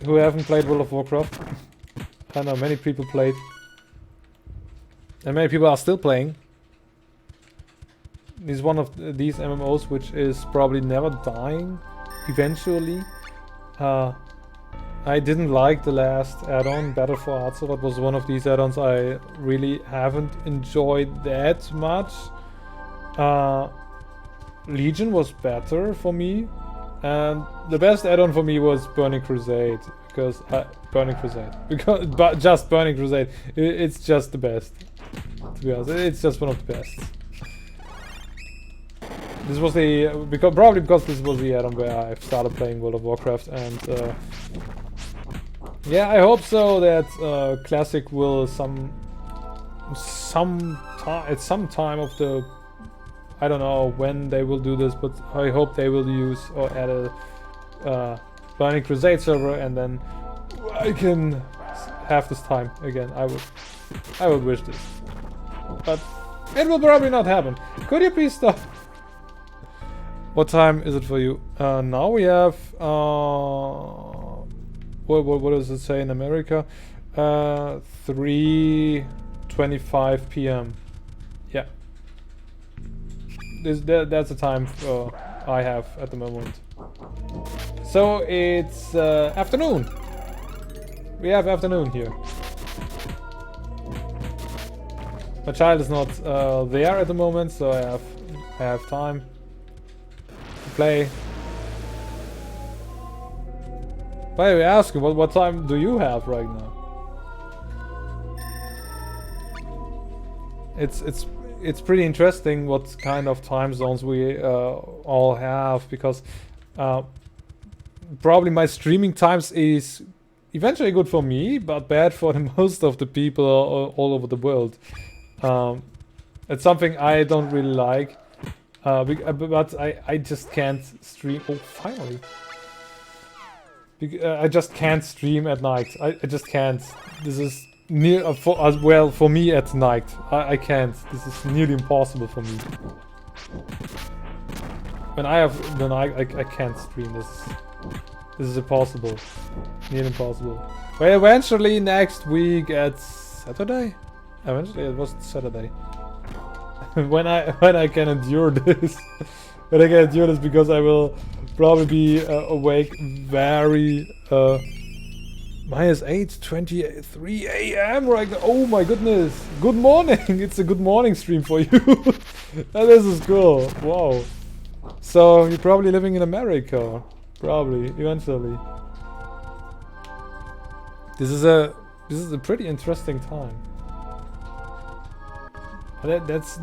[SPEAKER 1] Who haven't played World of Warcraft? I know many people played. And many people are still playing. It's one of these MMOs which is probably never dying eventually. I didn't like the last add-on, Battle for Azeroth. It was one of these add-ons I really haven't enjoyed that much. Legion was better for me, and the best add-on for me was Burning Crusade, because Burning Crusade, just Burning Crusade. It's just the best, to be honest. It's just one of the best. This was the probably because this was the add-on where I started playing World of Warcraft, and yeah, I hope so that Classic will at some time of the, I don't know when they will do this, but I hope they will use or add a Burning Crusade server, and then I can have this time again. I would wish this, but it will probably not happen. Could you please stop? What time is it for you? Now we have what does it say in America? 3:25 p.m. Yeah. That's the time I have at the moment. So it's afternoon. We have afternoon here. My child is not there at the moment, so I have time to play. By the way, ask you, what time do you have right now? It's pretty interesting what kind of time zones we all have, because probably my streaming times is eventually good for me, but bad for the most of the people all over the world. It's something I don't really like, but I just can't stream. Oh, finally! I just can't stream at night. I just can't. This is near well for me at night. I can't. This is nearly impossible for me. When I can't stream. This is impossible. Nearly impossible. But eventually next week at Saturday. Eventually it was Saturday. when I can endure this. When I can endure this, because I will probably be awake very minus 8:23 a.m. right now. Oh my goodness. Good morning. It's a good morning stream for you. This is cool. Wow. So you're probably living in America. Probably, eventually. This is a pretty interesting time. That's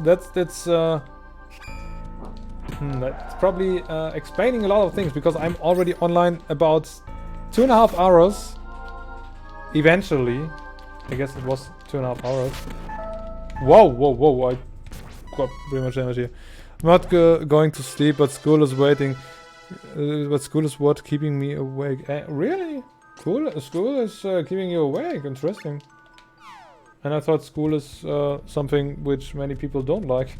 [SPEAKER 1] probably explaining a lot of things, because I'm already online about 2.5 hours. Eventually, I guess it was 2.5 hours. Whoa! I got pretty much damage here. I'm not going to sleep, but school is waiting. But school is what keeping me awake. Really? Cool. School is keeping you awake. Interesting. And I thought school is something which many people don't like.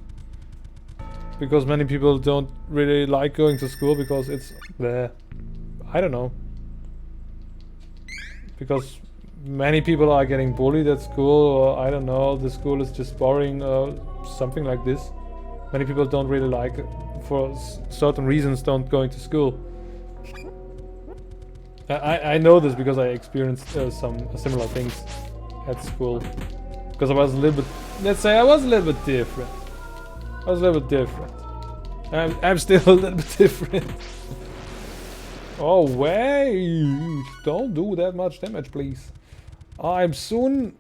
[SPEAKER 1] Because many people don't really like going to school, because it's bleh. I don't know. Because many people are getting bullied at school, or I don't know, the school is just boring, something like this. Many people don't really like, for certain reasons, don't going to school. I know this because I experienced some similar things at school. Because I was a little bit, let's say I was a little bit different. I was a little bit different. I'm still a little bit different. Oh wait! Don't do that much damage, please. I'm soon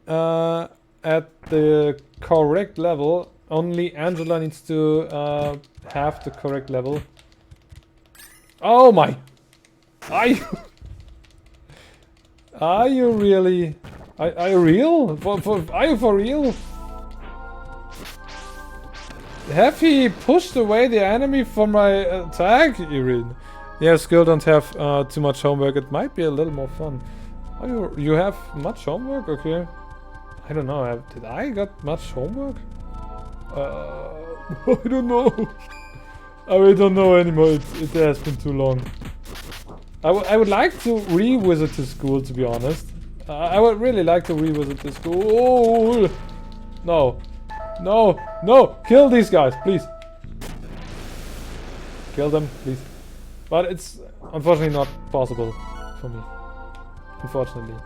[SPEAKER 1] at the correct level. Only Angela needs to have the correct level. Oh my! Are you really? Are you real? Are you for real? Have he pushed away the enemy from my attack, Irin? Yeah, school don't have too much homework. It might be a little more fun. Oh, you have much homework? Okay. I don't know. Did I got much homework? I don't know. I don't know anymore. It has been too long. I would like to revisit the school, to be honest. I would really like to revisit the school. No. No. No. Kill these guys, please. Kill them, please. But it's unfortunately not possible for me. Unfortunately.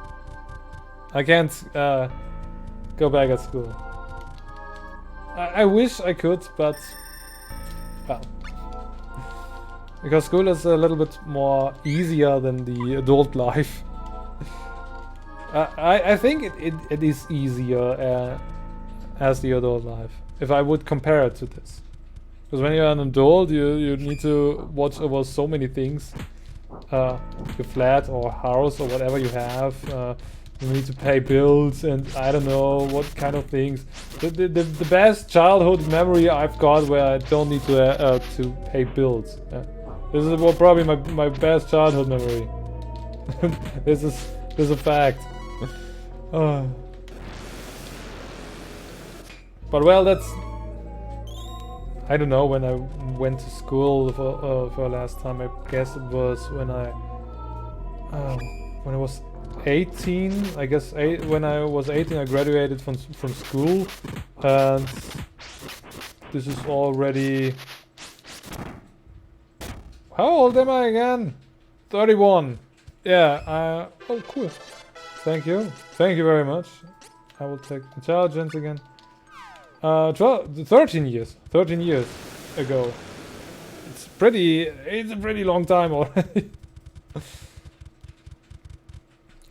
[SPEAKER 1] I can't go back at school. I wish I could, but well. Because school is a little bit more easier than the adult life. I think it is easier as the adult life, if I would compare it to this. Because when you're an adult, you need to watch over so many things. Your flat or house or whatever you have. You need to pay bills and I don't know what kind of things. The best childhood memory I've got where I don't need to pay bills. This is probably my best childhood memory. This is a fact. But well, that's... I don't know when I went to school for last time. I guess it was when I was 18. I guess when I was 18, I graduated from school, and this is already... How old am I again? 31. Yeah. Oh, cool. Thank you. Thank you very much. I will take intelligence again. 13 years. 13 years ago. It's a pretty long time already.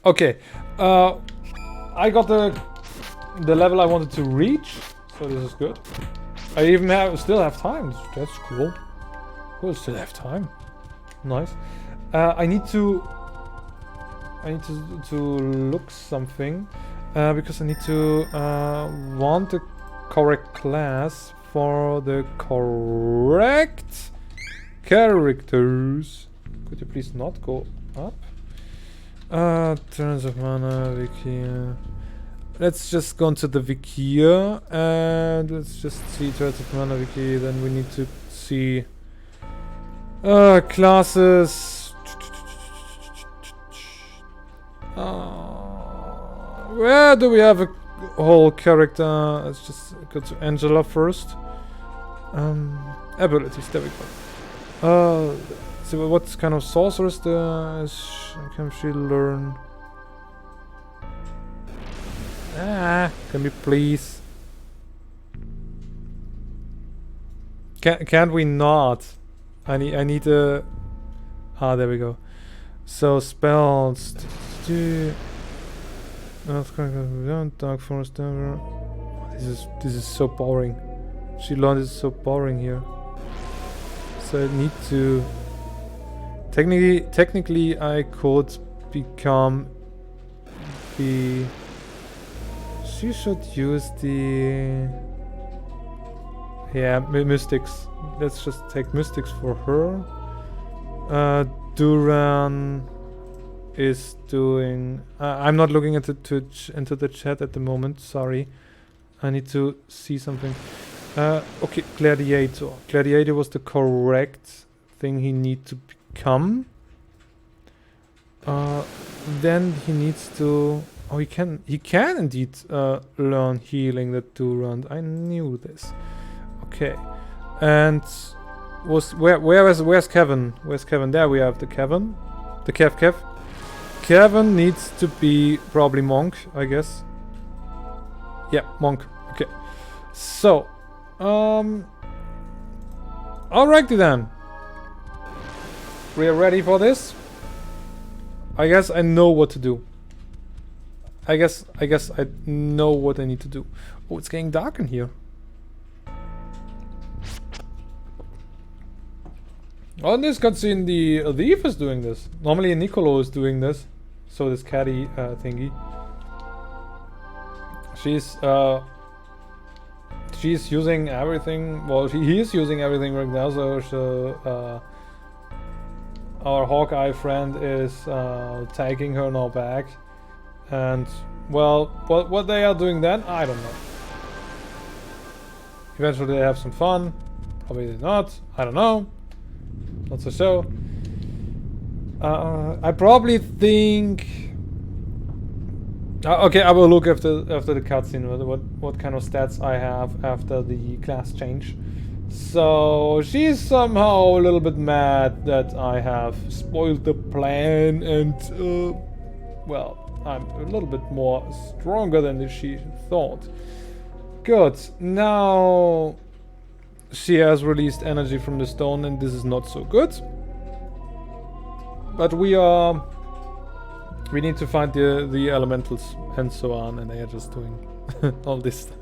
[SPEAKER 1] Okay. I got the level I wanted to reach, so this is good. I even still have time. That's cool. We'll still have time. Nice. I need to look something because I need to want the correct class for the correct characters. Could you please not go up? Turns of mana, wiki. Let's just go into the wiki and let's just see Turns of mana wiki. Then we need to see classes. Where do we have a whole character? Let's just go to Angela first. Abilities, there we go. So what kind of sorceress can she learn? Can we please? Can't we not? I need a... there we go. So spells... Dark Forest. This is so boring. She learned is so boring here. So I need to... Technically I could become the... She should use the... Yeah, mystics. Let's just take mystics for her. Duran is doing... I'm not looking at into the chat at the moment, sorry. I need to see something. Okay, Gladiator. Gladiator was the correct thing he needs to become. Then he needs to... Oh, he can indeed learn healing that Durand. I knew this. Okay. And where's Kevin? Where's Kevin? There we have the Kevin. The Kev. Kevin needs to be probably monk, I guess. Yeah, monk. Okay. So, alrighty then. We are ready for this. I guess I know what to do. I guess I know what I need to do. Oh, it's getting dark in here. On this cutscene, the thief is doing this. Normally Nicolo is doing this. So this caddy thingy. She's using everything. Well, he is using everything right now. So our Hawkeye friend is taking her now back. And well, what they are doing then, I don't know. Eventually they have some fun. Probably not. I don't know. Not so sure. I probably think... okay, I will look after the cutscene what kind of stats I have after the class change. So she's somehow a little bit mad that I have spoiled the plan and well, I'm a little bit more stronger than she thought. Good. Now she has released energy from the stone and this is not so good. But we need to find the elementals and so on, and they are just doing all this stuff.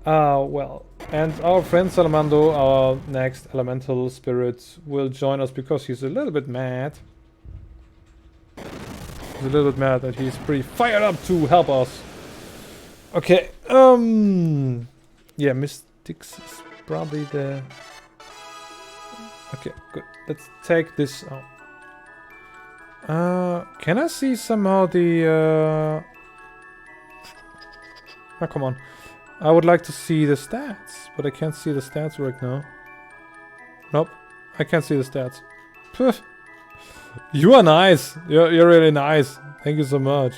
[SPEAKER 1] Well, And our friend Salamando, our next elemental spirit, will join us because he's a little bit mad. He's a little bit mad that he's pretty fired up to help us. Okay, yeah, Mystics is probably the... Okay, good. Let's take this out. Can I see somehow the, Oh, come on. I would like to see the stats, but I can't see the stats right now. Nope, I can't see the stats. Pff. You are nice. You're really nice. Thank you so much.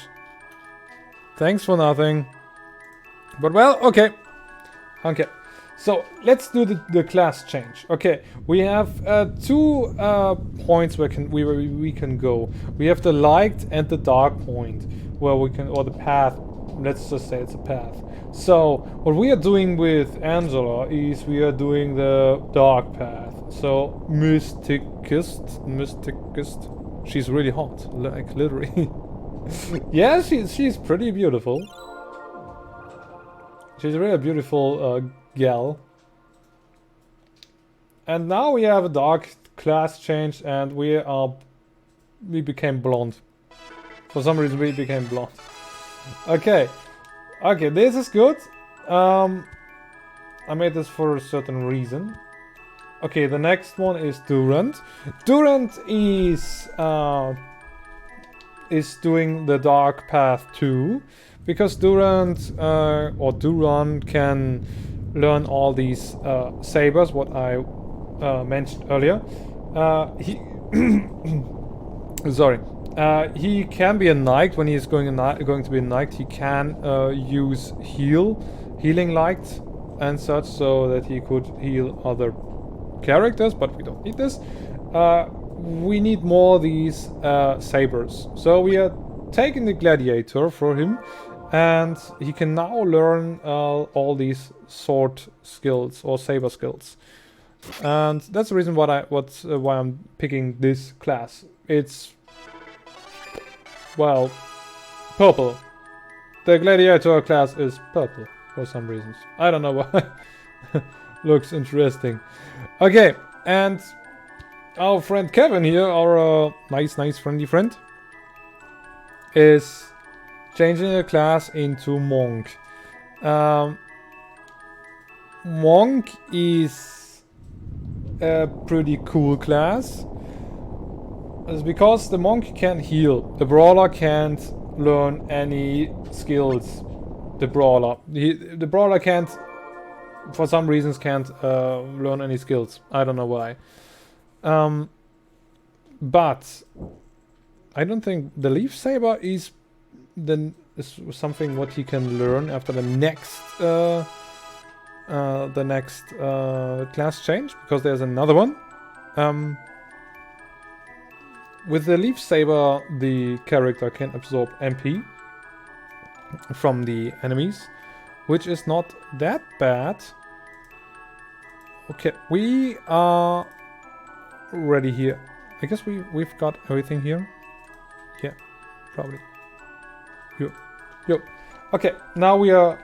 [SPEAKER 1] Thanks for nothing. But well, okay. Okay. So let's do the class change. Okay, we have 2 points where we can go. We have the light and the dark point, where we can, or the path. Let's just say it's a path. So what we are doing with Angela is we are doing the dark path. So mysticist. She's really hot, like literally. Yeah, she's pretty beautiful. She's a really beautiful gal. And now we have a dark class change, and we became blonde. For some reason we became blonde. Okay. Okay, this is good. I made this for a certain reason. Okay, the next one is Durant. Durant is doing the dark path too, because Durant can learn all these sabers, what I mentioned earlier. Sorry. He can be a knight when he's going to be a knight. He can use healing light and such, so that he could heal other characters, but we don't need this. We need more of these sabers. So we are taking the gladiator for him, and he can now learn all these sword skills or saber skills. And that's the reason why I'm picking this class. It's, well, purple. The gladiator class is purple for some reasons. I don't know why. Looks interesting. Okay, and our friend Kevin here, our nice friendly friend, is changing the class into monk. Monk is a pretty cool class. It's because the monk can heal. The brawler can't learn any skills. The brawler can't, for some reasons, can't learn any skills. I don't know why. But I don't think the leaf saber is something what he can learn after the next class change, because there's another one. With the leaf saber, the character can absorb MP from the enemies, which is not that bad. Okay, we are ready here. I guess we've got everything here. Yeah, probably. Yo. Okay, now we're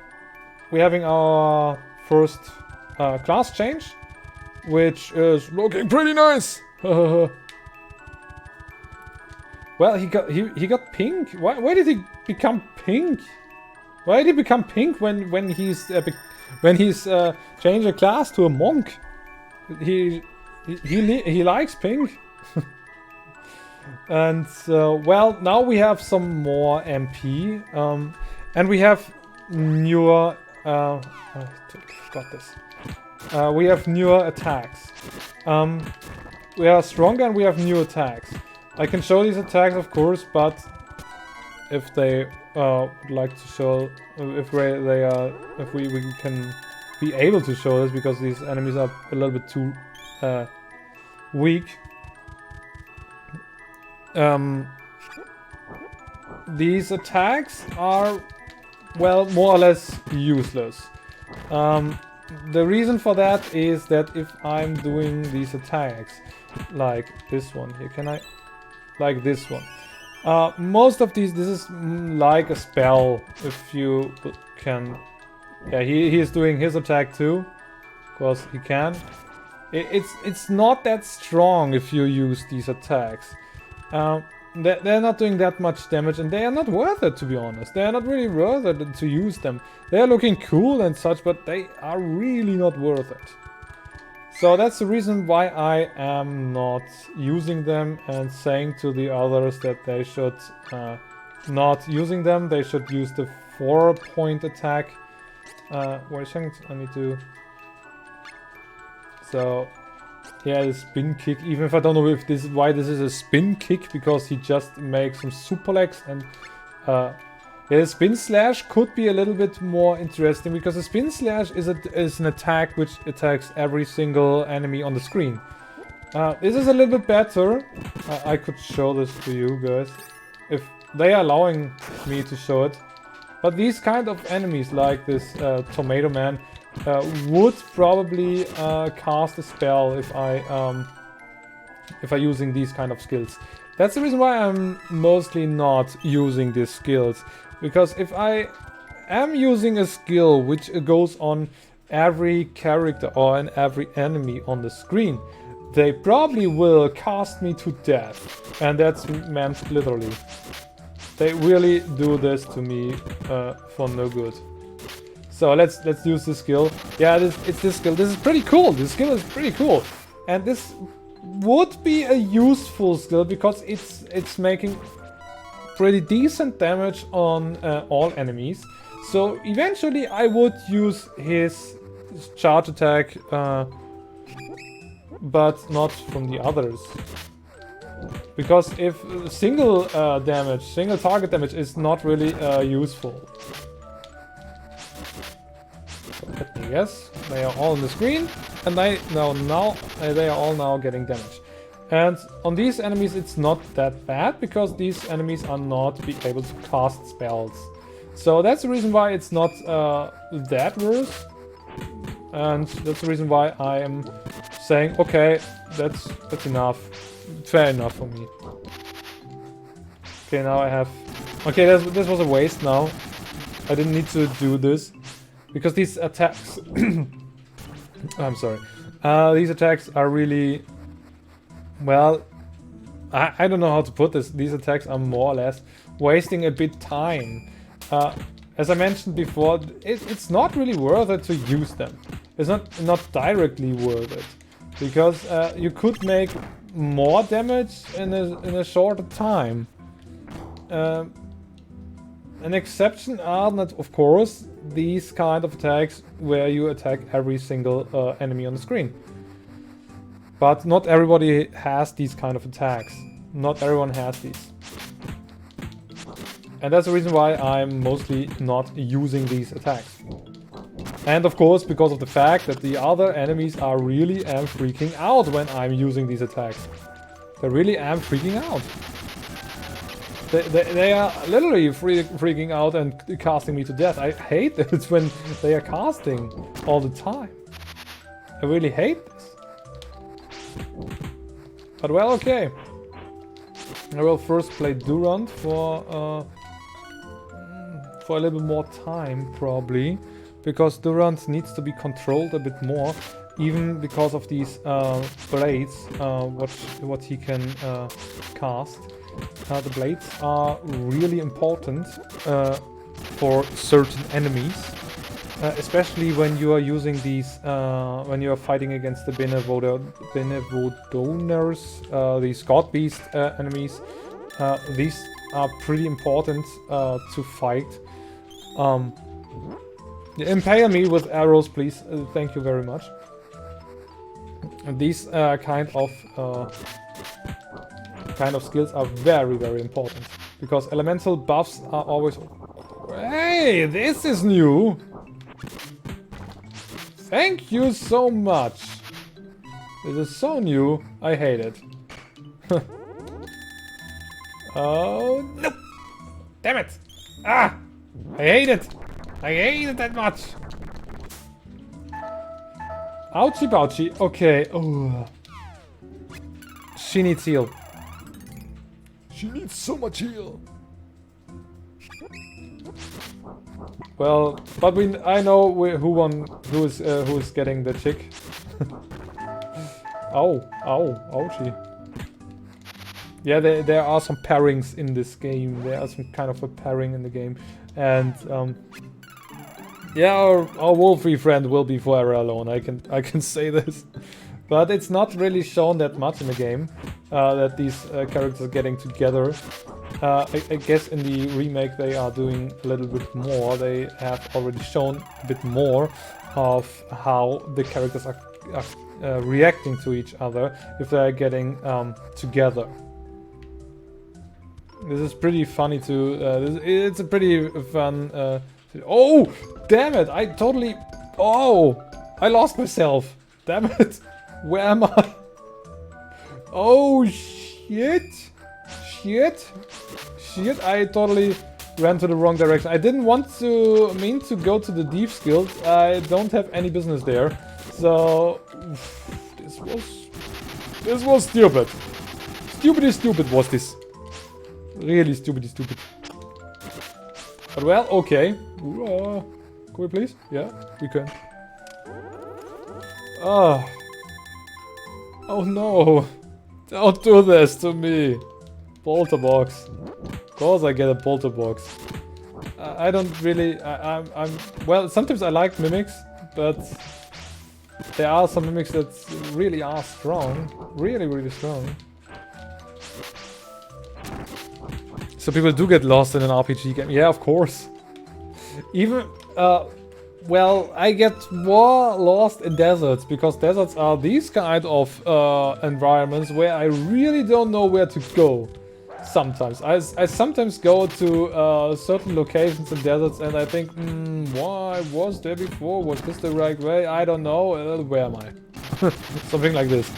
[SPEAKER 1] having our first class change, which is looking pretty nice. Well, he got pink. Why did he become pink? Why did he become pink when he's changed a class to a monk? He likes pink. And well, now we have some more MP, and we have newer. I forgot this. We have newer attacks. We are stronger and we have new attacks. I can show these attacks, of course, but if they would like to show, if we can be able to show this, because these enemies are a little bit too weak. These attacks are, well, more or less useless. The reason for that is that if I'm doing these attacks, like this one here, can I? Like this one. Most of these, this is like a spell, if you can. Yeah, he is doing his attack too. Because he can. It's not that strong if you use these attacks. They're not doing that much damage, and they are not worth it, to be honest. They are not really worth it to use them. They are looking cool and such, but they are really not worth it. So that's the reason why I am not using them and saying to the others that they should not using them. They should use the 4-point attack. Wait a second, I need to... So, yeah, the spin kick, even if I don't know if this is why this is a spin kick, because he just makes some super legs, and yeah, the spin slash could be a little bit more interesting, because the spin slash is an attack which attacks every single enemy on the screen. This is a little bit better. I could show this to you guys, if they are allowing me to show it. But these kind of enemies, like this Tomato Man, would probably cast a spell if I using these kind of skills. That's the reason why I'm mostly not using these skills, because if I am using a skill which goes on every character or on every enemy on the screen, they probably will cast me to death, and that's meant literally. They really do this to me for no good. So let's use this skill. Yeah, it's this skill. This is pretty cool. This skill is pretty cool, and this would be a useful skill because it's making pretty decent damage on all enemies. So eventually I would use his charge attack, but not from the others. Because if single target damage is not really useful. Let me guess, they are all on the screen, and they are all now getting damage. And on these enemies it's not that bad, because these enemies are not able to cast spells. So that's the reason why it's not that worse. And that's the reason why I am saying, okay, that's enough. Fair enough for me. Okay, now I have... Okay, this was a waste now. I didn't need to do this. Because these attacks... I'm sorry. These attacks are really... Well, I don't know how to put this. These attacks are more or less wasting a bit time. As I mentioned before, it's not really worth it to use them. It's not directly worth it. Because you could make more damage in a shorter time. An exception are not, of course, these kind of attacks where you attack every single enemy on the screen. But not everybody has these kind of attacks. Not everyone has these. And that's the reason why I'm mostly not using these attacks. And of course, because of the fact that the other enemies are really freaking out when I'm using these attacks. They really am freaking out. They are literally freaking out and casting me to death. I hate it when they are casting all the time. I really hate this. But well, okay. I will first play Durant for a little more time, probably. Because Durant needs to be controlled a bit more. Even because of these blades, what he can cast. The blades are really important for certain enemies, especially when you are using these, when you are fighting against the Benevodoners, these God Beast enemies. These are pretty important to fight. Impale me with arrows, please. Thank you very much. These kind of skills are very, very important, because elemental buffs are always... Hey, this is new! Thank you so much! This is so new, I hate it. Oh, no! Damn it! Ah! I hate it! I hate it that much! Ouchie bouchie, okay. Oh. She needs heal. She needs so much heal. Well, but I know who is getting the chick. Ow, ow, ouchie. Yeah, there are some pairings in this game. There are some kind of a pairing in the game, and yeah, our wolfy friend will be forever alone. I can say this, but it's not really shown that much in the game that these characters are getting together. I guess in the remake they are doing a little bit more. They have already shown a bit more of how the characters are reacting to each other if they are getting together. This is pretty funny too. It's a pretty fun. Oh, damn it! I totally. Oh, I lost myself. Damn it! Where am I? Oh shit! Shit! Shit! I totally ran to the wrong direction. I didn't mean to go to the Thieves Guild. I don't have any business there. So this was stupid. Stupid was this. Really stupid. But well, okay. Can we please? Yeah, we can. Oh no! Don't do this to me. Bolter box. Of course I get a bolter box. I don't really. I'm well. Sometimes I like mimics, but there are some mimics that really are strong. Really strong. So people do get lost in an RPG game. Yeah, of course. Even, well, I get more lost in deserts, because deserts are these kind of environments where I really don't know where to go. Sometimes. I sometimes go to certain locations in deserts and I think, why was there before? Was this the right way? I don't know. Where am I? Something like this.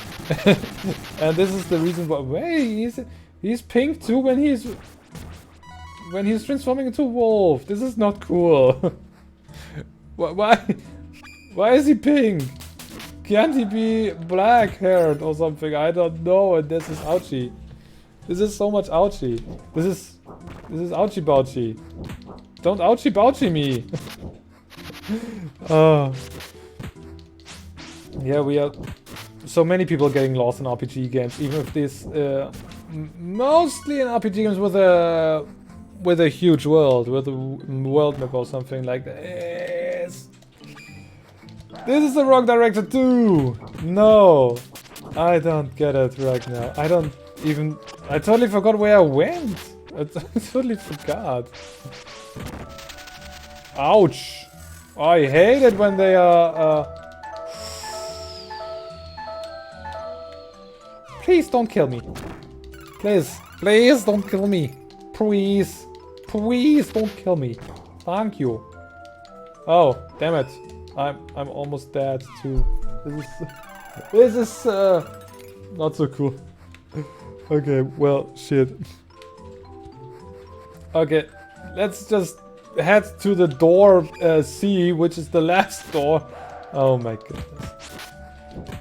[SPEAKER 1] And this is the reason why. Wait, he's pink too when he's transforming into a wolf. This is not cool. Why is he pink? Can't he be black-haired or something? I don't know. And this is ouchie. This is so much ouchie. This is ouchie bouchie. Don't ouchie bouchie me. Yeah, we are so many people getting lost in RPG games, even if this mostly in RPG games with a huge world, with a world map or something like this. This is the wrong direction too. No, I don't get it right now. I totally forgot where I went. I totally forgot. Ouch! I hate it when they are. Please don't kill me. Please don't kill me. Please don't kill me. Thank you. Oh, damn it! I'm almost dead too. This is not so cool. Okay, well, shit. Okay, let's just head to the door C, which is the last door. Oh my goodness.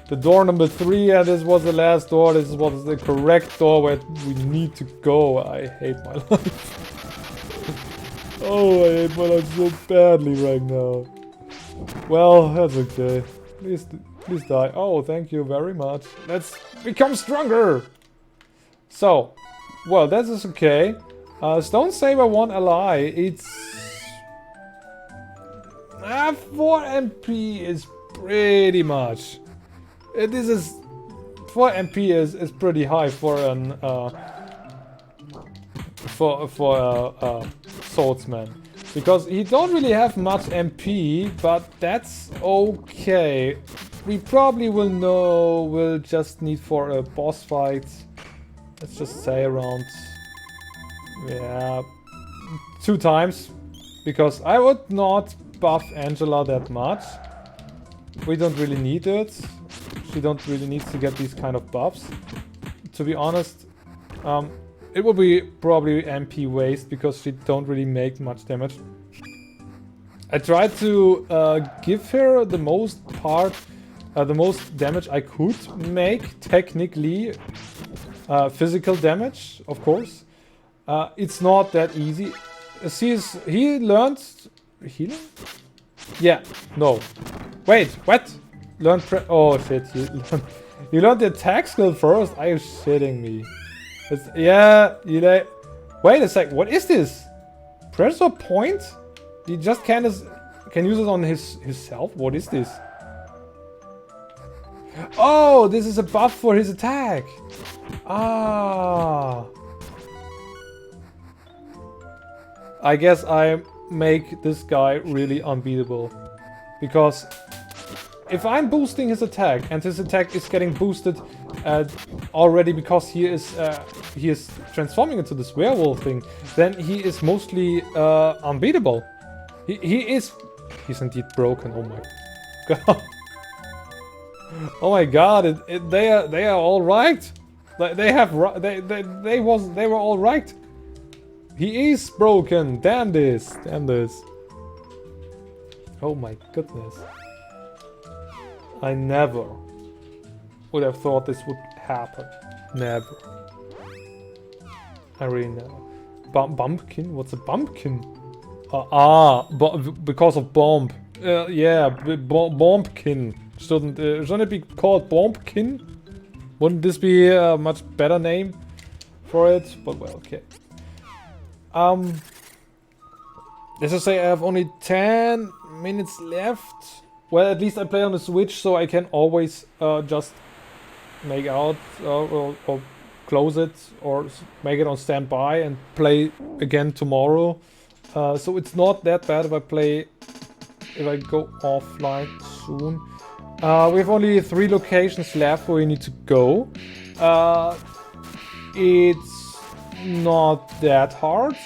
[SPEAKER 1] The door number 3, and this was the last door. This was the correct door where we need to go. I hate my life. Oh, I hate my life so badly right now. Well, that's okay. Please die. Oh, thank you very much. Let's become stronger. So, well, that is okay. Stone Saber won ally. It's 4 MP is pretty much. This is 4 MP is pretty high for an for a swordsman, because he don't really have much MP, but that's okay. We probably will just need for a boss fight. Let's just say around, yeah, 2 times, because I would not buff Angela that much. We don't really need it. She don't really need to get these kind of buffs. To be honest, it will be probably MP waste, because she don't really make much damage. I tried to give her the most damage I could make, technically. Physical damage, of course. It's not that easy. he learned healing? Yeah, no. Wait, what? Learn oh shit, you learned the attack skill first? Are you shitting me? Yeah, you know. Wait a sec, what is this? Pressure point? He just can use it on himself? What is this? Oh, this is a buff for his attack. Ah. I guess I make this guy really unbeatable. Because if I'm boosting his attack and his attack is getting boosted already because he is transforming into this werewolf thing, then he is mostly unbeatable. He's indeed broken. Oh my god. Oh my god, they are all right. They were all right. He is broken. Damn this. Damn this. Oh my goodness. I never would have thought this would happen. Never. I really never. Bumpkin? What's a bumpkin? Because of bomb. Yeah, bombkin. Shouldn't it be called bombkin? Wouldn't this be a much better name for it? But well, okay. Let's just say I have only 10 minutes left. Well, at least I play on the Switch, so I can always just make out or close it or make it on standby and play again tomorrow. So it's not that bad if I go offline soon. We have only 3 locations left where we need to go. It's not that hard.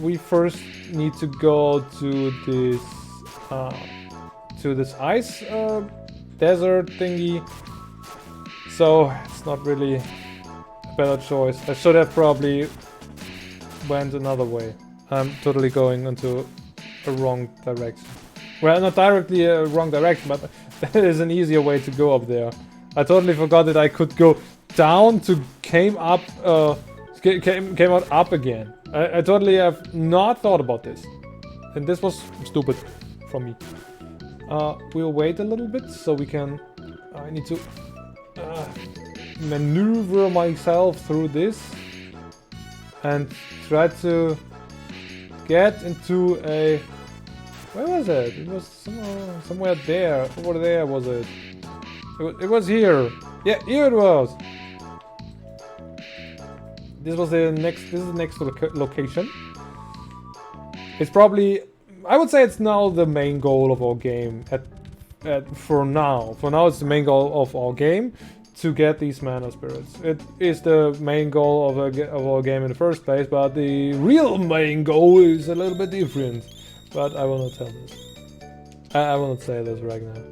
[SPEAKER 1] We first need to go to this ice desert thingy. So it's not really a better choice. I should have probably went another way. I'm totally going into a wrong direction. Well, not directly a wrong direction, but there is an easier way to go up there. I totally forgot that I could go down to came out up again. I totally have not thought about this. And this was stupid from me. We'll wait a little bit so we can... I need to maneuver myself through this. And try to get into a... Where was it? It was somewhere there. Over there was it. It was here. Yeah, here it was. This is the next location. It's probably, I would say it's now the main goal of our game. For now it's the main goal of our game to get these mana spirits. It is the main goal of our game in the first place, but the real main goal is a little bit different. But I will not tell this. I will not say this right now.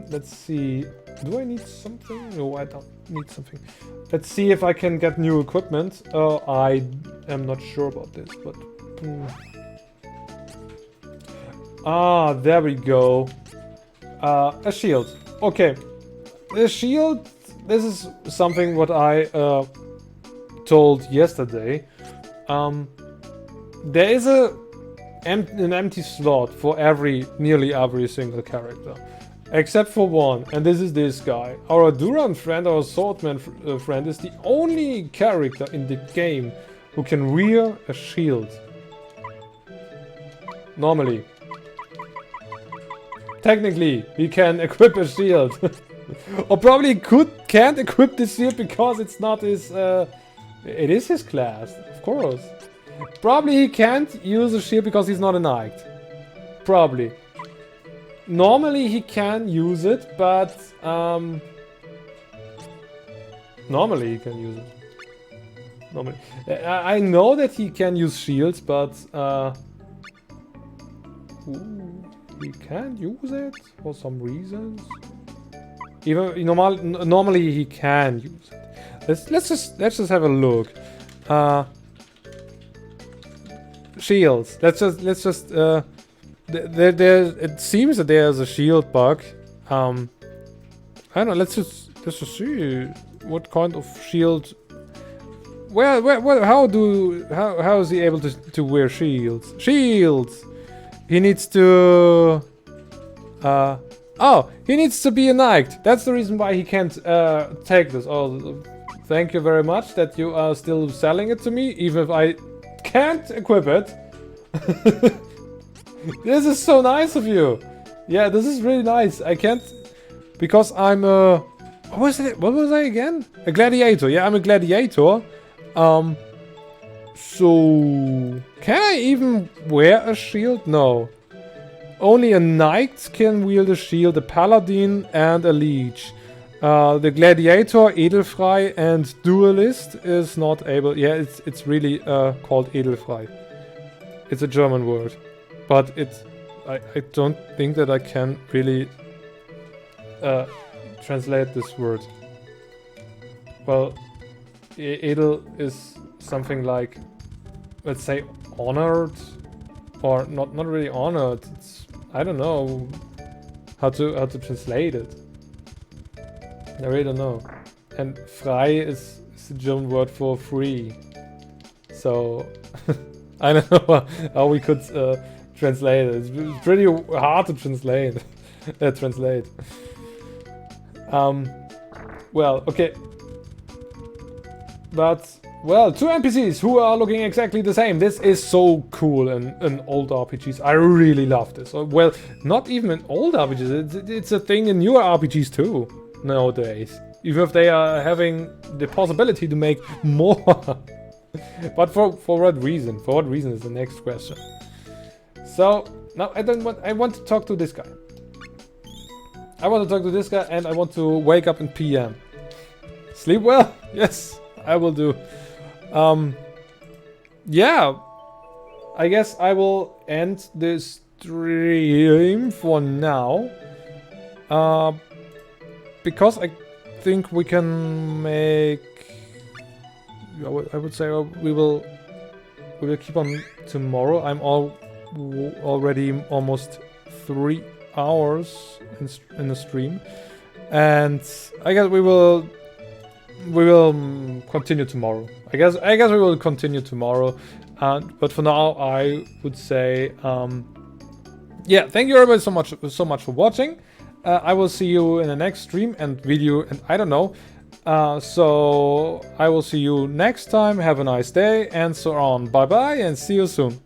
[SPEAKER 1] Let's see. Do I need something? No, I don't need something. Let's see if I can get new equipment. I am not sure about this, but... there we go. A shield. Okay. The shield, this is something what I told yesterday. There is an empty slot for nearly every single character. Except for one, and this is this guy. Our Duran friend, our swordman friend, is the only character in the game who can wear a shield. Normally. Technically, he can equip a shield. Or probably can't equip the shield because it's not his... it is his class, of course. Probably he can't use a shield because he's not a knight. Probably. Normally he can use it, but normally he can use it. Normally, I know that he can use shields, but he can't use it for some reasons. Even normally he can use it. Let's just have a look. Shields. Let's just. It seems that there's a shield bug. I don't know. Let's just see what kind of shield how is he able to wear shields? Shields! He needs to... oh, he needs to be a knight. That's the reason why he can't take this. Oh, thank you very much that you are still selling it to me, even if I can't equip it. This is so nice of you. Yeah, this is really nice. I can't... Because I'm a... What was it? What was I again? A gladiator. Yeah, I'm a gladiator. So... Can I even wear a shield? No. Only a knight can wield a shield, a paladin and a leech. The gladiator, edelfrei and duelist is not able... Yeah, it's really called edelfrei. It's a German word. But it's... I don't think that I can really translate this word. Well, edel is something like, let's say, honored, or not really honored. It's, I don't know how to translate it. I really don't know. And frei is the German word for free. So I don't know how we could translate it. It's pretty hard to translate. Translate. Well, okay. But, well, 2 NPCs who are looking exactly the same. This is so cool in old RPGs. I really love this. Well, not even in old RPGs. It's a thing in newer RPGs too, nowadays. Even if they are having the possibility to make more. But for what reason? For what reason is the next question. So, now I want to talk to this guy. I want to talk to this guy and I want to wake up in PM. Sleep well? Yes, I will do. Yeah. I guess I will end this stream for now. Because I think we can make... I would say we will keep on tomorrow. I'm already almost 3 hours in the stream, and I guess we will continue tomorrow. I guess we will continue tomorrow, but for now I would say yeah, thank you everybody so much for watching. I will see you in the next stream and video, and I don't know. So I will see you next time. Have a nice day and so on. Bye bye and see you soon.